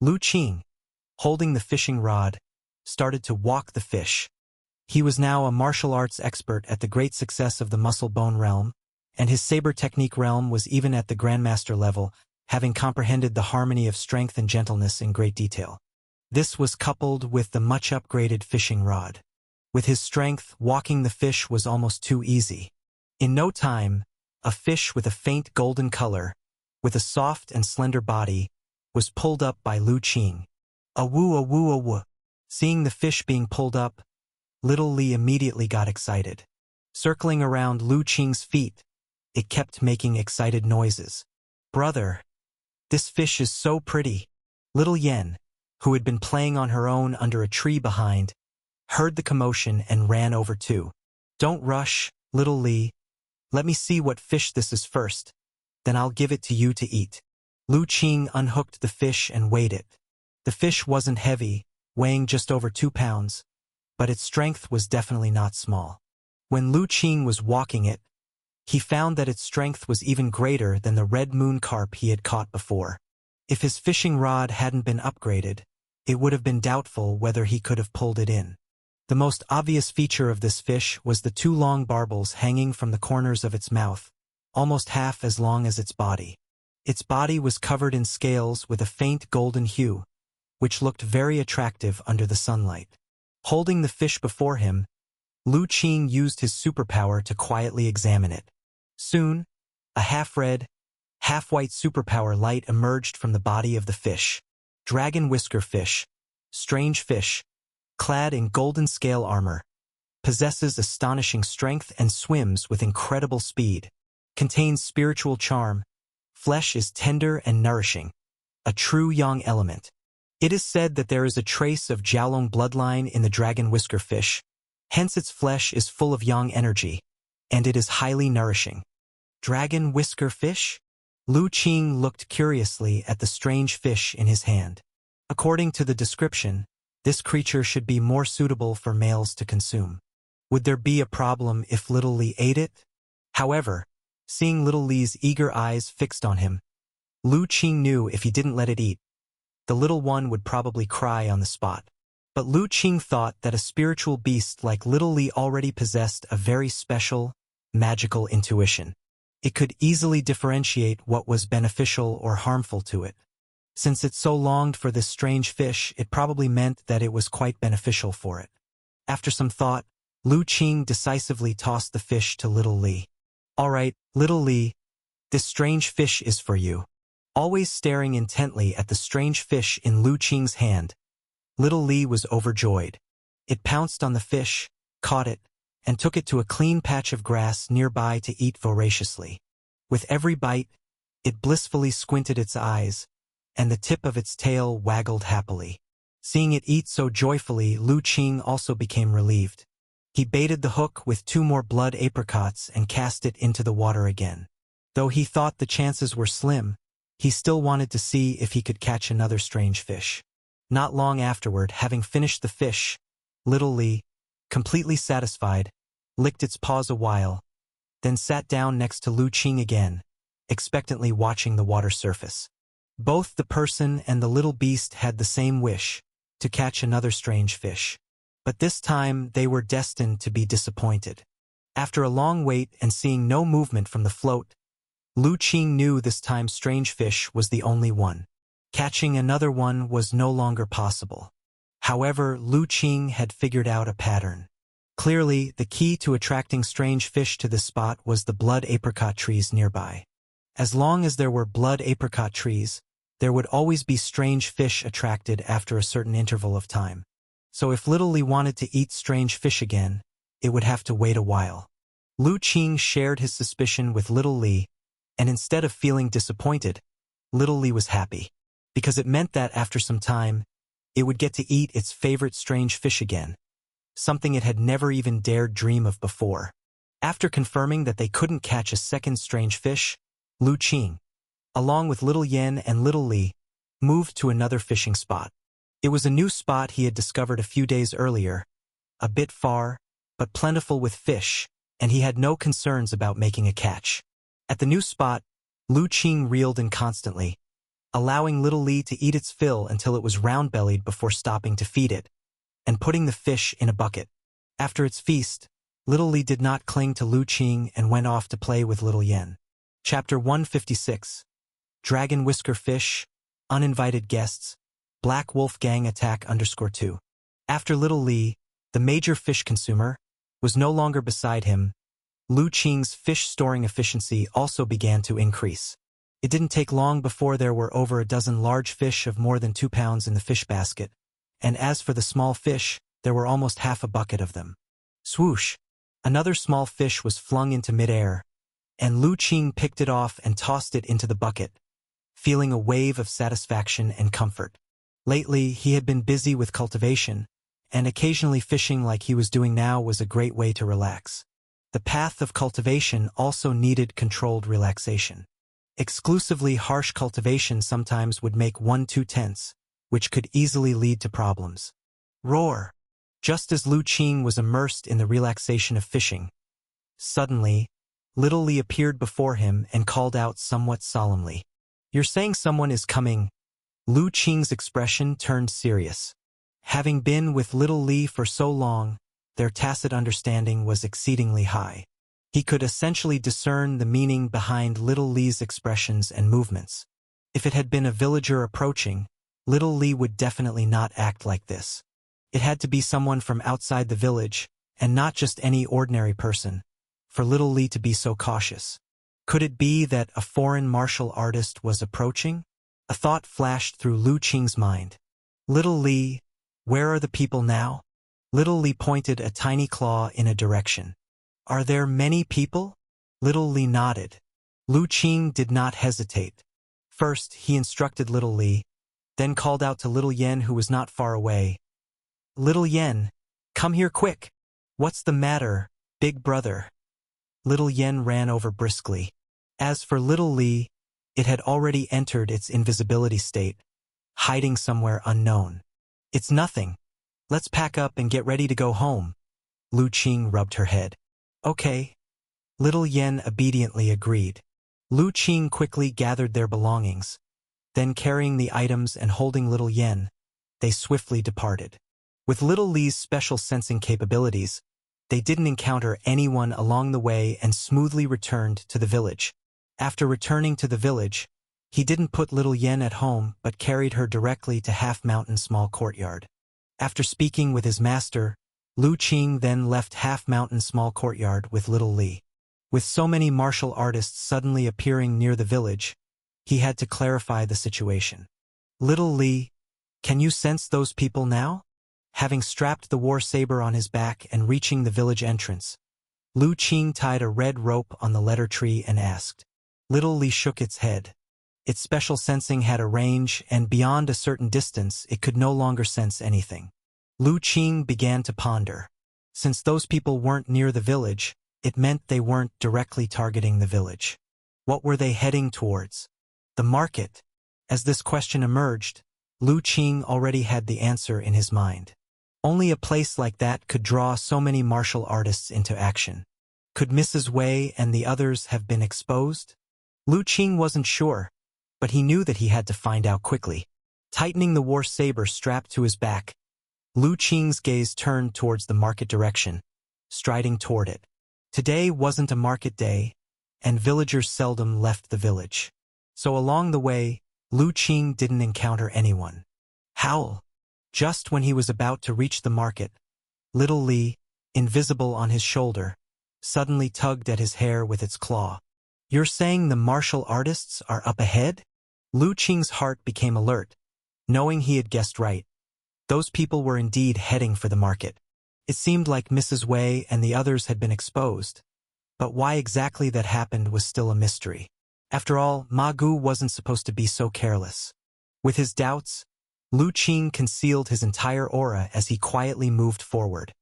Lu Qing, holding the fishing rod, started to walk the fish. He was now a martial arts expert at the great success of the muscle bone realm, and his saber technique realm was even at the grandmaster level, having comprehended the harmony of strength and gentleness in great detail. This was coupled with the much upgraded fishing rod. With his strength, walking the fish was almost too easy. In no time, a fish with a faint golden color, with a soft and slender body, was pulled up by Lu Qing. A-woo, a-woo, a-woo. Seeing the fish being pulled up, little Lee immediately got excited. Circling around Lu Qing's feet, it kept making excited noises. Brother, this fish is so pretty. Little Yen, who had been playing on her own under a tree behind, heard the commotion and ran over too. Don't rush, little Lee. Let me see what fish this is first, then I'll give it to you to eat. Lu Qing unhooked the fish and weighed it. The fish wasn't heavy, weighing just over 2 pounds, but its strength was definitely not small. When Lu Qing was walking it, he found that its strength was even greater than the red moon carp he had caught before. If his fishing rod hadn't been upgraded, it would have been doubtful whether he could have pulled it in. The most obvious feature of this fish was the 2 long barbels hanging from the corners of its mouth, almost half as long as its body. Its body was covered in scales with a faint golden hue, which looked very attractive under the sunlight. Holding the fish before him, Lu Qing used his superpower to quietly examine it. Soon, a half-red, half-white superpower light emerged from the body of the fish. Dragon Whisker Fish, strange fish, clad in golden scale armor, possesses astonishing strength and swims with incredible speed, contains spiritual charm, flesh is tender and nourishing, a true yang element. It is said that there is a trace of Jiaolong bloodline in the dragon whisker fish, hence its flesh is full of yang energy, and it is highly nourishing. Dragon whisker fish? Lu Qing looked curiously at the strange fish in his hand. According to the description, this creature should be more suitable for males to consume. Would there be a problem if Little Li ate it? However, seeing Little Li's eager eyes fixed on him, Lu Qing knew if he didn't let it eat, the little one would probably cry on the spot. But Lu Qing thought that a spiritual beast like Little Li already possessed a very special, magical intuition. It could easily differentiate what was beneficial or harmful to it. Since it so longed for this strange fish, it probably meant that it was quite beneficial for it. After some thought, Lu Qing decisively tossed the fish to Little Li. "All right, Little Li, this strange fish is for you." Always staring intently at the strange fish in Lu Qing's hand, Little Li was overjoyed. It pounced on the fish, caught it, and took it to a clean patch of grass nearby to eat voraciously. With every bite, it blissfully squinted its eyes, and the tip of its tail waggled happily. Seeing it eat so joyfully, Lu Qing also became relieved. He baited the hook with 2 more blood apricots and cast it into the water again. Though he thought the chances were slim, he still wanted to see if he could catch another strange fish. Not long afterward, having finished the fish, Little Li, completely satisfied, licked its paws a while, then sat down next to Lu Qing again, expectantly watching the water surface. Both the person and the little beast had the same wish, to catch another strange fish. But this time they were destined to be disappointed. After a long wait and seeing no movement from the float, Lu Qing knew this time strange fish was the only one. Catching another one was no longer possible. However, Lu Qing had figured out a pattern. Clearly, the key to attracting strange fish to this spot was the blood apricot trees nearby. As long as there were blood apricot trees, there would always be strange fish attracted after a certain interval of time. So if Little Li wanted to eat strange fish again, it would have to wait a while. Lu Qing shared his suspicion with Little Li, and instead of feeling disappointed, Little Li was happy, because it meant that after some time, it would get to eat its favorite strange fish again, something it had never even dared dream of before. After confirming that they couldn't catch a second strange fish, Lu Qing, along with Little Yen and Little Li, moved to another fishing spot. It was a new spot he had discovered a few days earlier, a bit far, but plentiful with fish, and he had no concerns about making a catch. At the new spot, Lu Qing reeled in constantly, allowing Little Li to eat its fill until it was round-bellied before stopping to feed it, and putting the fish in a bucket. After its feast, Little Li did not cling to Lu Qing and went off to play with Little Yen. Chapter 156. Dragon Whisker Fish, Uninvited Guests, Black Wolf Gang Attack _2. After Little Li, the major fish consumer, was no longer beside him, Lu Qing's fish storing efficiency also began to increase. It didn't take long before there were over a dozen large fish of more than 2 pounds in the fish basket, and as for the small fish, there were almost half a bucket of them. Swoosh! Another small fish was flung into midair, and Lu Qing picked it off and tossed it into the bucket, feeling a wave of satisfaction and comfort. Lately, he had been busy with cultivation, and occasionally fishing like he was doing now was a great way to relax. The path of cultivation also needed controlled relaxation. Exclusively harsh cultivation sometimes would make one too tense, which could easily lead to problems. Roar! Just as Lu Qing was immersed in the relaxation of fishing, suddenly, Little Li appeared before him and called out somewhat solemnly. "You're saying someone is coming?" Lu Qing's expression turned serious. Having been with Little Li for so long, their tacit understanding was exceedingly high. He could essentially discern the meaning behind Little Li's expressions and movements. If it had been a villager approaching, Little Li would definitely not act like this. It had to be someone from outside the village, and not just any ordinary person, for Little Li to be so cautious. Could it be that a foreign martial artist was approaching? A thought flashed through Lu Qing's mind. "Little Li, where are the people now?" Little Li pointed a tiny claw in a direction. "Are there many people?" Little Li nodded. Lu Qing did not hesitate. First, he instructed Little Li, then called out to Little Yen, who was not far away. "Little Yen, come here quick! What's the matter, big brother?" Little Yen ran over briskly. As for Little Li, it had already entered its invisibility state, hiding somewhere unknown. "It's nothing. Let's pack up and get ready to go home." Lu Qing rubbed her head. "Okay." Little Yen obediently agreed. Lu Qing quickly gathered their belongings. Then, carrying the items and holding Little Yen, they swiftly departed. With Little Li's special sensing capabilities, they didn't encounter anyone along the way and smoothly returned to the village. After returning to the village, he didn't put Little Yen at home but carried her directly to Half Mountain Small Courtyard. After speaking with his master, Lu Qing then left Half Mountain Small Courtyard with Little Li. With so many martial artists suddenly appearing near the village, he had to clarify the situation. "Little Li, can you sense those people now?" Having strapped the war saber on his back and reaching the village entrance, Lu Qing tied a red rope on the letter tree and asked. Little Li shook its head. Its special sensing had a range, and beyond a certain distance it could no longer sense anything. Lu Qing began to ponder. Since those people weren't near the village, it meant they weren't directly targeting the village. What were they heading towards? The market. As this question emerged, Lu Qing already had the answer in his mind. Only a place like that could draw so many martial artists into action. Could Mrs. Wei and the others have been exposed? Lu Qing wasn't sure, but he knew that he had to find out quickly. Tightening the war saber strapped to his back, Lu Qing's gaze turned towards the market direction, striding toward it. Today wasn't a market day, and villagers seldom left the village. So along the way, Lu Qing didn't encounter anyone. Howl! Just when he was about to reach the market, Little Li, invisible on his shoulder, suddenly tugged at his hair with its claw. "You're saying the martial artists are up ahead?" Lu Qing's heart became alert, knowing he had guessed right. Those people were indeed heading for the market. It seemed like Mrs. Wei and the others had been exposed, but why exactly that happened was still a mystery. After all, Ma Gu wasn't supposed to be so careless. With his doubts, Lu Qing concealed his entire aura as he quietly moved forward.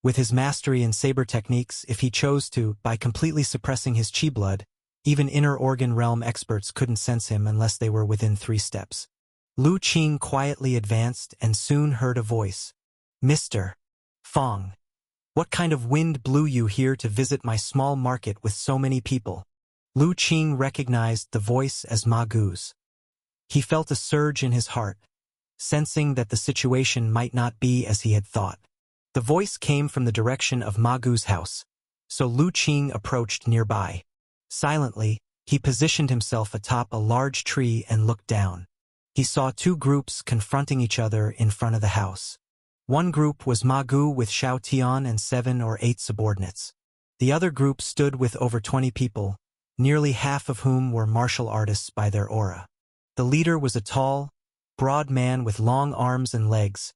With his mastery in saber techniques, if he chose to, by completely suppressing his chi blood, even inner organ realm experts couldn't sense him unless they were within 3 steps. Lu Qing quietly advanced and soon heard a voice. "Mr. Fong, what kind of wind blew you here to visit my small market with so many people?" Lu Qing recognized the voice as Ma Gu's. He felt a surge in his heart, sensing that the situation might not be as he had thought. The voice came from the direction of Ma Gu's house, so Lu Qing approached nearby. Silently, he positioned himself atop a large tree and looked down. He saw 2 groups confronting each other in front of the house. One group was Ma Gu with Xiao Tian and 7 or 8 subordinates. The other group stood with over 20 people, nearly half of whom were martial artists by their aura. The leader was a tall, broad man with long arms and legs,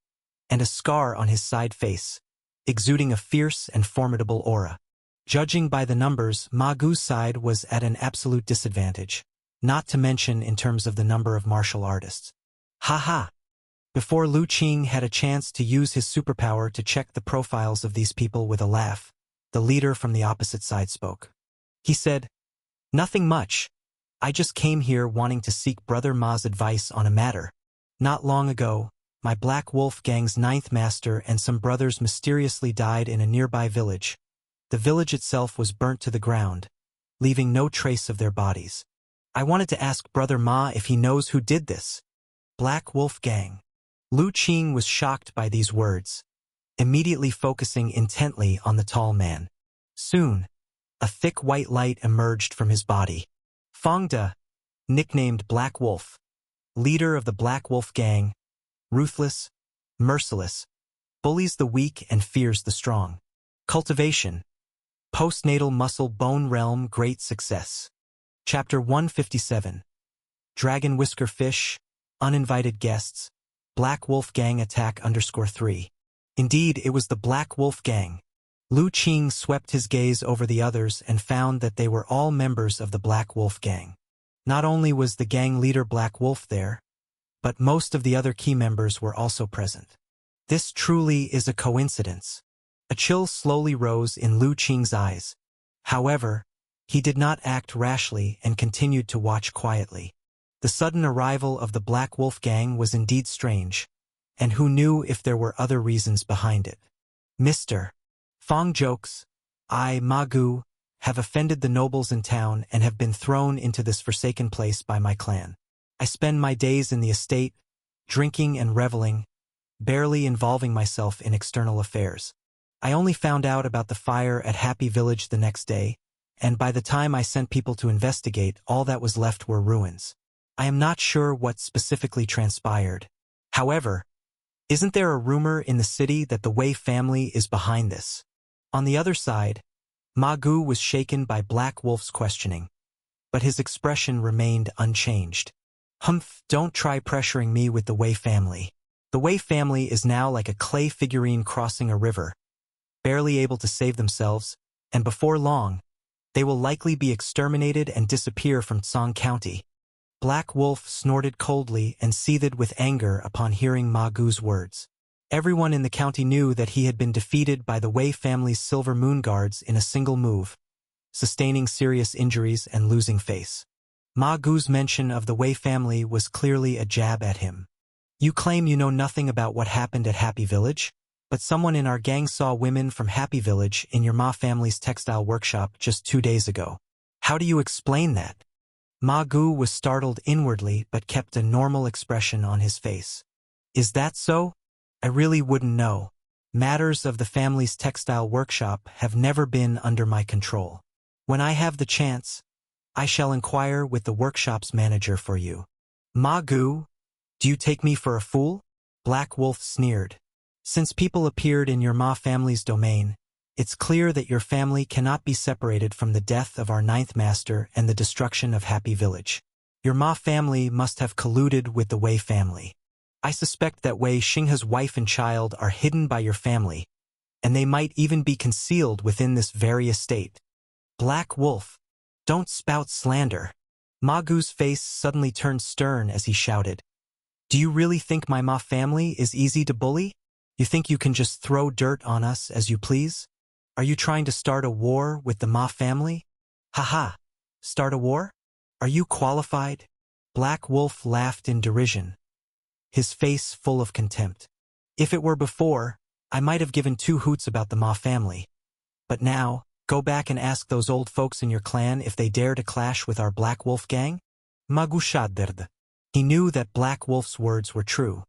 and a scar on his side face, exuding a fierce and formidable aura. Judging by the numbers, Ma Gu's side was at an absolute disadvantage, not to mention in terms of the number of martial artists. Ha ha! Before Lu Qing had a chance to use his superpower to check the profiles of these people with a laugh, the leader from the opposite side spoke. He said, "Nothing much. I just came here wanting to seek Brother Ma's advice on a matter. Not long ago, my Black Wolf Gang's 9th master and some brothers mysteriously died in a nearby village. The village itself was burnt to the ground, leaving no trace of their bodies. I wanted to ask Brother Ma if he knows who did this." Black Wolf Gang. Lu Qing was shocked by these words, immediately focusing intently on the tall man. Soon, a thick white light emerged from his body. Fong De, nicknamed Black Wolf, leader of the Black Wolf Gang, ruthless, merciless, bullies the weak and fears the strong. Cultivation. Postnatal muscle bone realm great success. Chapter 157. Dragon Whisker Fish, Uninvited Guests, Black Wolf Gang Attack _3. Indeed, it was the Black Wolf Gang. Lu Qing swept his gaze over the others and found that they were all members of the Black Wolf Gang. Not only was the gang leader Black Wolf there, but most of the other key members were also present. This truly is a coincidence. A chill slowly rose in Lu Qing's eyes. However, he did not act rashly and continued to watch quietly. The sudden arrival of the Black Wolf gang was indeed strange, and who knew if there were other reasons behind it. Mr. Fong jokes, I, Ma Gu, have offended the nobles in town and have been thrown into this forsaken place by my clan. I spend my days in the estate, drinking and reveling, barely involving myself in external affairs. I only found out about the fire at Happy Village the next day, and by the time I sent people to investigate, all that was left were ruins. I am not sure what specifically transpired. However, isn't there a rumor in the city that the Wei family is behind this? On the other side, Ma Gu was shaken by Black Wolf's questioning, but his expression remained unchanged. Humph, don't try pressuring me with the Wei family. The Wei family is now like a clay figurine crossing a river, barely able to save themselves, and before long, they will likely be exterminated and disappear from Song County. Black Wolf snorted coldly and seethed with anger upon hearing Ma Gu's words. Everyone in the county knew that he had been defeated by the Wei family's Silver Moon Guards in a single move, sustaining serious injuries and losing face. Ma Gu's mention of the Wei family was clearly a jab at him. You claim you know nothing about what happened at Happy Village? But someone in our gang saw women from Happy Village in your Ma family's textile workshop just 2 days ago. How do you explain that? Ma Gu was startled inwardly but kept a normal expression on his face. Is that so? I really wouldn't know. Matters of the family's textile workshop have never been under my control. When I have the chance, I shall inquire with the workshop's manager for you. Ma Gu, do you take me for a fool? Black Wolf sneered. Since people appeared in your Ma family's domain, it's clear that your family cannot be separated from the death of our 9th master and the destruction of Happy Village. Your Ma family must have colluded with the Wei family. I suspect that Wei Xinghe's wife and child are hidden by your family, and they might even be concealed within this very estate. Black Wolf, don't spout slander. Ma Gu's face suddenly turned stern as he shouted. Do you really think my Ma family is easy to bully? You think you can just throw dirt on us as you please? Are you trying to start a war with the Ma family? Haha, start a war? Are you qualified? Black Wolf laughed in derision, his face full of contempt. If it were before, I might have given 2 hoots about the Ma family. But now, go back and ask those old folks in your clan if they dare to clash with our Black Wolf gang? Ma Gu shaderd. He knew that Black Wolf's words were true.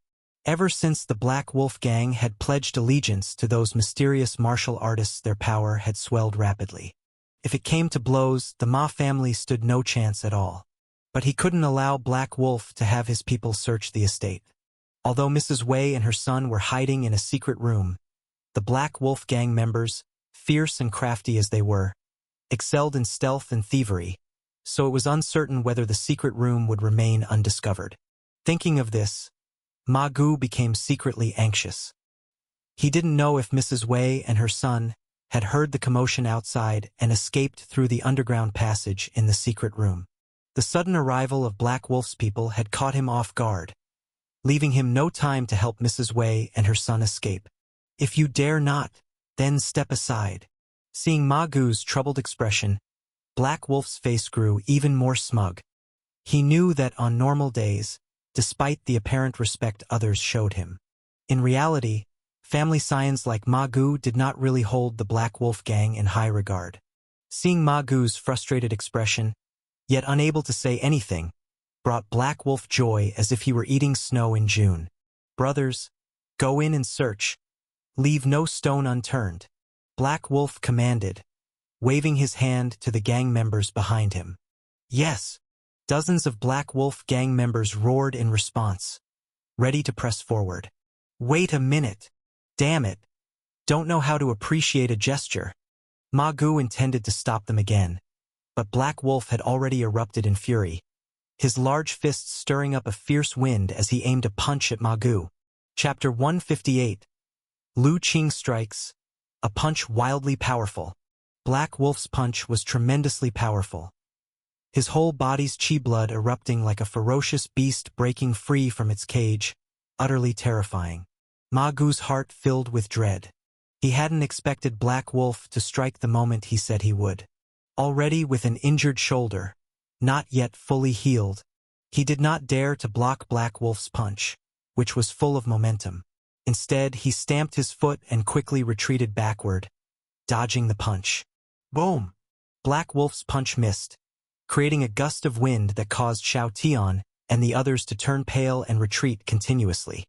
Ever since the Black Wolf gang had pledged allegiance to those mysterious martial artists, their power had swelled rapidly. If it came to blows, the Ma family stood no chance at all. But he couldn't allow Black Wolf to have his people search the estate. Although Mrs. Wei and her son were hiding in a secret room, the Black Wolf gang members, fierce and crafty as they were, excelled in stealth and thievery, so it was uncertain whether the secret room would remain undiscovered. Thinking of this, Ma Gu became secretly anxious. He didn't know if Mrs. Wei and her son had heard the commotion outside and escaped through the underground passage in the secret room. The sudden arrival of Black Wolf's people had caught him off guard, leaving him no time to help Mrs. Wei and her son escape. If you dare not, then step aside. Seeing Ma Gu's troubled expression, Black Wolf's face grew even more smug. He knew that on normal days, despite the apparent respect others showed him, in reality, family scions like Ma Gu did not really hold the Black Wolf gang in high regard. Seeing Ma Gu's frustrated expression, yet unable to say anything, brought Black Wolf joy as if he were eating snow in June. Brothers, go in and search. Leave no stone unturned, Black Wolf commanded, waving his hand to the gang members behind him. Yes, dozens of Black Wolf gang members roared in response, ready to press forward. Wait a minute. Damn it. Don't know how to appreciate a gesture. Ma Gu intended to stop them again, but Black Wolf had already erupted in fury, his large fists stirring up a fierce wind as he aimed a punch at Ma Gu. Chapter 158. Lu Qing strikes, a punch wildly powerful. Black Wolf's punch was tremendously powerful. his whole body's chi blood erupting like a ferocious beast breaking free from its cage, utterly terrifying. Ma Gu's heart filled with dread. He hadn't expected Black Wolf to strike the moment he said he would. Already with an injured shoulder, not yet fully healed, he did not dare to block Black Wolf's punch, which was full of momentum. Instead, he stamped his foot and quickly retreated backward, dodging the punch. Boom! Black Wolf's punch missed, creating a gust of wind that caused Xiao Tian and the others to turn pale and retreat continuously.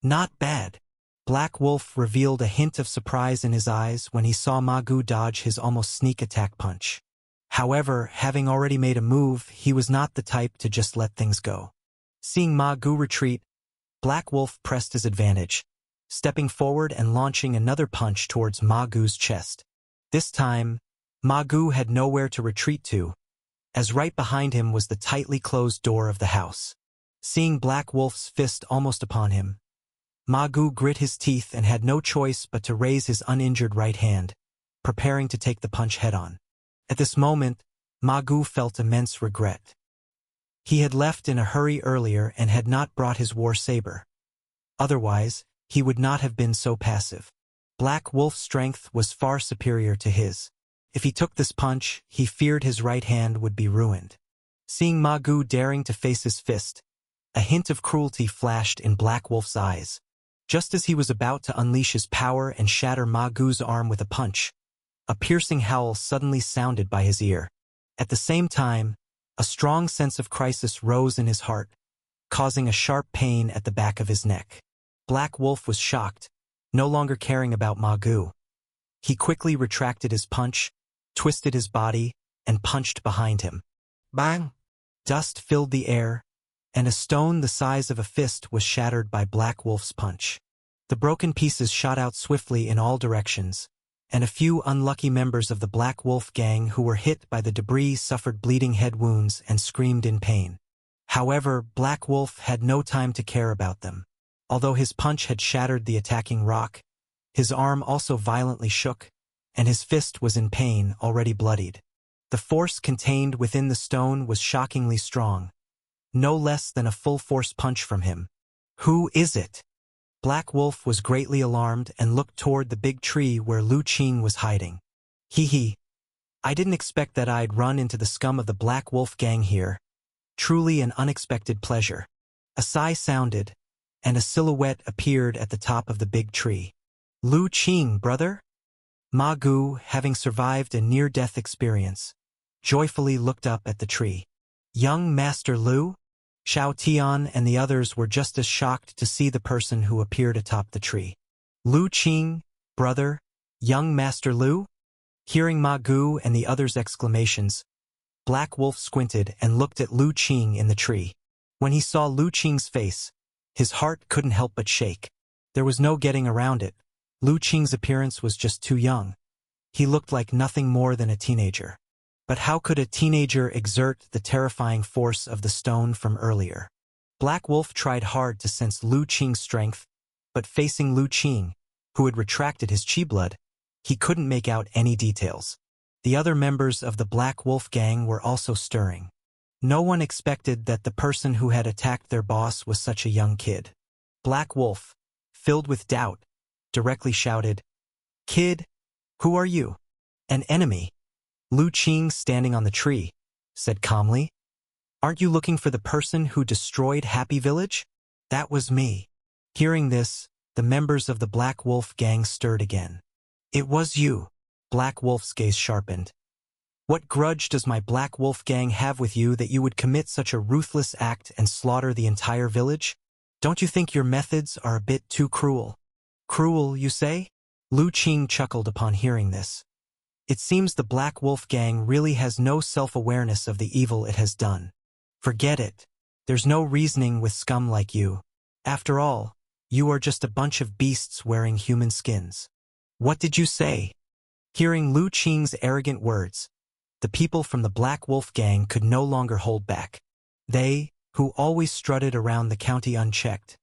Not bad. Black Wolf revealed a hint of surprise in his eyes when he saw Ma Gu dodge his almost sneak attack punch. However, having already made a move, he was not the type to just let things go. Seeing Ma Gu retreat, Black Wolf pressed his advantage, stepping forward and launching another punch towards Ma Gu's chest. This time, Ma Gu had nowhere to retreat to, as right behind him was the tightly closed door of the house. Seeing Black Wolf's fist almost upon him, Ma Gu grit his teeth and had no choice but to raise his uninjured right hand, preparing to take the punch head-on. At this moment, Ma Gu felt immense regret. He had left in a hurry earlier and had not brought his war saber. Otherwise, he would not have been so passive. Black Wolf's strength was far superior to his. If he took this punch, he feared his right hand would be ruined. Seeing Ma Gu daring to face his fist, a hint of cruelty flashed in Black Wolf's eyes. Just as he was about to unleash his power and shatter Ma Gu's arm with a punch, a piercing howl suddenly sounded by his ear. At the same time, a strong sense of crisis rose in his heart, causing a sharp pain at the back of his neck. Black Wolf was shocked, no longer caring about Ma Gu. He quickly retracted his punch, twisted his body, and punched behind him. Bang! Dust filled the air, and a stone the size of a fist was shattered by Black Wolf's punch. The broken pieces shot out swiftly in all directions, and a few unlucky members of the Black Wolf gang who were hit by the debris suffered bleeding head wounds and screamed in pain. However, Black Wolf had no time to care about them. Although his punch had shattered the attacking rock, his arm also violently shook, and his fist was in pain, already bloodied. The force contained within the stone was shockingly strong, no less than a full-force punch from him. Who is it? Black Wolf was greatly alarmed and looked toward the big tree where Lu Qing was hiding. Hee. I didn't expect that I'd run into the scum of the Black Wolf gang here. Truly an unexpected pleasure. A sigh sounded, and a silhouette appeared at the top of the big tree. Lu Qing, brother? Ma Gu, having survived a near-death experience, joyfully looked up at the tree. Young Master Lu? Xiao Tian and the others were just as shocked to see the person who appeared atop the tree. Lu Qing, brother, young Master Lu? Hearing Ma Gu and the others' exclamations, Black Wolf squinted and looked at Lu Qing in the tree. When he saw Lu Qing's face, his heart couldn't help but shake. There was no getting around it. Lu Qing's appearance was just too young. He looked like nothing more than a teenager. But how could a teenager exert the terrifying force of the stone from earlier? Black Wolf tried hard to sense Lu Qing's strength, but facing Lu Qing, who had retracted his chi blood, he couldn't make out any details. The other members of the Black Wolf gang were also stirring. No one expected that the person who had attacked their boss was such a young kid. Black Wolf, filled with doubt, directly shouted, "Kid, who are you?" "An enemy." Lu Qing, standing on the tree, said calmly, "Aren't you looking for the person who destroyed Happy Village?" "That was me." Hearing this, the members of the Black Wolf gang stirred again. "It was you." Black Wolf's gaze sharpened. "What grudge does my Black Wolf gang have with you that you would commit such a ruthless act and slaughter the entire village? Don't you think your methods are a bit too cruel?" "Cruel, you say?" Lu Qing chuckled upon hearing this. It seems the Black Wolf gang really has no self-awareness of the evil it has done. Forget it. There's no reasoning with scum like you. After all, you are just a bunch of beasts wearing human skins. What did you say? Hearing Lu Qing's arrogant words, the people from the Black Wolf gang could no longer hold back. They, who always strutted around the county unchecked,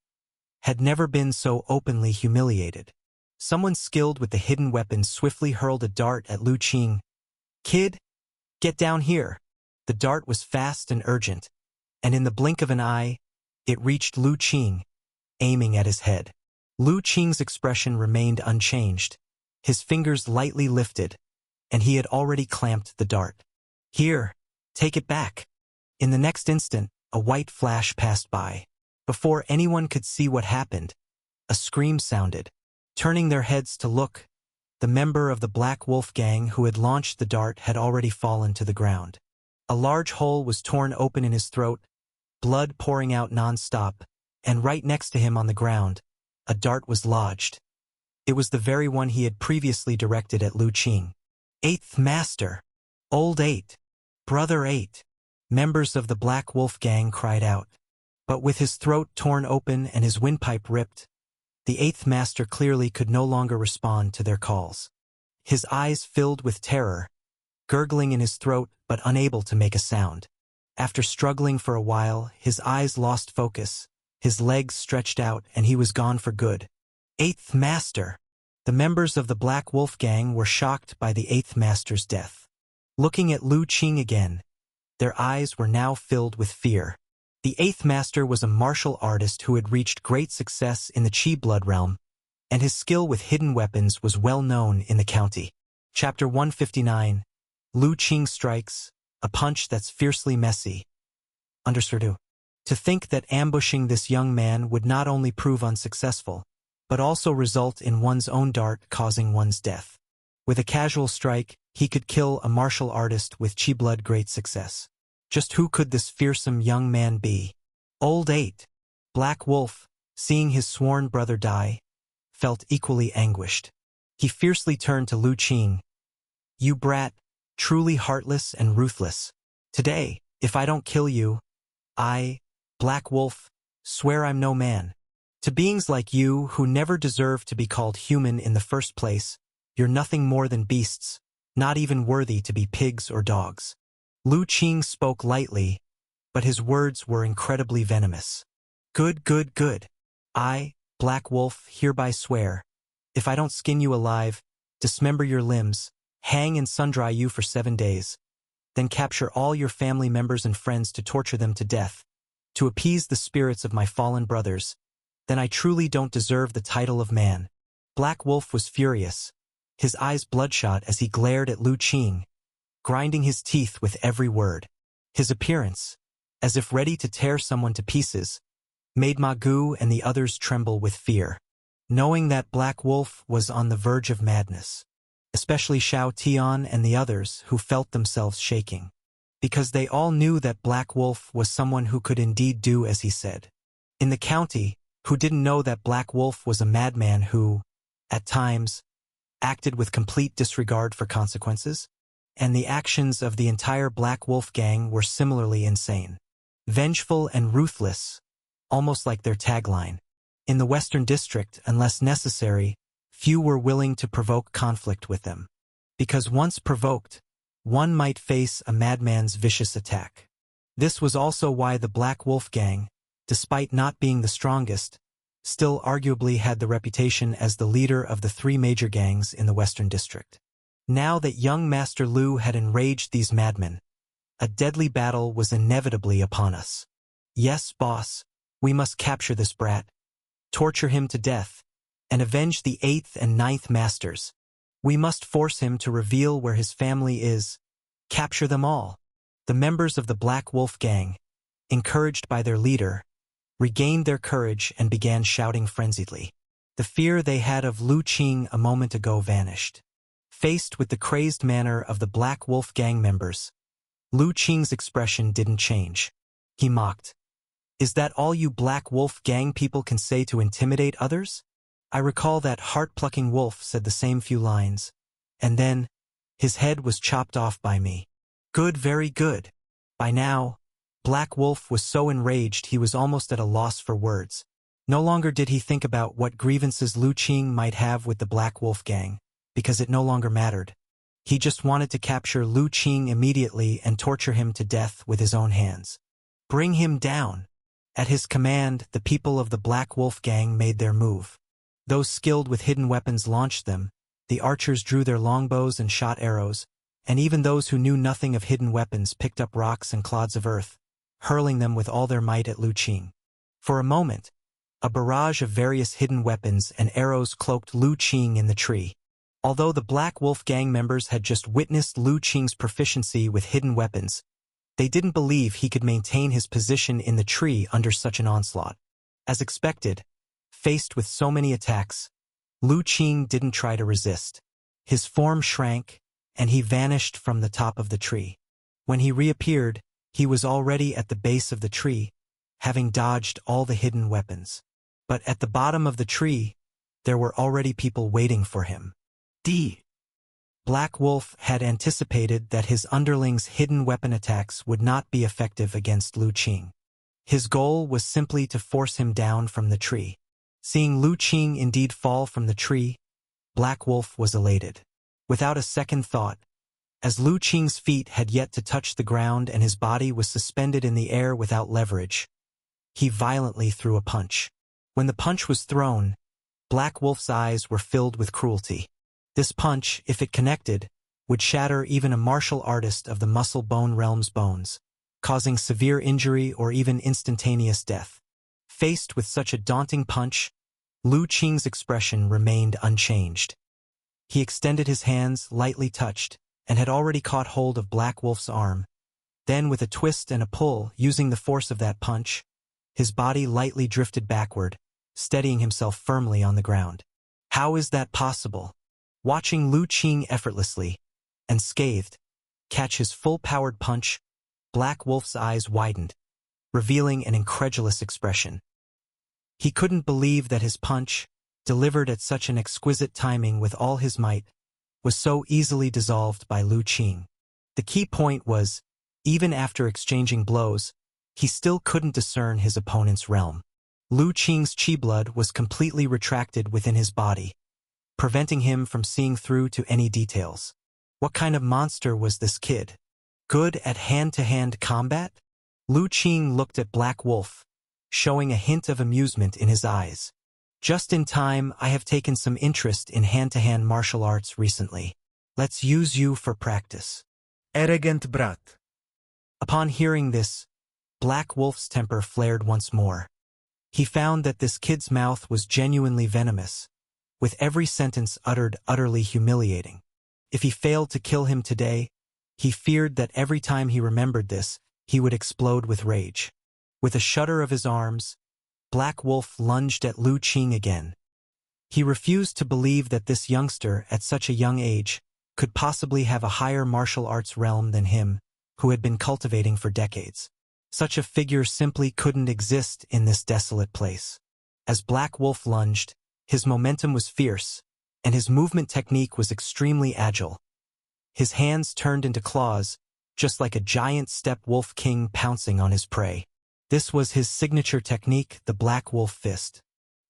had never been so openly humiliated. Someone skilled with the hidden weapons swiftly hurled a dart at Lu Qing. "Kid, get down here." The dart was fast and urgent, and in the blink of an eye, it reached Lu Qing, aiming at his head. Lu Qing's expression remained unchanged. His fingers lightly lifted, and he had already clamped the dart. "Here, take it back." In the next instant, a white flash passed by. Before anyone could see what happened, a scream sounded. Turning their heads to look, the member of the Black Wolf gang who had launched the dart had already fallen to the ground. A large hole was torn open in his throat, blood pouring out non-stop, and right next to him on the ground, a dart was lodged. It was the very one he had previously directed at Lu Qing. "Eighth Master! Old Eight! Brother Eight!" Members of the Black Wolf gang cried out. But with his throat torn open and his windpipe ripped, the Eighth Master clearly could no longer respond to their calls. His eyes filled with terror, gurgling in his throat but unable to make a sound. After struggling for a while, his eyes lost focus, his legs stretched out, and he was gone for good. "Eighth Master!" The members of the Black Wolf gang were shocked by the Eighth Master's death. Looking at Lu Qing again, their eyes were now filled with fear. The Eighth Master was a martial artist who had reached great success in the Qi blood realm, and his skill with hidden weapons was well known in the county. Chapter 159. Lu Qing strikes, a punch that's fiercely messy. Understood. To think that ambushing this young man would not only prove unsuccessful, but also result in one's own dart causing one's death. With a casual strike, he could kill a martial artist with Qi blood great success. Just who could this fearsome young man be? Old Eight, Black Wolf, seeing his sworn brother die, felt equally anguished. He fiercely turned to Lu Qing. "You brat, truly heartless and ruthless. Today, if I don't kill you, I, Black Wolf, swear I'm no man. To beings like you, who never deserve to be called human in the first place, you're nothing more than beasts, not even worthy to be pigs or dogs." Lu Qing spoke lightly, but his words were incredibly venomous. Good. I, Black Wolf, hereby swear, if I don't skin you alive, dismember your limbs, hang and sun-dry you for 7 days, then capture all your family members and friends to torture them to death, to appease the spirits of my fallen brothers, then I truly don't deserve the title of man. Black Wolf was furious, his eyes bloodshot as he glared at Lu Qing, grinding his teeth with every word. His appearance, as if ready to tear someone to pieces, made Ma Gu and the others tremble with fear, knowing that Black Wolf was on the verge of madness. Especially Xiao Tian and the others, who felt themselves shaking, because they all knew that Black Wolf was someone who could indeed do as he said. In the county, who didn't know that Black Wolf was a madman who, at times, acted with complete disregard for consequences, and the actions of the entire Black Wolf gang were similarly insane. Vengeful and ruthless, almost like their tagline. In the Western District, unless necessary, few were willing to provoke conflict with them. Because once provoked, one might face a madman's vicious attack. This was also why the Black Wolf gang, despite not being the strongest, still arguably had the reputation as the leader of the 3 major gangs in the Western District. Now that young Master Lu had enraged these madmen, a deadly battle was inevitably upon us. Yes, boss, we must capture this brat, torture him to death, and avenge the 8th and 9th Masters. We must force him to reveal where his family is, capture them all. The members of the Black Wolf gang, encouraged by their leader, regained their courage and began shouting frenziedly. The fear they had of Lu Qing a moment ago vanished. Faced with the crazed manner of the Black Wolf gang members, Lu Qing's expression didn't change. He mocked. "Is that all you Black Wolf gang people can say to intimidate others? I recall that heart-plucking wolf said the same few lines, and then, his head was chopped off by me. Good, very good." By now, Black Wolf was so enraged he was almost at a loss for words. No longer did he think about what grievances Lu Qing might have with the Black Wolf gang, because it no longer mattered. He just wanted to capture Lu Qing immediately and torture him to death with his own hands. Bring him down. At his command, the people of the Black Wolf gang made their move. Those skilled with hidden weapons launched them, the archers drew their longbows and shot arrows, and even those who knew nothing of hidden weapons picked up rocks and clods of earth, hurling them with all their might at Lu Qing. For a moment, a barrage of various hidden weapons and arrows cloaked Lu Qing in the tree. Although the Black Wolf gang members had just witnessed Lu Qing's proficiency with hidden weapons, they didn't believe he could maintain his position in the tree under such an onslaught. As expected, faced with so many attacks, Lu Qing didn't try to resist. His form shrank, and he vanished from the top of the tree. When he reappeared, he was already at the base of the tree, having dodged all the hidden weapons. But at the bottom of the tree, there were already people waiting for him. Black Wolf had anticipated that his underlings' hidden weapon attacks would not be effective against Lu Qing. His goal was simply to force him down from the tree. Seeing Lu Qing indeed fall from the tree, Black Wolf was elated. Without a second thought, as Lu Qing's feet had yet to touch the ground and his body was suspended in the air without leverage, he violently threw a punch. When the punch was thrown, Black Wolf's eyes were filled with cruelty. This punch, if it connected, would shatter even a martial artist of the muscle-bone realm's bones, causing severe injury or even instantaneous death. Faced with such a daunting punch, Lu Qing's expression remained unchanged. He extended his hands, lightly touched, and had already caught hold of Black Wolf's arm. Then, with a twist and a pull, using the force of that punch, his body lightly drifted backward, steadying himself firmly on the ground. How is that possible? Watching Lu Qing effortlessly, and scathed, catch his full-powered punch, Black Wolf's eyes widened, revealing an incredulous expression. He couldn't believe that his punch, delivered at such an exquisite timing with all his might, was so easily dissolved by Lu Qing. The key point was, even after exchanging blows, he still couldn't discern his opponent's realm. Lu Qing's chi blood was completely retracted within his body, preventing him from seeing through to any details. What kind of monster was this kid? Good at hand-to-hand combat? Lu Qing looked at Black Wolf, showing a hint of amusement in his eyes. Just in time, I have taken some interest in hand-to-hand martial arts recently. Let's use you for practice. Arrogant brat. Upon hearing this, Black Wolf's temper flared once more. He found that this kid's mouth was genuinely venomous, with every sentence uttered utterly humiliating. If he failed to kill him today, he feared that every time he remembered this, he would explode with rage. With a shudder of his arms, Black Wolf lunged at Lu Qing again. He refused to believe that this youngster, at such a young age, could possibly have a higher martial arts realm than him, who had been cultivating for decades. Such a figure simply couldn't exist in this desolate place. As Black Wolf lunged, his momentum was fierce, and his movement technique was extremely agile. His hands turned into claws, just like a giant steppe wolf king pouncing on his prey. This was his signature technique, the Black Wolf Fist.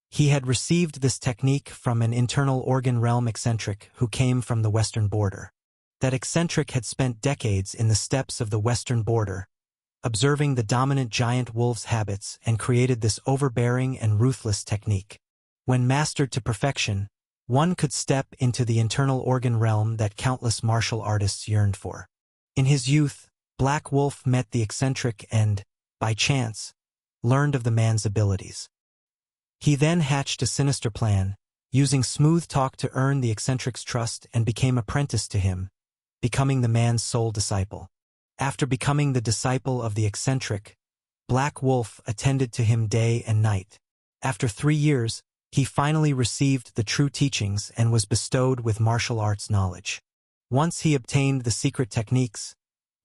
He had received this technique from an internal organ realm eccentric who came from the western border. That eccentric had spent decades in the steppes of the western border, observing the dominant giant wolf's habits, and created this overbearing and ruthless technique. When mastered to perfection, one could step into the internal organ realm that countless martial artists yearned for. In his youth, Black Wolf met the eccentric and, by chance, learned of the man's abilities. He then hatched a sinister plan, using smooth talk to earn the eccentric's trust, and became apprenticed to him, becoming the man's sole disciple. After becoming the disciple of the eccentric, Black Wolf attended to him day and night. After 3 years, he finally received the true teachings and was bestowed with martial arts knowledge. Once he obtained the secret techniques,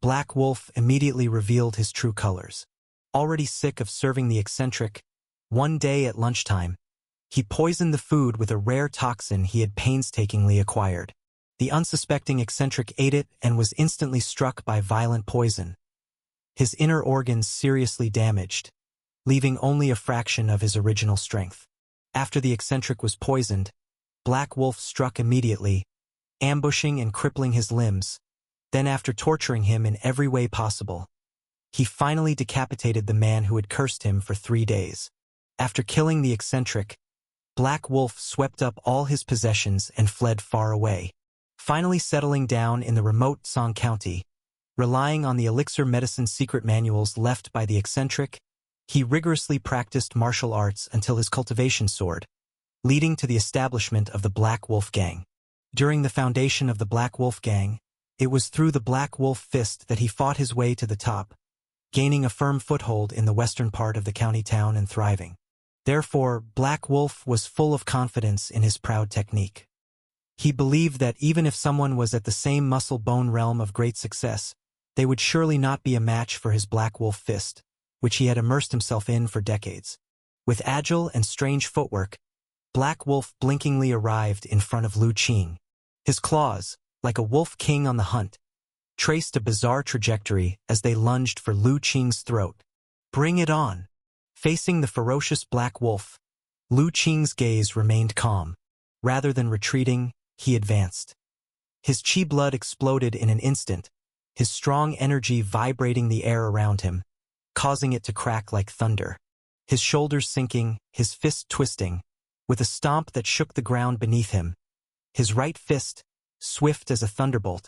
Black Wolf immediately revealed his true colors. Already sick of serving the eccentric, one day at lunchtime, he poisoned the food with a rare toxin he had painstakingly acquired. The unsuspecting eccentric ate it and was instantly struck by violent poison, his inner organs seriously damaged, leaving only a fraction of his original strength. After the eccentric was poisoned, Black Wolf struck immediately, ambushing and crippling his limbs. Then, after torturing him in every way possible, he finally decapitated the man who had cursed him for 3 days. After killing the eccentric, Black Wolf swept up all his possessions and fled far away. Finally settling down in the remote Song County, relying on the elixir medicine secret manuals left by the eccentric, he rigorously practiced martial arts until his cultivation soared, leading to the establishment of the Black Wolf Gang. During the foundation of the Black Wolf Gang, it was through the Black Wolf Fist that he fought his way to the top, gaining a firm foothold in the western part of the county town and thriving. Therefore, Black Wolf was full of confidence in his proud technique. He believed that even if someone was at the same muscle-bone realm of great success, they would surely not be a match for his Black Wolf Fist, which he had immersed himself in for decades. With agile and strange footwork, Black Wolf blinkingly arrived in front of Lu Qing. His claws, like a wolf king on the hunt, traced a bizarre trajectory as they lunged for Lu Qing's throat. Bring it on! Facing the ferocious Black Wolf, Lu Qing's gaze remained calm. Rather than retreating, he advanced. His chi blood exploded in an instant, his strong energy vibrating the air around him, causing it to crack like thunder. His shoulders sinking, his fist twisting, with a stomp that shook the ground beneath him. His right fist, swift as a thunderbolt,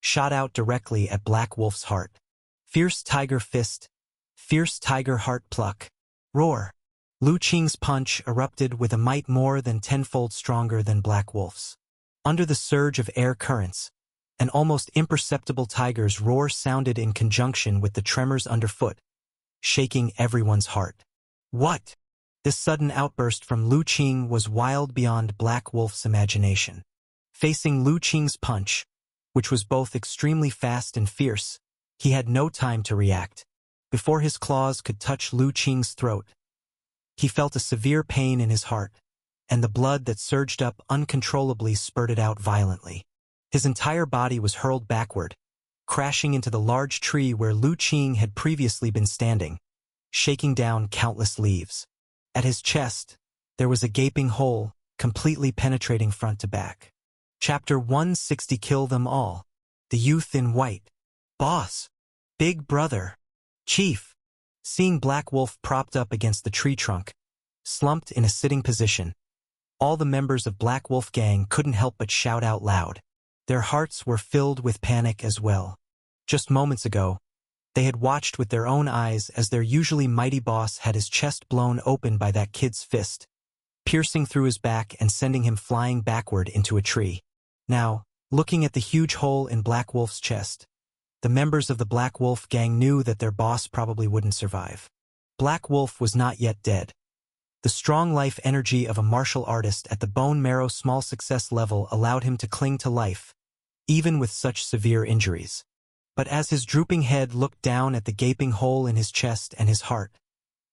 shot out directly at Black Wolf's heart. Fierce tiger fist, fierce tiger heart pluck. Roar! Lu Qing's punch erupted with a might more than tenfold stronger than Black Wolf's. Under the surge of air currents, an almost imperceptible tiger's roar sounded in conjunction with the tremors underfoot, shaking everyone's heart. What? This sudden outburst from Lu Qing was wild beyond Black Wolf's imagination. Facing Lu Qing's punch, which was both extremely fast and fierce, he had no time to react. Before his claws could touch Lu Qing's throat, he felt a severe pain in his heart, and the blood that surged up uncontrollably spurted out violently. His entire body was hurled backward, crashing into the large tree where Lu Qing had previously been standing, shaking down countless leaves. At his chest, there was a gaping hole, completely penetrating front to back. Chapter 160. Kill Them All. The Youth in White. Boss. Big Brother. Chief. Seeing Black Wolf propped up against the tree trunk, slumped in a sitting position, all the members of Black Wolf Gang couldn't help but shout out loud. Their hearts were filled with panic as well. Just moments ago, they had watched with their own eyes as their usually mighty boss had his chest blown open by that kid's fist, piercing through his back and sending him flying backward into a tree. Now, looking at the huge hole in Black Wolf's chest, the members of the Black Wolf Gang knew that their boss probably wouldn't survive. Black Wolf was not yet dead. The strong life energy of a martial artist at the bone marrow small success level allowed him to cling to life, even with such severe injuries. But as his drooping head looked down at the gaping hole in his chest and his heart,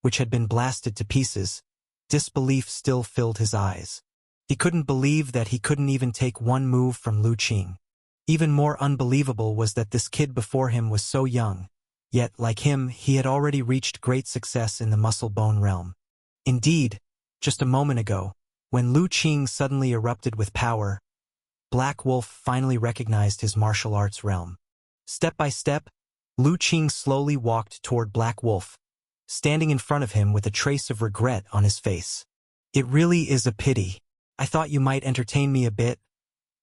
which had been blasted to pieces, disbelief still filled his eyes. He couldn't believe that he couldn't even take one move from Lu Qing. Even more unbelievable was that this kid before him was so young, yet, like him, he had already reached great success in the muscle-bone realm. Indeed, just a moment ago, when Lu Qing suddenly erupted with power, Black Wolf finally recognized his martial arts realm. Step by step, Lu Qing slowly walked toward Black Wolf, standing in front of him with a trace of regret on his face. It really is a pity. I thought you might entertain me a bit.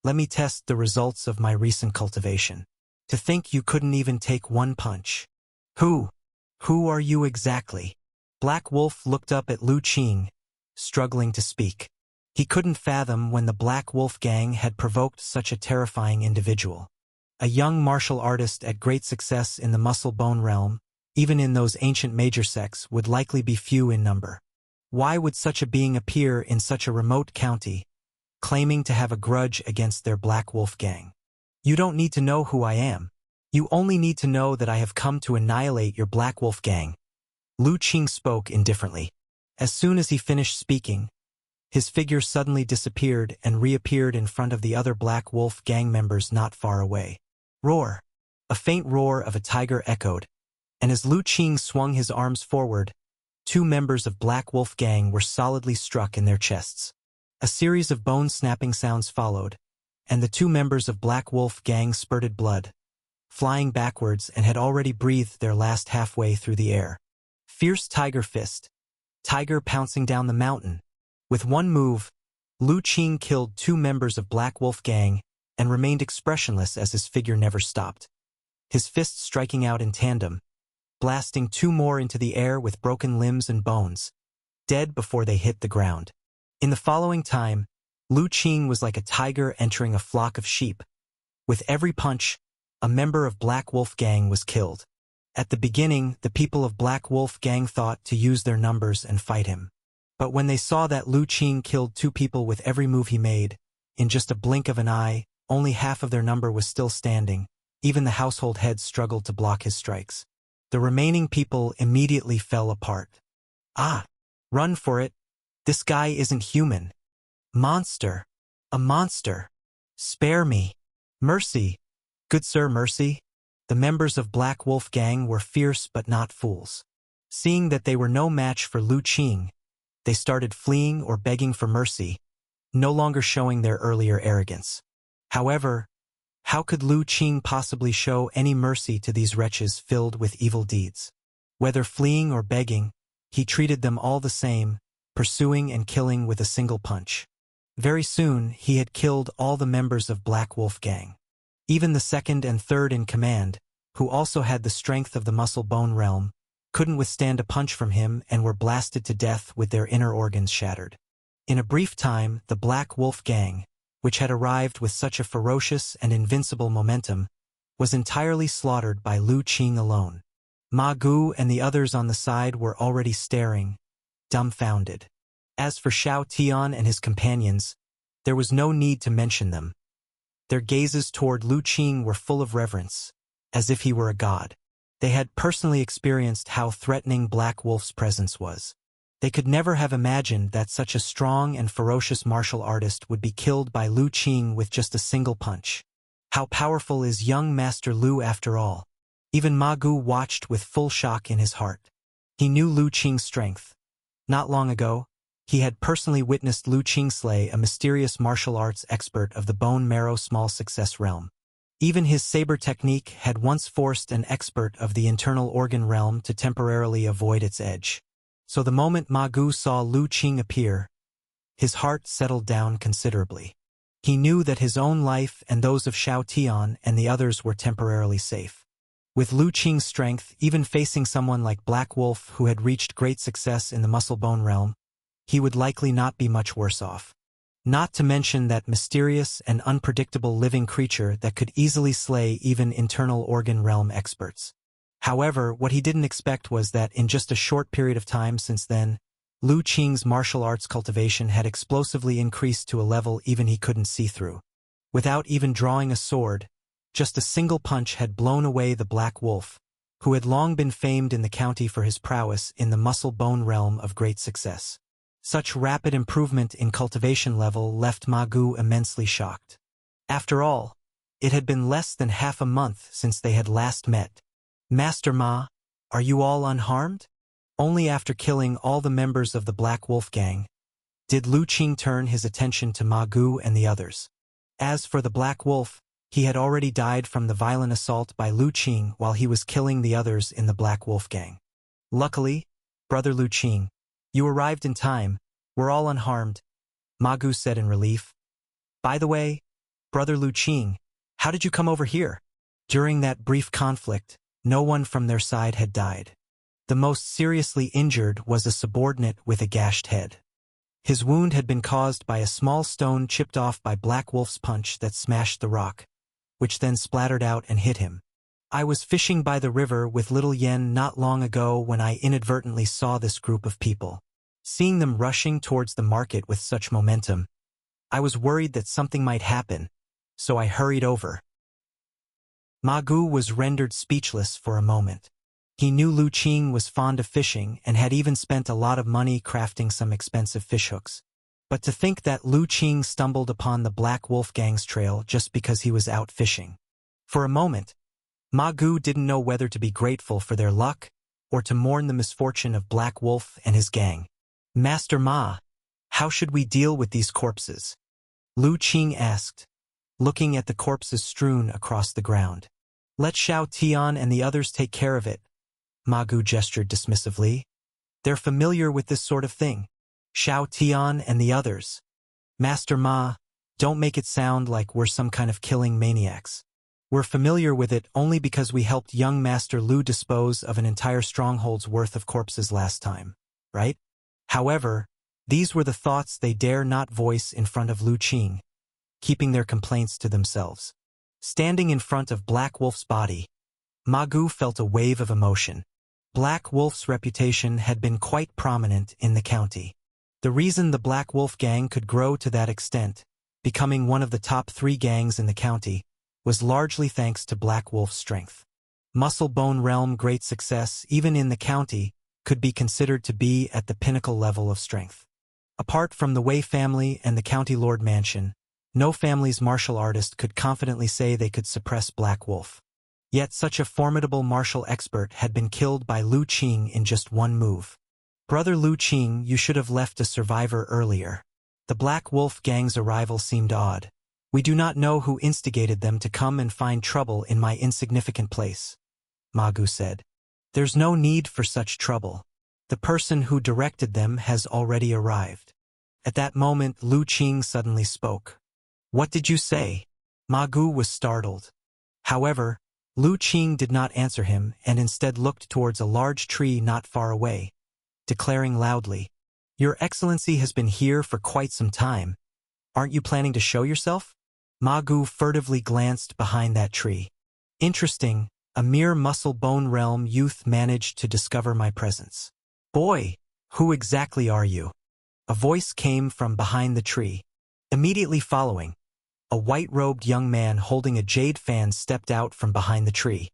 Let me test the results of my recent cultivation. To think you couldn't even take one punch. Who are you exactly? Black Wolf looked up at Lu Qing, struggling to speak. He couldn't fathom when the Black Wolf Gang had provoked such a terrifying individual. A young martial artist at great success in the muscle-bone realm, even in those ancient major sects, would likely be few in number. Why would such a being appear in such a remote county, claiming to have a grudge against their Black Wolf Gang? You don't need to know who I am. You only need to know that I have come to annihilate your Black Wolf Gang. Lu Qing spoke indifferently. As soon as he finished speaking, his figure suddenly disappeared and reappeared in front of the other Black Wolf Gang members not far away. Roar! A faint roar of a tiger echoed, and as Lu Qing swung his arms forward, two members of Black Wolf Gang were solidly struck in their chests. A series of bone-snapping sounds followed, and the two members of Black Wolf Gang spurted blood, flying backwards and had already breathed their last halfway through the air. Fierce tiger fist. Tiger pouncing down the mountain. With one move, Lu Qing killed two members of Black Wolf Gang and remained expressionless as his figure never stopped, his fists striking out in tandem, blasting two more into the air with broken limbs and bones, dead before they hit the ground. In the following time, Lu Qing was like a tiger entering a flock of sheep. With every punch, a member of Black Wolf Gang was killed. At the beginning, the people of Black Wolf Gang thought to use their numbers and fight him. But when they saw that Lu Qing killed two people with every move he made, in just a blink of an eye, only half of their number was still standing. Even the household heads struggled to block his strikes. The remaining people immediately fell apart. Ah! Run for it! This guy isn't human. Monster! A monster! Spare me! Mercy! Good sir, mercy! The members of Black Wolf Gang were fierce but not fools. Seeing that they were no match for Lu Qing, they started fleeing or begging for mercy, no longer showing their earlier arrogance. However, how could Lu Qing possibly show any mercy to these wretches filled with evil deeds? Whether fleeing or begging, he treated them all the same, pursuing and killing with a single punch. Very soon, he had killed all the members of Black Wolf Gang. Even the second and third in command, who also had the strength of the muscle bone realm, couldn't withstand a punch from him and were blasted to death with their inner organs shattered. In a brief time, the Black Wolf Gang, which had arrived with such a ferocious and invincible momentum, was entirely slaughtered by Lu Qing alone. Ma Gu and the others on the side were already staring, dumbfounded. As for Xiao Tian and his companions, there was no need to mention them. Their gazes toward Lu Qing were full of reverence, as if he were a god. They had personally experienced how threatening Black Wolf's presence was. They could never have imagined that such a strong and ferocious martial artist would be killed by Lu Qing with just a single punch. How powerful is young Master Lu after all? Even Ma Gu watched with full shock in his heart. He knew Lu Qing's strength. Not long ago, he had personally witnessed Lu Qing slay a mysterious martial arts expert of the bone marrow small success realm. Even his saber technique had once forced an expert of the internal organ realm to temporarily avoid its edge. So the moment Ma Gu saw Lu Qing appear, his heart settled down considerably. He knew that his own life and those of Xiao Tian and the others were temporarily safe. With Lu Qing's strength, even facing someone like Black Wolf who had reached great success in the muscle bone realm, he would likely not be much worse off. Not to mention that mysterious and unpredictable living creature that could easily slay even internal organ realm experts. However, what he didn't expect was that in just a short period of time since then, Lu Qing's martial arts cultivation had explosively increased to a level even he couldn't see through. Without even drawing a sword, just a single punch had blown away the Black Wolf, who had long been famed in the county for his prowess in the muscle bone realm of great success. Such rapid improvement in cultivation level left Ma Gu immensely shocked. After all, it had been less than half a month since they had last met. Master Ma, are you all unharmed? Only after killing all the members of the Black Wolf Gang did Lu Qing turn his attention to Ma Gu and the others. As for the Black Wolf, he had already died from the violent assault by Lu Qing while he was killing the others in the Black Wolf Gang. Luckily, Brother Lu Qing, you arrived in time. We're all unharmed, Ma Gu said in relief. By the way, Brother Lu Qing, how did you come over here? During that brief conflict, no one from their side had died. The most seriously injured was a subordinate with a gashed head. His wound had been caused by a small stone chipped off by Black Wolf's punch that smashed the rock, which then splattered out and hit him. I was fishing by the river with little Yen not long ago when I inadvertently saw this group of people. Seeing them rushing towards the market with such momentum, I was worried that something might happen, so I hurried over. Ma Gu was rendered speechless for a moment. He knew Lu Qing was fond of fishing and had even spent a lot of money crafting some expensive fishhooks. But to think that Lu Qing stumbled upon the Black Wolf Gang's trail just because he was out fishing. For a moment, Ma Gu didn't know whether to be grateful for their luck or to mourn the misfortune of Black Wolf and his gang. Master Ma, how should we deal with these corpses? Lu Qing asked, looking at the corpses strewn across the ground. Let Xiao Tian and the others take care of it, Ma Gu gestured dismissively. They're familiar with this sort of thing. Xiao Tian and the others. Master Ma, Don't make it sound like we're some kind of killing maniacs. We're familiar with it only because we helped young Master Lu dispose of an entire stronghold's worth of corpses last time, right? However, these were the thoughts they dare not voice in front of Lu Qing, keeping their complaints to themselves. Standing in front of Black Wolf's body, Ma Gu felt a wave of emotion. Black Wolf's reputation had been quite prominent in the county. The reason the Black Wolf gang could grow to that extent, becoming one of the top 3 gangs in the county, was largely thanks to Black Wolf's strength. Muscle Bone Realm great success, even in the county, could be considered to be at the pinnacle level of strength. Apart from the Wei family and the County Lord Mansion, no family's martial artist could confidently say they could suppress Black Wolf. Yet such a formidable martial expert had been killed by Lu Qing in just one move. Brother Lu Qing, you should have left a survivor earlier. The Black Wolf gang's arrival seemed odd. We do not know who instigated them to come and find trouble in my insignificant place, Ma Gu said. There's no need for such trouble. The person who directed them has already arrived. At that moment, Lu Qing suddenly spoke. What did you say? Ma Gu was startled. However, Lu Qing did not answer him and instead looked towards a large tree not far away, declaring loudly, Your Excellency has been here for quite some time. Aren't you planning to show yourself? Ma Gu furtively glanced behind that tree. Interesting, a mere Muscle Bone Realm youth managed to discover my presence. Boy, who exactly are you? A voice came from behind the tree. Immediately following, a white-robed young man holding a jade fan stepped out from behind the tree.